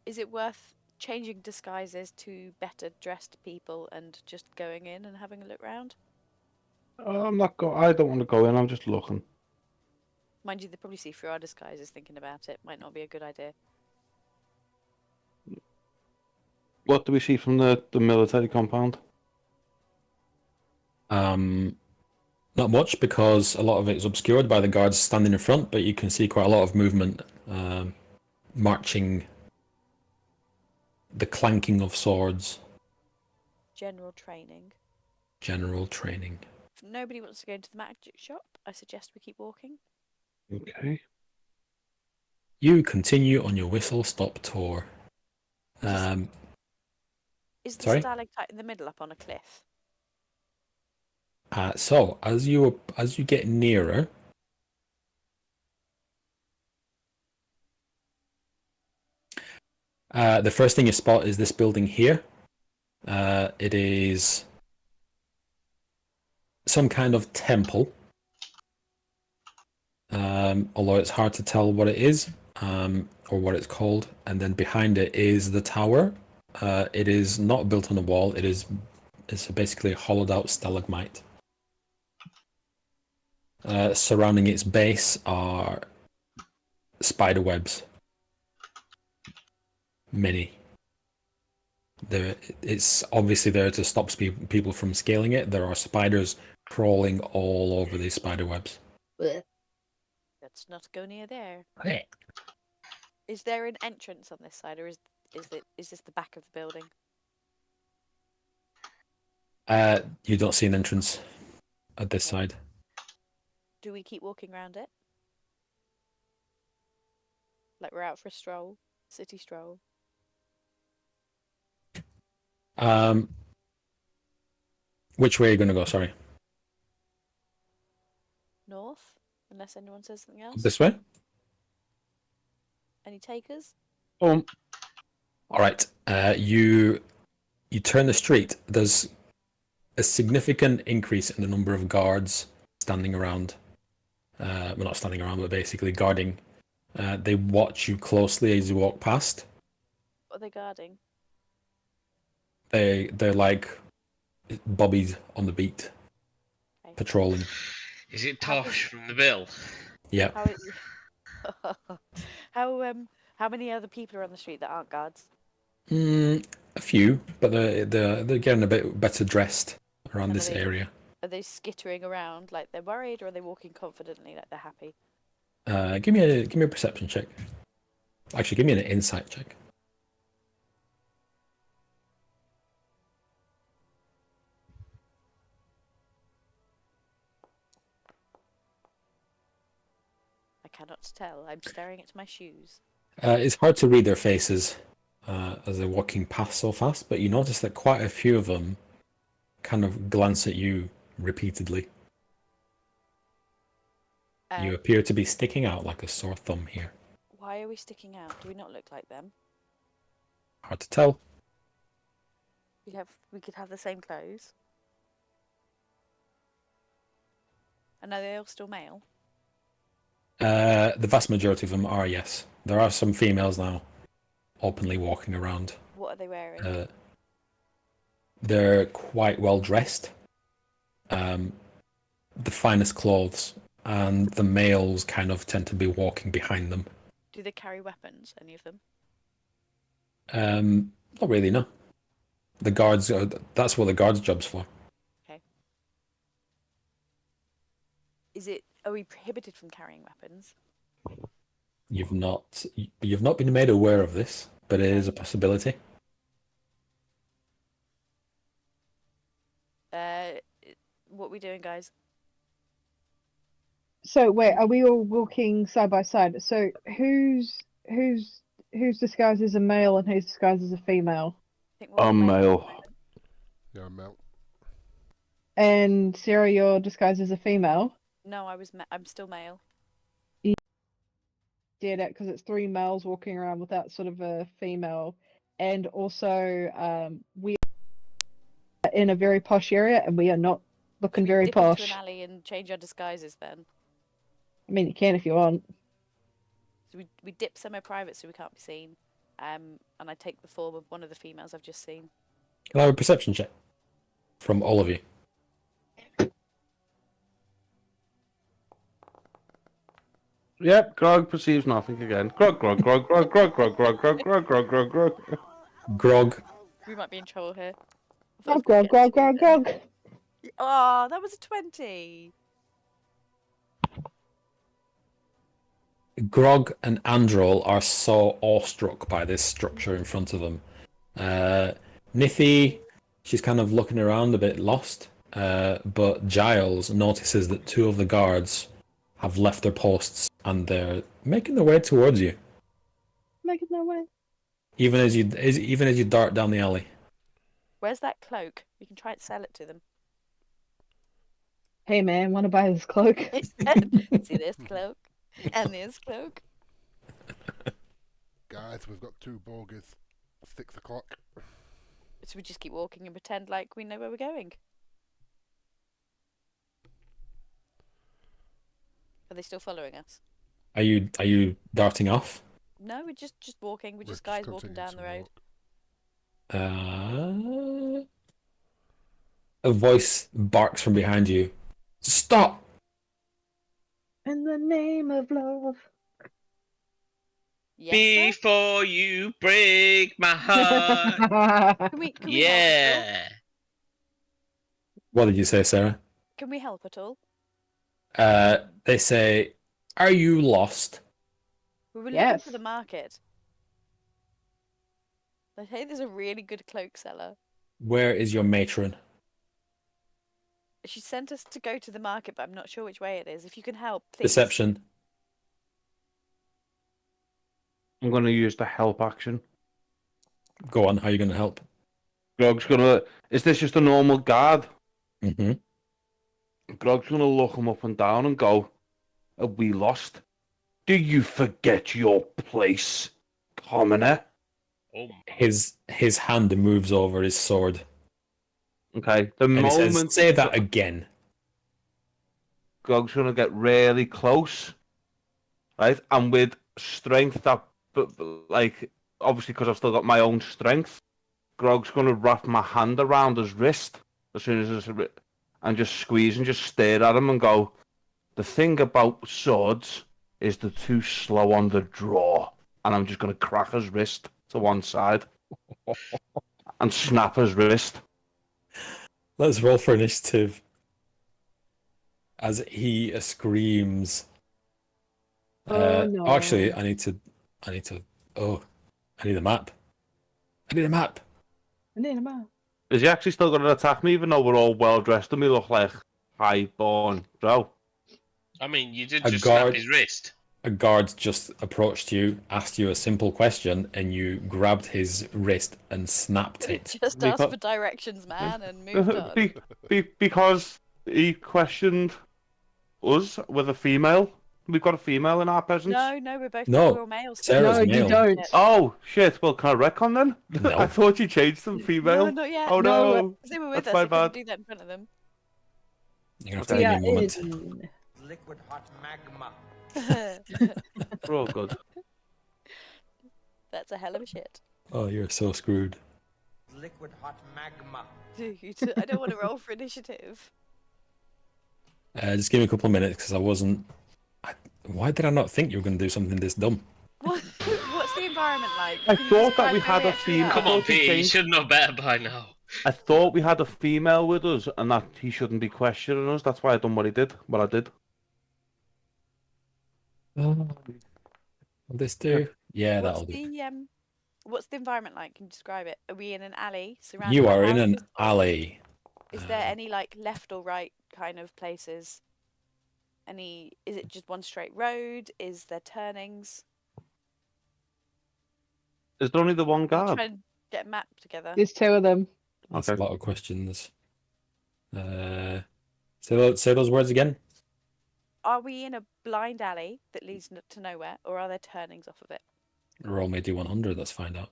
Is it worth changing disguises to better dressed people and just going in and having a look round? I don't want to go in. I'm just looking. Mind you, they probably see through our disguises thinking about it. Might not be a good idea. What do we see from the military compound? Not much, because a lot of it is obscured by the guards standing in front, but you can see quite a lot of movement, marching, the clanking of swords. General training. If nobody wants to go into the magic shop, I suggest we keep walking. Okay. You continue on your whistle-stop tour. Is the Sorry? stalactite in the middle up on a cliff? So as you get nearer, the first thing you spot is this building here. It is some kind of temple, although it's hard to tell what it is or what it's called. And then behind it is the tower. It is not built on a wall. It's basically a hollowed out stalagmite. Surrounding its base are spider webs. Many. It's obviously there to stop people from scaling it. There are spiders crawling all over these spider webs. Let's not go near there. Is there an entrance on this side, or is this the back of the building? You don't see an entrance at this side. Do we keep walking around it? Like we're out for a stroll, city stroll. Which way are you going to go? Sorry. North, unless anyone says something else. This way? Any takers? All right. You turn the street. There's a significant increase in the number of guards standing around. Well, not standing around, but basically guarding. They watch you closely as you walk past. What are they guarding? They're like bobbies on the beat, patrolling. Is it Tosh from the Bill? Yeah. How many other people are on the street that aren't guards? A few, but they're getting a bit better dressed around this area. Are they skittering around like they're worried, or are they walking confidently like they're happy? Give me a perception check. Actually, give me an insight check. I cannot tell. I'm staring at my shoes. It's hard to read their faces as they're walking past so fast, but you notice that quite a few of them kind of glance at you repeatedly. You appear to be sticking out like a sore thumb here. Why are we sticking out? Do we not look like them? Hard to tell. We could have the same clothes. And are they all still male? The vast majority of them are, yes. There are some females now openly walking around. What are they wearing? They're quite well dressed. The finest clothes, and the males kind of tend to be walking behind them. Do they carry weapons, any of them? Not really, no. The guards, that's what the guards' job's for. Okay. Are we prohibited from carrying weapons? You've not been made aware of this, but it is a possibility. What are we doing, guys? So wait, are we all walking side by side? So who's disguised as a male and who's disguised as a female? I'm male. Yeah, I'm male. And Sarah, you're disguised as a female. No, I'm still male. Did it because it's three males walking around without sort of a female, and also we are in a very posh area and we are not looking very Dip posh. into an alley and change our disguises then. I mean, you can if you want. So we dip somewhere private so we can't be seen. And I take the form of one of the females I've just seen. Can I have a perception check from all of you? Yep, Grog perceives nothing again. Grog. Grog. We might be in trouble here. Grog. Oh, that was a 20. Grog and Androl are so awestruck by this structure in front of them. Nithy, she's kind of looking around a bit lost, but Giles notices that two of the guards have left their posts and they're making their way towards you. Making their way. Even as you dart down the alley. Where's that cloak? We can try and sell it to them. Hey man, want to buy this cloak? See this cloak? And this cloak? Guys, we've got two bogies. 6 o'clock. So we just keep walking and pretend like we know where we're going. Are they still following us? Are you darting off? No, we're just walking. We're just guys walking down the road. A voice barks from behind you. Stop! In the name of love. Yes, Before you break my heart. Can we Yeah. What did you say, Sarah? Can we help at all? They say, "Are you lost?" We were looking Yes. for the market. They say there's a really good cloak seller. Where is your matron? She sent us to go to the market, but I'm not sure which way it is. If you can help, please. Deception. I'm going to use the help action. Go on. How are you going to help? Grog's going to... Is this just a normal guard? Mm-hmm. Grog's going to look him up and down and go, "Are we lost? Do you forget your place, commoner?" Oh, His hand moves over his sword. Okay, the And he moment... says, say that again. Grog's going to get really close, right? And with strength that, like, obviously because I've still got my own strength, Grog's going to wrap my hand around his wrist as soon as it's... and just squeeze and just stare at him and go, "The thing about swords is they're too slow on the draw." And I'm just going to crack his wrist to one side and snap his wrist. Let's roll for initiative. As he screams. No. Actually, I need to. Oh, I need a map. I need a map. I need a map. Is he actually still going to attack me even though we're all well dressed and we look like high-born Drow? I mean, you did A just guard- snap his wrist. A guard just approached you, asked you a simple question, and you grabbed his wrist and snapped it. Just asked for directions, man, and moved on. Because he questioned us with a female. We've got a female in our presence. No, we're both No, we're all males. Sarah's No, male. you don't. Oh, shit. Well, can I retcon then? No. I thought you changed them female. No, not yet. Oh, No, no. Because they were with That's us, my I couldn't bad. do that in front of them. You're going to Okay. have to give me a Yeah, moment. Liquid hot magma. We're all good. That's a hell of a shit. Oh, you're so screwed. Liquid hot magma. Dude, I don't want to roll for initiative. Just give me a couple of minutes because I wasn't. Why did I not think you were going to do something this dumb? What's the environment like? I Can you thought that describe we where had a actually female. are? Come on, thought he Pete, you changed- should know better by now. I thought we had a female with us and that he shouldn't be questioning us. That's why I done what I did. Will this do? Yeah, that'll do. What's the environment like? Can you describe it? Are we in an alley surrounded You by are in an houses, or alley. Is there any like left or right kind of places? Is it just one straight road? Is there turnings? Is there only the one I'm guard? trying to get a map together. There's two of them. That's Okay. a lot of questions. Say those words again. Are we in a blind alley that leads to nowhere, or are there turnings off of it? Roll me D100. Let's find out.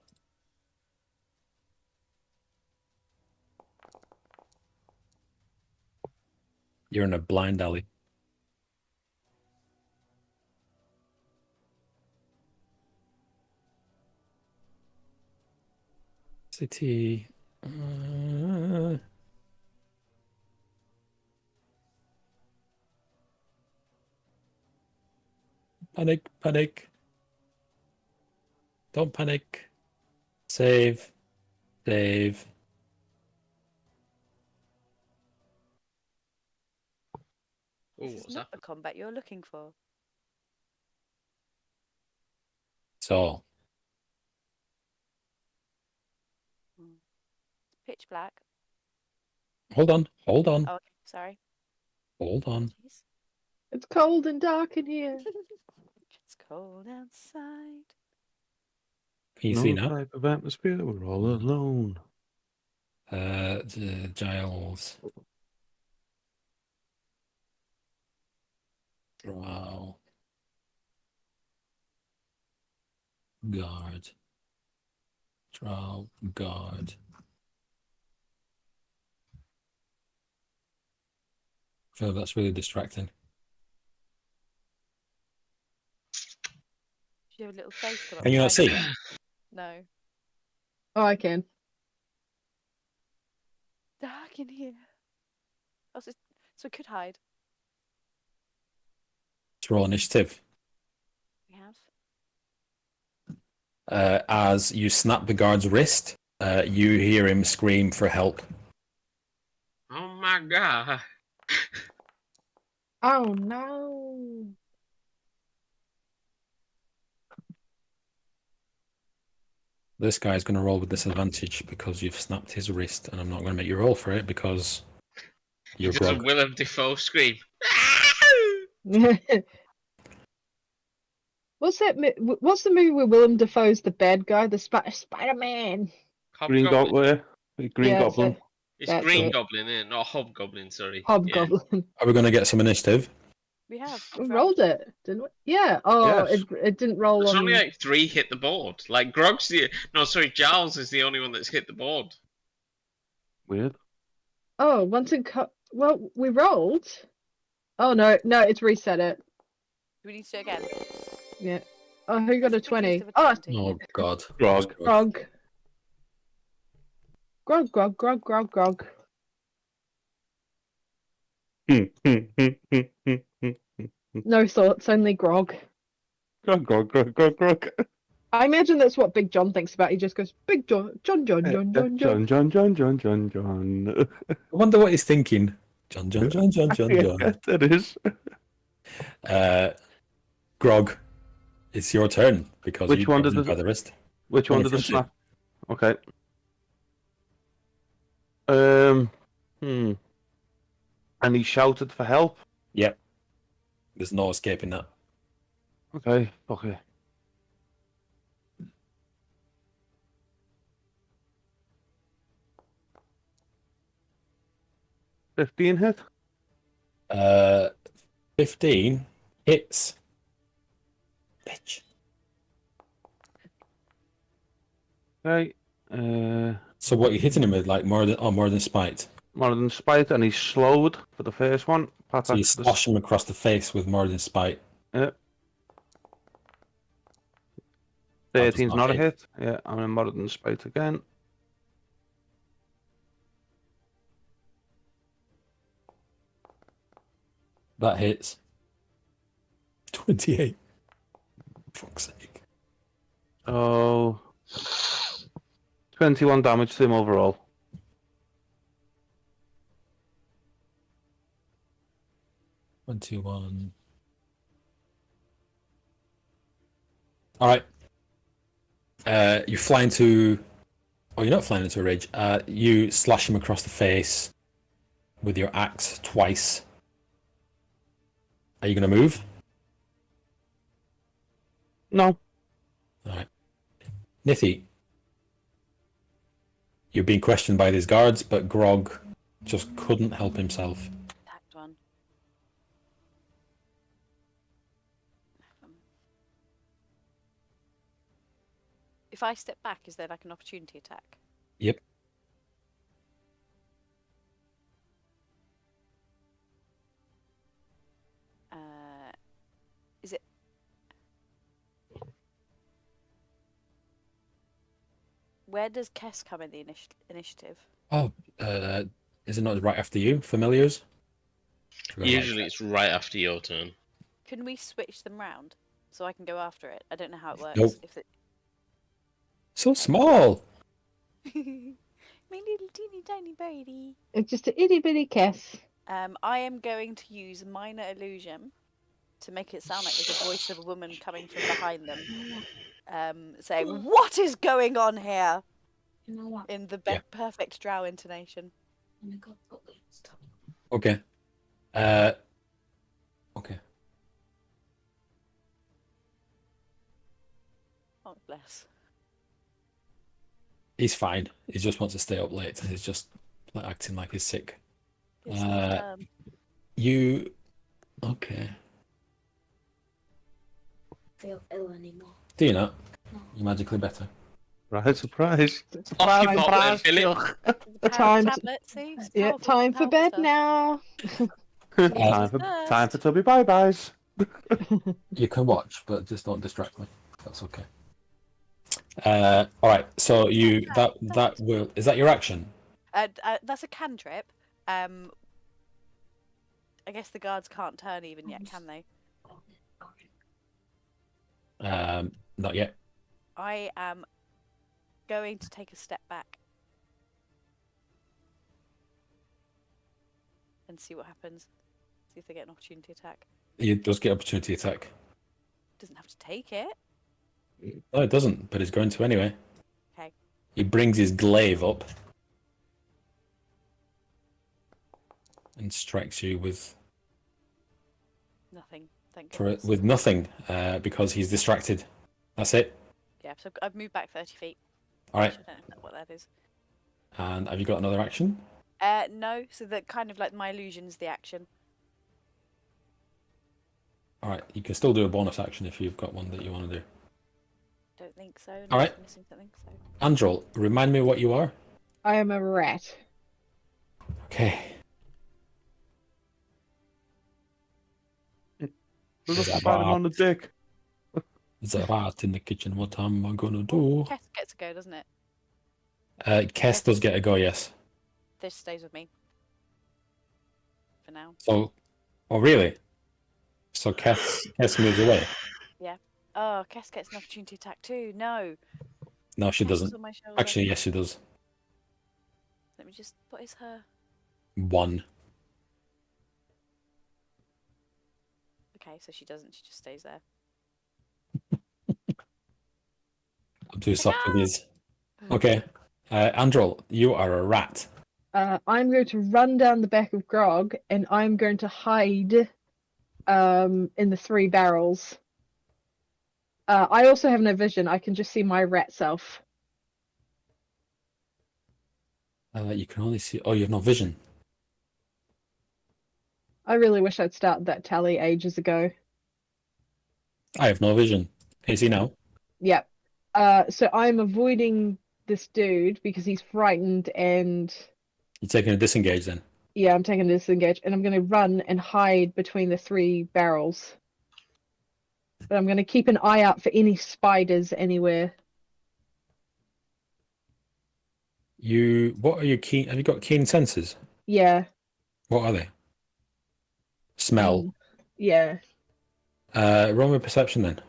You're in a blind alley. City. Panic, panic. Don't panic. Save. Save. Oh, This what's is not that? the combat you're looking for. So, Pitch black. hold on. Hold on. Oh, okay. Sorry. Hold on. Jeez. It's cold and dark in here. It's cold outside. Can you see now? type of atmosphere. We're all alone. Giles. Wow. Guard. Drow. Guard. I feel that's really distracting. Do you have a little face come up? Can you not see? No. Oh, I can. Dark in here. Oh, so we could hide. Let's roll initiative. We have. As you snap the guard's wrist, you hear him scream for help. Oh my god. Oh no. This guy's going to roll with disadvantage because you've snapped his wrist, and I'm not going to make you roll for it because He you're does a grog. Willem Dafoe scream. What's that? What's the movie where Willem Dafoe's the bad guy, the Spider-Man? Green Hobgoblin. Green Yeah, Goblin. so It's that's Green it. Goblin, isn't it? Not Hobgoblin, sorry. Yeah. Hobgoblin. Are we going to get some initiative? We have. We we've rolled it, didn't we? Yeah. Oh, Yes. it didn't roll There's on. only like 3 hit the board. Like Grog's the Giles is the only one that's hit the board. Weird. Oh, once it well, we rolled. Oh no, it's reset it. Do we need to do it again? Yeah. Oh, who got a That's a big 20? use of a Oh, 20. Oh God. Grog. Grog. Grog. No thoughts, only grog. Grog. I imagine that's what Big John thinks about. He just goes, Big John. John. I wonder what he's thinking. John. Yes, it is. Grog, it's your turn because Which you one grabbed did him by the the wrist. Which one One did the in front snap? Okay. And he shouted for help. Yep. There's no escaping that. Okay. 15 hit. 15 hits. Bitch. Okay. So what are you hitting him with? Like more than spite. More than spite, and he's slowed for the first one. So you slash him across the face with more than spite. Yeah. That does 13's not not a hit. hit. Yeah, I'm in more than spite again. That hits. 28. Fuck's sake. Oh. 21 damage to him overall. One. All right. You fly into. Oh, you're not flying into a rage. You slash him across the face with your axe twice. Are you going to move? No. All right. Nithy, you're being questioned by these guards, but Grog just couldn't help himself. Attacked one. If I step back, is there like an opportunity attack? Yep. Is it? Where does Kess come in the initiative? Oh, is it not right after you? Familiars? Usually it's right after your turn. Can we switch them round so I can go after it? I don't know how it works. Nope. If it... So small. My little teeny tiny birdie. It's just an itty bitty kiss. I am going to use minor illusion to make it sound like there's a voice of a woman coming from behind them, saying, "What is going on here?" In the perfect Drow intonation. Okay. Okay. Oh, bless. He's fine. He just wants to stay up late. He's just acting like he's sick. You. Okay. Feel ill anymore. Do you not? You're magically better. Right, surprise. Off you pop then, Philip. Time. Tablet, see? It's Yeah, powerful, time for powerful bed stuff. now. time for Tubby bye-byes. You can watch, but just don't distract me. That's okay. All right. So you that will is that your action? That's a cantrip. I guess the guards can't turn even yet, can they? Not yet. I am going to take a step back and see what happens. See if they get an opportunity attack. He does get opportunity attack. Doesn't have to take it. No, it doesn't, but he's going to anyway. He brings his glaive up and strikes you with Nothing. Thank goodness. with nothing because he's distracted. That's it. Yeah, so I've moved back 30 feet. All right. I don't know what that is. And have you got another action? No, so that kind of like my illusion's the action. All right. You can still do a bonus action if you've got one that you want to do. Don't think so. All right. Missing something, so. Androl, remind me what you are. I am a rat. Okay. There's a bat on the dick. There's a rat in the kitchen. What am I gonna do? Kess gets a go, doesn't it? Kess does get a go, yes. This stays with me. For now. So, oh really? So Kess moves away. Yeah. Oh, Kess gets an opportunity attack too. No. No, she Kess is doesn't. on my shoulder. Actually, yes, she does. Let me just. What is her? 1. Okay, so she doesn't. She just stays there. I'm too soft with these. Okay. Androl, you are a rat. I'm going to run down the back of Grog, and I'm going to hide in the 3 barrels. I also have no vision. I can just see my rat self. You can only see. Oh, you have no vision. I really wish I'd started that tally ages ago. I have no vision. Can you see now? Yep. So I'm avoiding this dude because he's frightened, and You're taking a disengage then. yeah, I'm taking this disengage, and I'm going to run and hide between the 3 barrels. But I'm going to keep an eye out for any spiders anywhere. What are your keen? Have you got keen senses? Yeah. What are they? Smell. Yeah. Roll me perception then.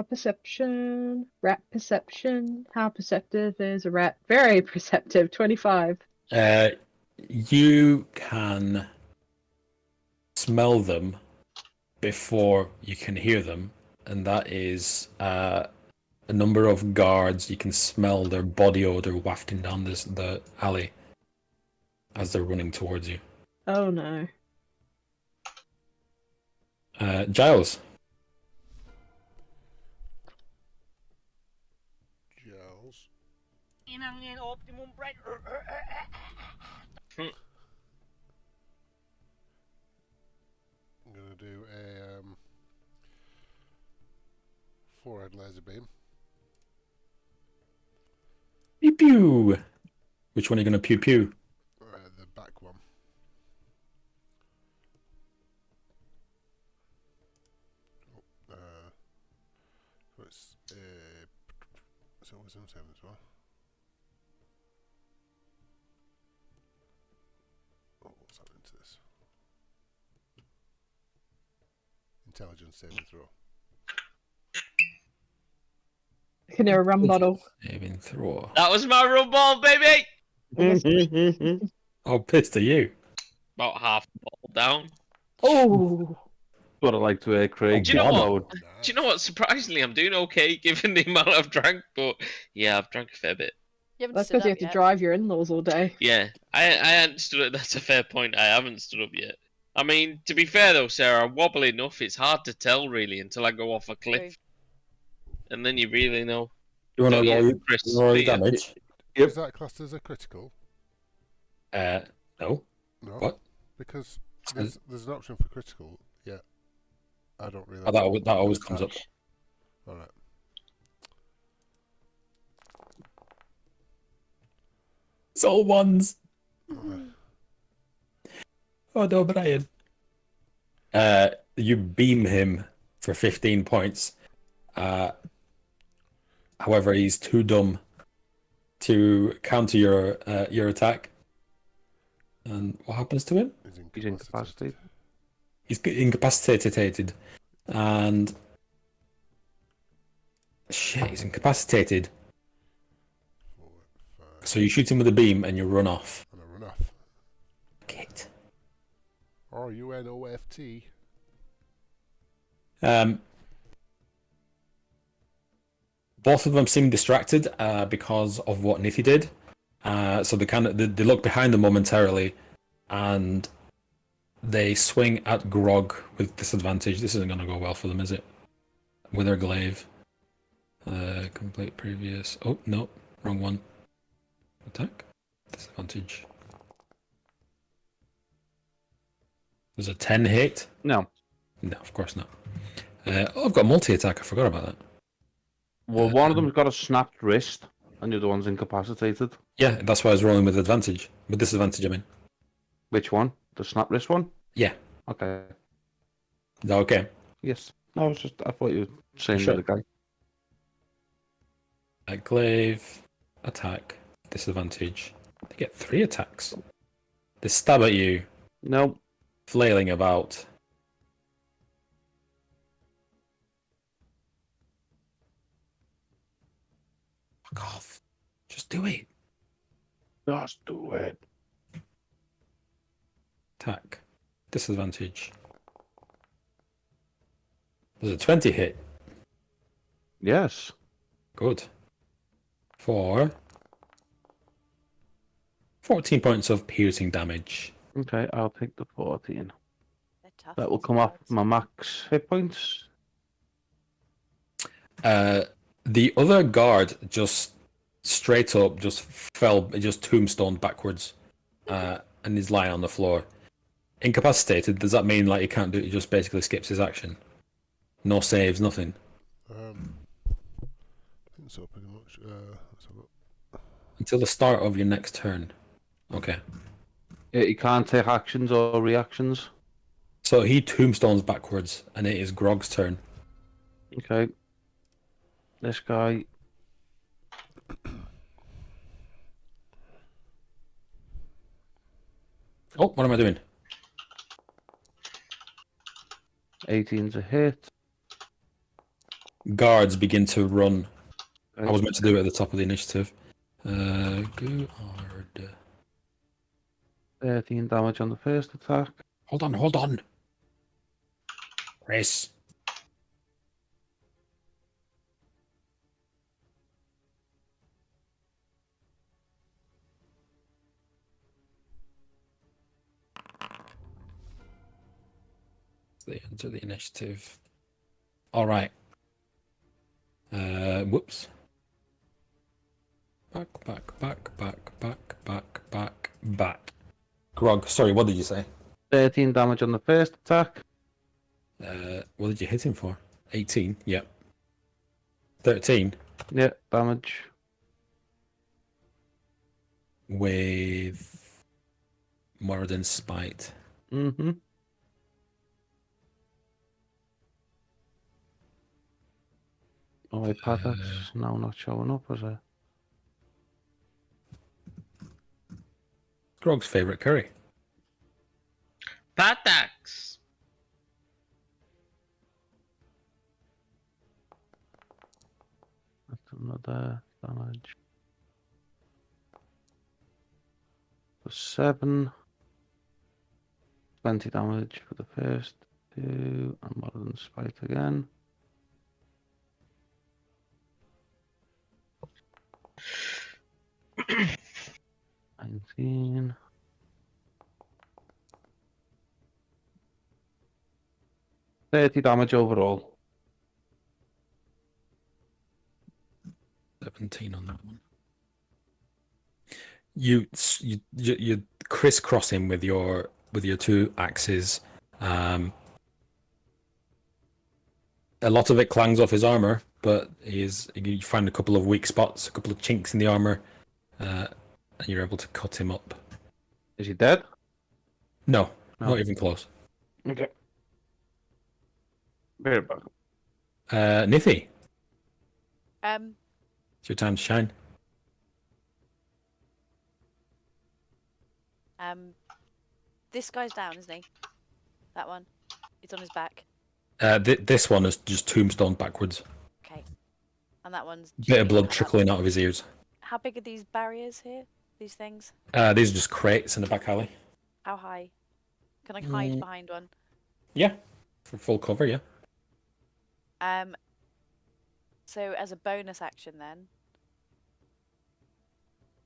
Perception. Rat perception. How perceptive is a rat? Very perceptive. 25. You can smell them before you can hear them, and that is a number of guards. You can smell their body odor wafting down the alley as they're running towards you. Oh no. Giles. Giles. Optimum bread. I'm gonna do a forehead laser beam. Pew pew. Which one are you gonna pew pew? The back one. So it's wisdom saving as well. Oh, what's happening to this? Intelligence saving throw. Can there a rum bottle? Saving throw. That was my rum ball, baby! How pissed are you? About half the ball down. Oh. What I like to hear, Craig. Do you know what? Do you know what? Surprisingly, I'm doing okay given the amount I've drank, but yeah, I've drank a fair bit. That's because you have to drive your in-laws all day. Yeah, I hadn't stood up. That's a fair point. I haven't stood up yet. I mean, to be fair though, Sarah, I wobble enough. It's hard to tell really until I go off a cliff, and then you really know. You want to roll your yeah. damage? Is that classed as a critical? No. No. What? Because there's an option for critical. Yeah. I don't really. Oh, that always comes up. All right. It's all ones. Oh no, Brian. You beam him for 15 points. However, he's too dumb to counter your attack. And what happens to him? He's incapacitated. He's incapacitated. And shit, he's incapacitated. So you shoot him with a beam and you run off. And I run off. Kit. RUNOFT. both of them seem distracted because of what Nithy did. So they look behind them momentarily, and they swing at Grog with disadvantage. This isn't going to go well for them, is it? With their glaive. Complete previous. Oh, no. Wrong one. Attack. Disadvantage. There's a 10 hit. No. No, of course not. I've got multi-attack. I forgot about that. Well, one of them's got a snapped wrist, and the other one's incapacitated. Yeah, that's why I was rolling with advantage. With disadvantage, I mean. Which one? The snap wrist one? Yeah. Okay. Is that okay? Yes. I thought you were saying Sure. the other guy. Glaive, attack, disadvantage. They get 3 attacks. They stab at you. No. Flailing about. Fuck off. Just do it. Just do it. Attack. Disadvantage. Does a 20 hit? Yes. Good. For 14 points of piercing damage. Okay, I'll take the 14. That will these come off guards. my max hit points. The other guard just straight up just fell, just tombstoned backwards, and is lying on the floor. Incapacitated, does that mean like he can't do it? He just basically skips his action? No saves, nothing? I think so, pretty much. Let's have a look. Until the start of your next turn. Okay. Yeah, he can't take actions or reactions. So he tombstones backwards, and it is Grog's turn. Okay. This guy. Oh, what am I doing? 18's a hit. Guards begin to run. Okay. I was meant to do it at the top of the initiative. Guard. 13 damage on the first attack. Hold on. Chris. They enter the initiative. All right. Whoops. Back. Grog, sorry, what did you say? 13 damage on the first attack. What did you hit him for? 18? Yep. 13? Yeah, damage. With Moradin Spite. Mm-hmm. Oh, wait, Pat, that's now not showing up, is it? Grog's favourite curry. Patax. That's another damage. For 7. 20 damage for the first 2. And Modern Spite again. $19. 30 damage overall. 17 on that one. You crisscross him with your 2 axes. A lot of it clangs off his armor, but you find a couple of weak spots, a couple of chinks in the armor, and you're able to cut him up. Is he dead? No, No. not even close. Okay. Very back. Nithy, Um, it's your time to shine. this guy's down, isn't he? That one. It's on his back. This one is just tombstone backwards. Okay. And that one's. Bit of blood trickling out of his ears. How big are these barriers here? These things? These are just crates in the back alley. How high? Can I hide behind one? Yeah, for full cover, yeah. So as a bonus action, then.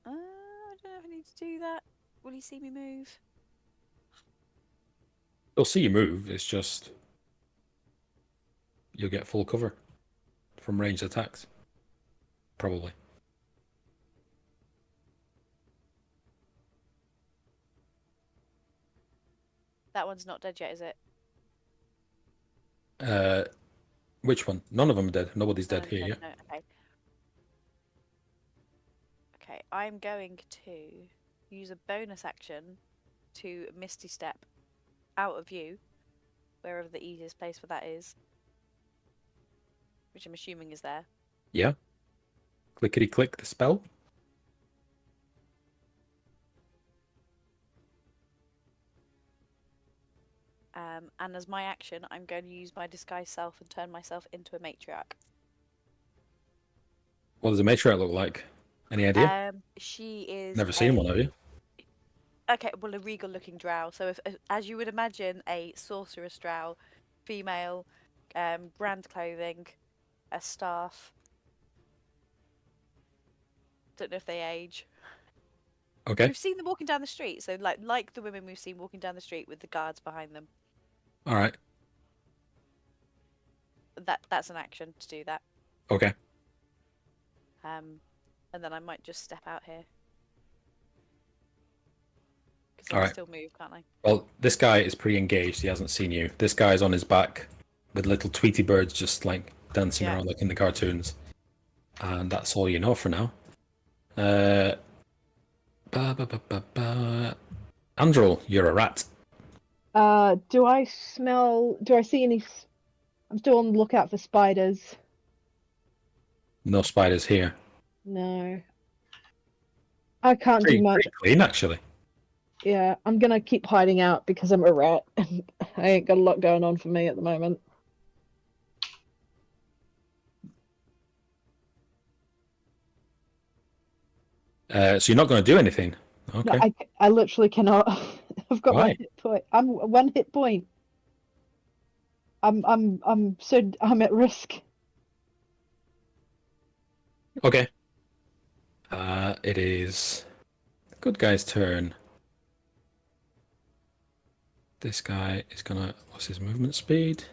I don't know if I need to do that. Will he see me move? He'll see you move. It's just you'll get full cover from ranged attacks. Probably. That one's not dead yet, is it? Which one? None of them are dead. Nobody's None dead of them here yet. No, okay. Okay, I'm going to use a bonus action to Misty Step out of view, wherever the easiest place for that is, which I'm assuming is there. Yeah. Clickety click the spell. And as my action, I'm going to use my disguise self and turn myself into a matriarch. What does a matriarch look like? Any idea? She is. Never seen one, have you? Okay, well, a regal-looking drow. So, if, as you would imagine, a sorceress drow, female, grand clothing, a staff. Don't know if they age. Okay. We've seen them walking down the street, so like the women we've seen walking down the street with the guards behind them. All right. That's an action to do that. Okay. And then I might just step out here. Because I All can right. still move, can't I? Well, this guy is pretty engaged. He hasn't seen you. This guy's on his back with little Tweety birds just like dancing around like in the cartoons. And that's all you know for now. Andrel, you're a rat. Do I see any? I'm still on the lookout for spiders. No spiders here. No. I can't Pretty do much. clean, actually. Yeah, I'm gonna keep hiding out because I'm a rat and I ain't got a lot going on for me at the moment. So you're not going to do anything? Okay. No, I literally cannot. I've got Why? one hit point. I'm 1 hit point. I'm at risk. Okay. It is the good guy's turn. This guy is gonna. What's his movement speed?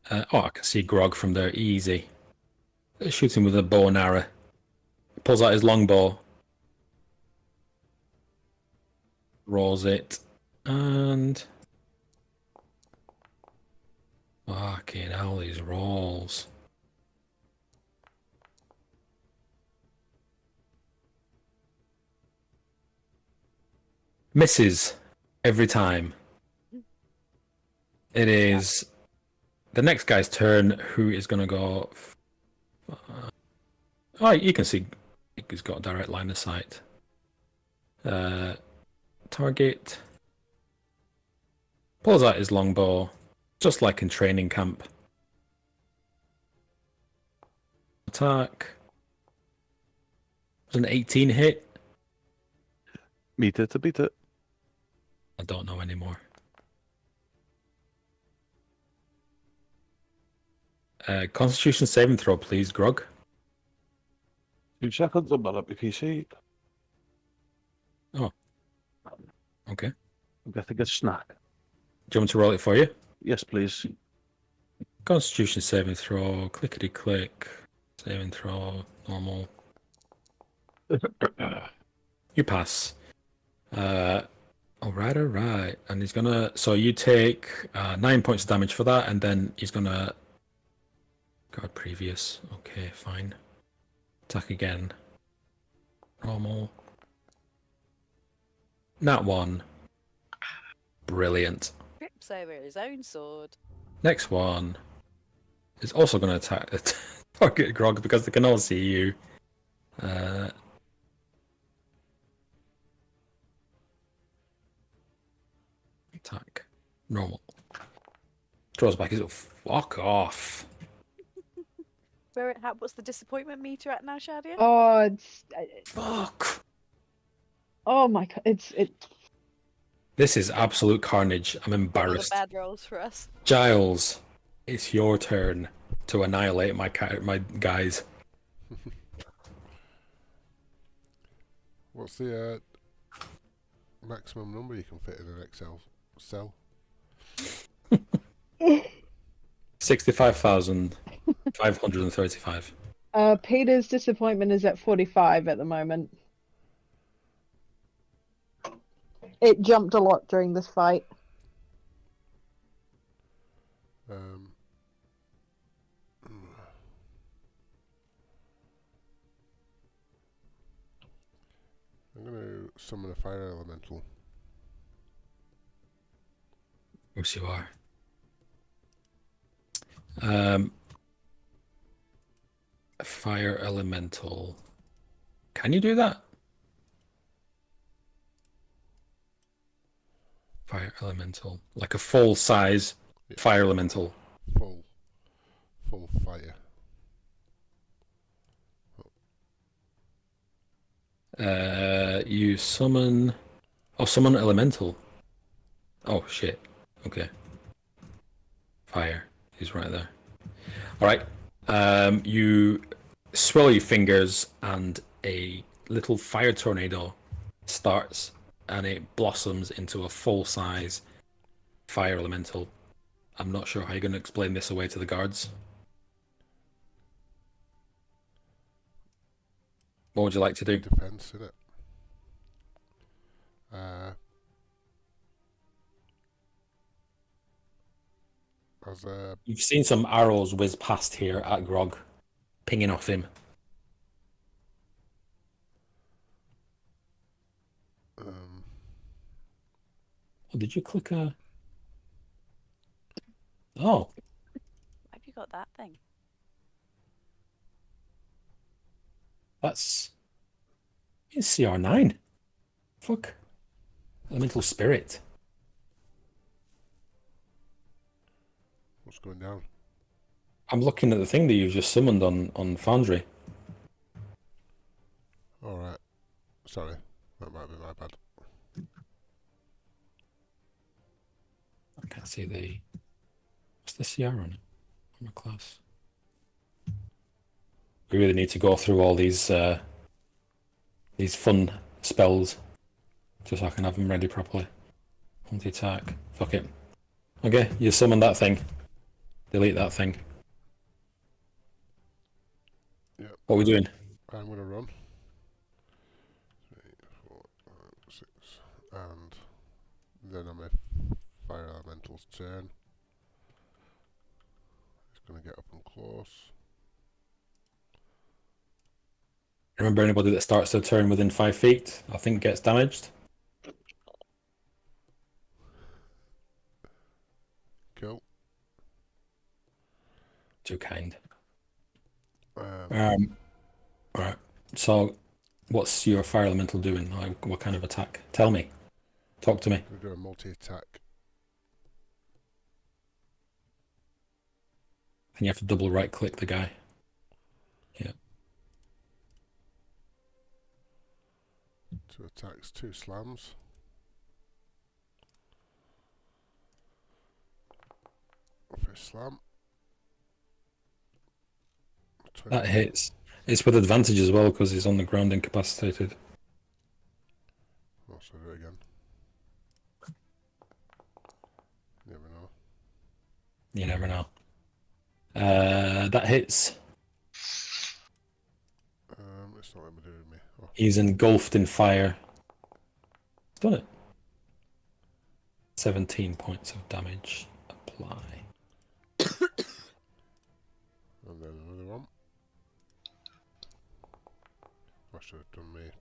Oh, I can see Grog from there. Easy. Shoots him with a bow and arrow. Pulls out his longbow. Rolls it. And. Fucking hell, these rolls. Misses every time. It is the next guy's turn, who is going to go. Oh, you can see he's got a direct line of sight. Target. Pulls out his longbow, just like in training camp. Attack. It's an 18 hit. Meet it to beat it. I don't know anymore. Constitution saving throw, please, Grog. 2 seconds, I'm not up your PC. Oh. Okay. I'm getting a snack. Do you want me to roll it for you? Yes, please. Constitution saving throw, clickety click, saving throw, normal. You pass. Alright. And he's gonna. So you take 9 points of damage for that, and then he's gonna. God, previous. Okay, fine. Attack again. Normal. Nat 1. Brilliant. Trips over his own sword. Next one is also going to attack target Grog because they can all see you. Attack. Normal. Draws back his. Fuck off. What's the disappointment meter at now, Shadia? Oh, it's Fuck. oh my god, it's This is absolute carnage. I'm All the embarrassed. bad rolls for us. Giles, it's your turn to annihilate my guys. What's the maximum number you can fit in an Excel cell? 65,535. Peter's disappointment is at 45 at the moment. It jumped a lot during this fight. I'm going to summon a fire elemental. Of course you are. Fire elemental. Can you do that? Fire elemental. Like a full size fire elemental. Full fire. You summon... Oh, summon elemental. Oh, shit. Okay. Fire. He's right there. Alright. You swirl your fingers and a little fire tornado starts and it blossoms into a full-size fire elemental. I'm not sure how you're going to explain this away to the guards. What would you like to do? Defense, innit? You've seen some arrows whiz past here at Grog, pinging off him. Oh, did you click a... Oh. Have you got that thing? That's... It's CR9. Fuck. Elemental Spirit. What's going down? I'm looking at the thing that you've just summoned on Foundry. Alright. Sorry. That might be my bad. I can't see the... What's the CR on it? Armor class. We really need to go through all these fun spells just so I can have them ready properly. Multi-attack. Fuck it. Okay, you summon that thing. Delete that thing. Yep. What are we doing? I'm going to run. 3, 4, 5, 6. And then on my fire elemental's turn. It's going to get up and close. Remember, anybody that starts their turn within 5 feet, I think gets damaged. Cool. Too kind. Um, Alright. So, what's your fire elemental doing? Like, what kind of attack? Tell me. Talk to me. We're doing a multi-attack. And you have to double right click the guy. Yeah. 2 attacks, 2 slams. First slam. 20. That hits. It's with advantage as well because he's on the ground incapacitated. Oh, so do it again. Never know. You never know. That hits. It's not letting me do it with me. Oh. He's engulfed in fire. He's done it. 17 points of damage. Apply. And then another one. I should have done me.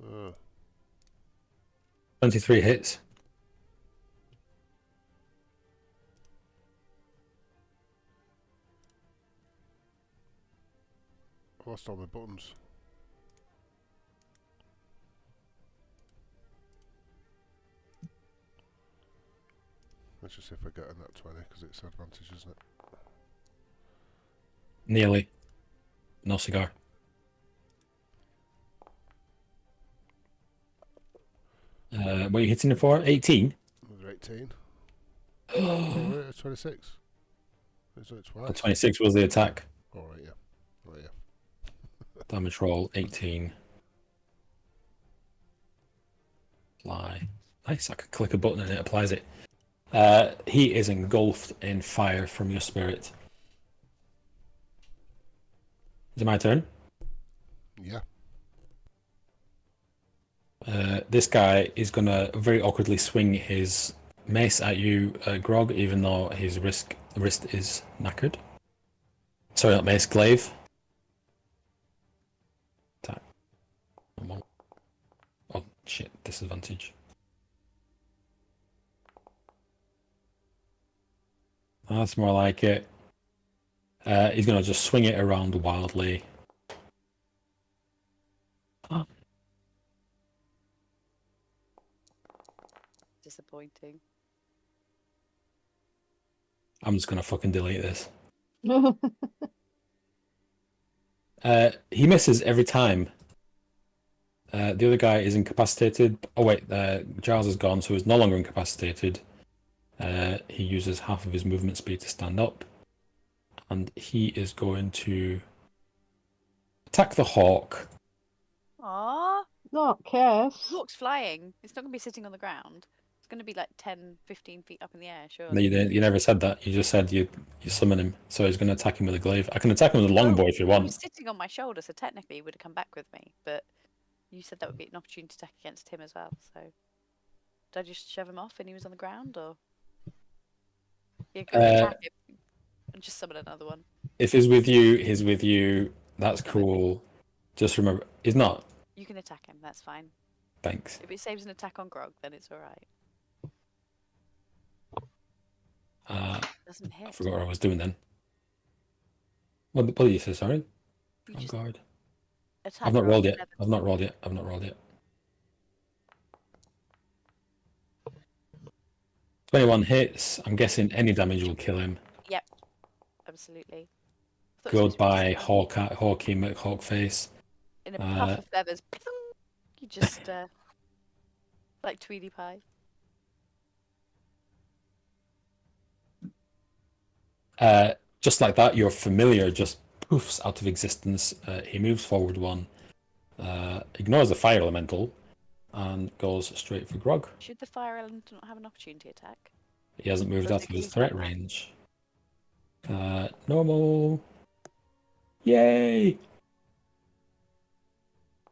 uh, 23 hits. I lost all my buttons. Let's just see if I get in that 20 because it's advantage, isn't it? Nearly. No cigar. What are you hitting it for? 18? Another 18. Oh, wait, it's 26. It's only twice. 26 was the attack. Alright, yeah. Oh, yeah. Damage roll, 18. Apply. Nice, I can click a button and it applies it. He is engulfed in fire from your spirit. Is it my turn? Yeah. This guy is going to very awkwardly swing his mace at you, Grog, even though his wrist is knackered. Sorry, not mace, glaive. Attack. Oh, shit, disadvantage. That's more like it. He's going to just swing it around wildly. Oh. Disappointing. I'm just going to fucking delete this. He misses every time. The other guy is incapacitated. Oh wait, Giles is gone, so he's no longer incapacitated. He uses half of his movement speed to stand up. And he is going to attack the hawk. Aww. Not Cass. Hawk's flying. It's not going to be sitting on the ground. It's going to be like 10, 15 feet up in the air, sure. No, you never said that. You just said you summon him. So he's going to attack him with a glaive. I can attack him with a longbow if you He want. was sitting on my shoulder, so technically he would have come back with me. But you said that would be an opportunity to attack against him as well. So did I just shove him off and he was on the ground, or you could attack him and just summon another one? If he's with you, he's with you. That's cool. Just remember, he's not. You can attack him. That's fine. Thanks. If it saves an attack on Grog, then it's all right. Doesn't hit. I forgot what I was doing then. What did you say? Sorry. You Oh just God. attack I've not Grog rolled with yet. I've not rolled yet. I've not rolled yet. 21 hits. I'm guessing any damage will kill him. Yep. Absolutely. Goodbye, Hawky McHawkface. In a puff of feathers, you just like Tweety Pie. Just like that, your familiar just poofs out of existence. He moves forward one, ignores the fire elemental, and goes straight for Grog. Should the fire elemental not have an opportunity attack? He hasn't moved Or out is of it his 'cause threat he's not range. Normal. Yay!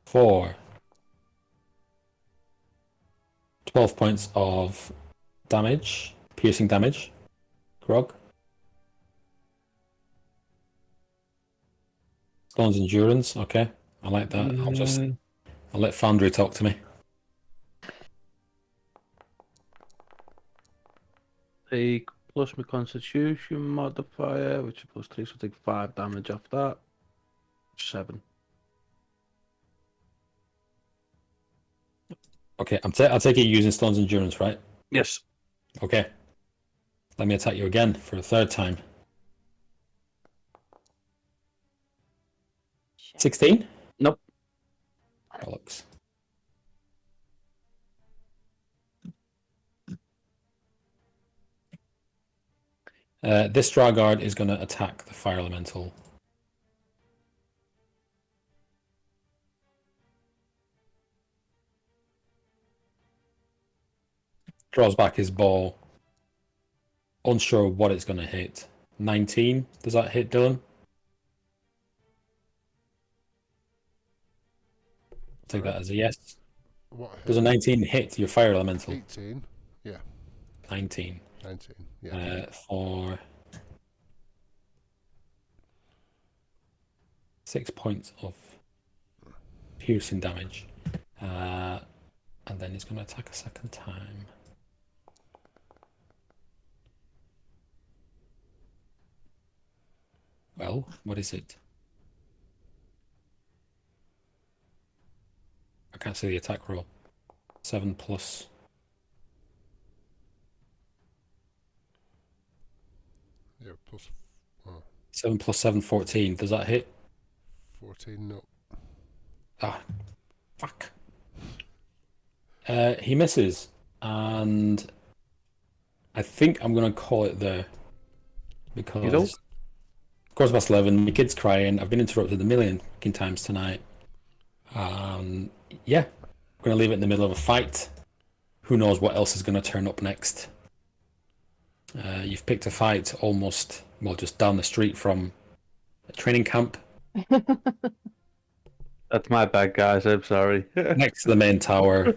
4. 12 points of damage, piercing damage. Grog. Stone's endurance, okay. I like that. I'll let Foundry talk to me. Take plus my constitution modifier, which is plus 3, so I'll take 5 damage off that. 7. Okay, I'll take it using Stone's endurance, right? Yes. Okay. Let me attack you again for a third time. 16? Nope. Bollocks. This Dragard is going to attack the fire elemental. Draws back his bow. Unsure what it's going to hit. 19. Does that hit, Dylan? Take that as a yes. What Does a 19 hit your fire elemental? 18. Yeah. 19. 19. Yeah. For 6 points of piercing damage. And then he's going to attack a second time. Well, what is it? I can't see the attack roll. 7 plus. Yeah, plus. Oh, 7 plus 7, 14. Does that hit? 14, no. Ah, fuck. He misses, and I think I'm gonna call it there because quarter past 11. My kid's crying. I've been interrupted a million fucking times tonight. Yeah, I'm gonna leave it in the middle of a fight. Who knows what else is gonna turn up next? You've picked a fight almost, well, just down the street from a training camp. That's my bad, guys. I'm sorry. Next to the main tower.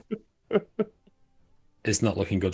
It's not looking good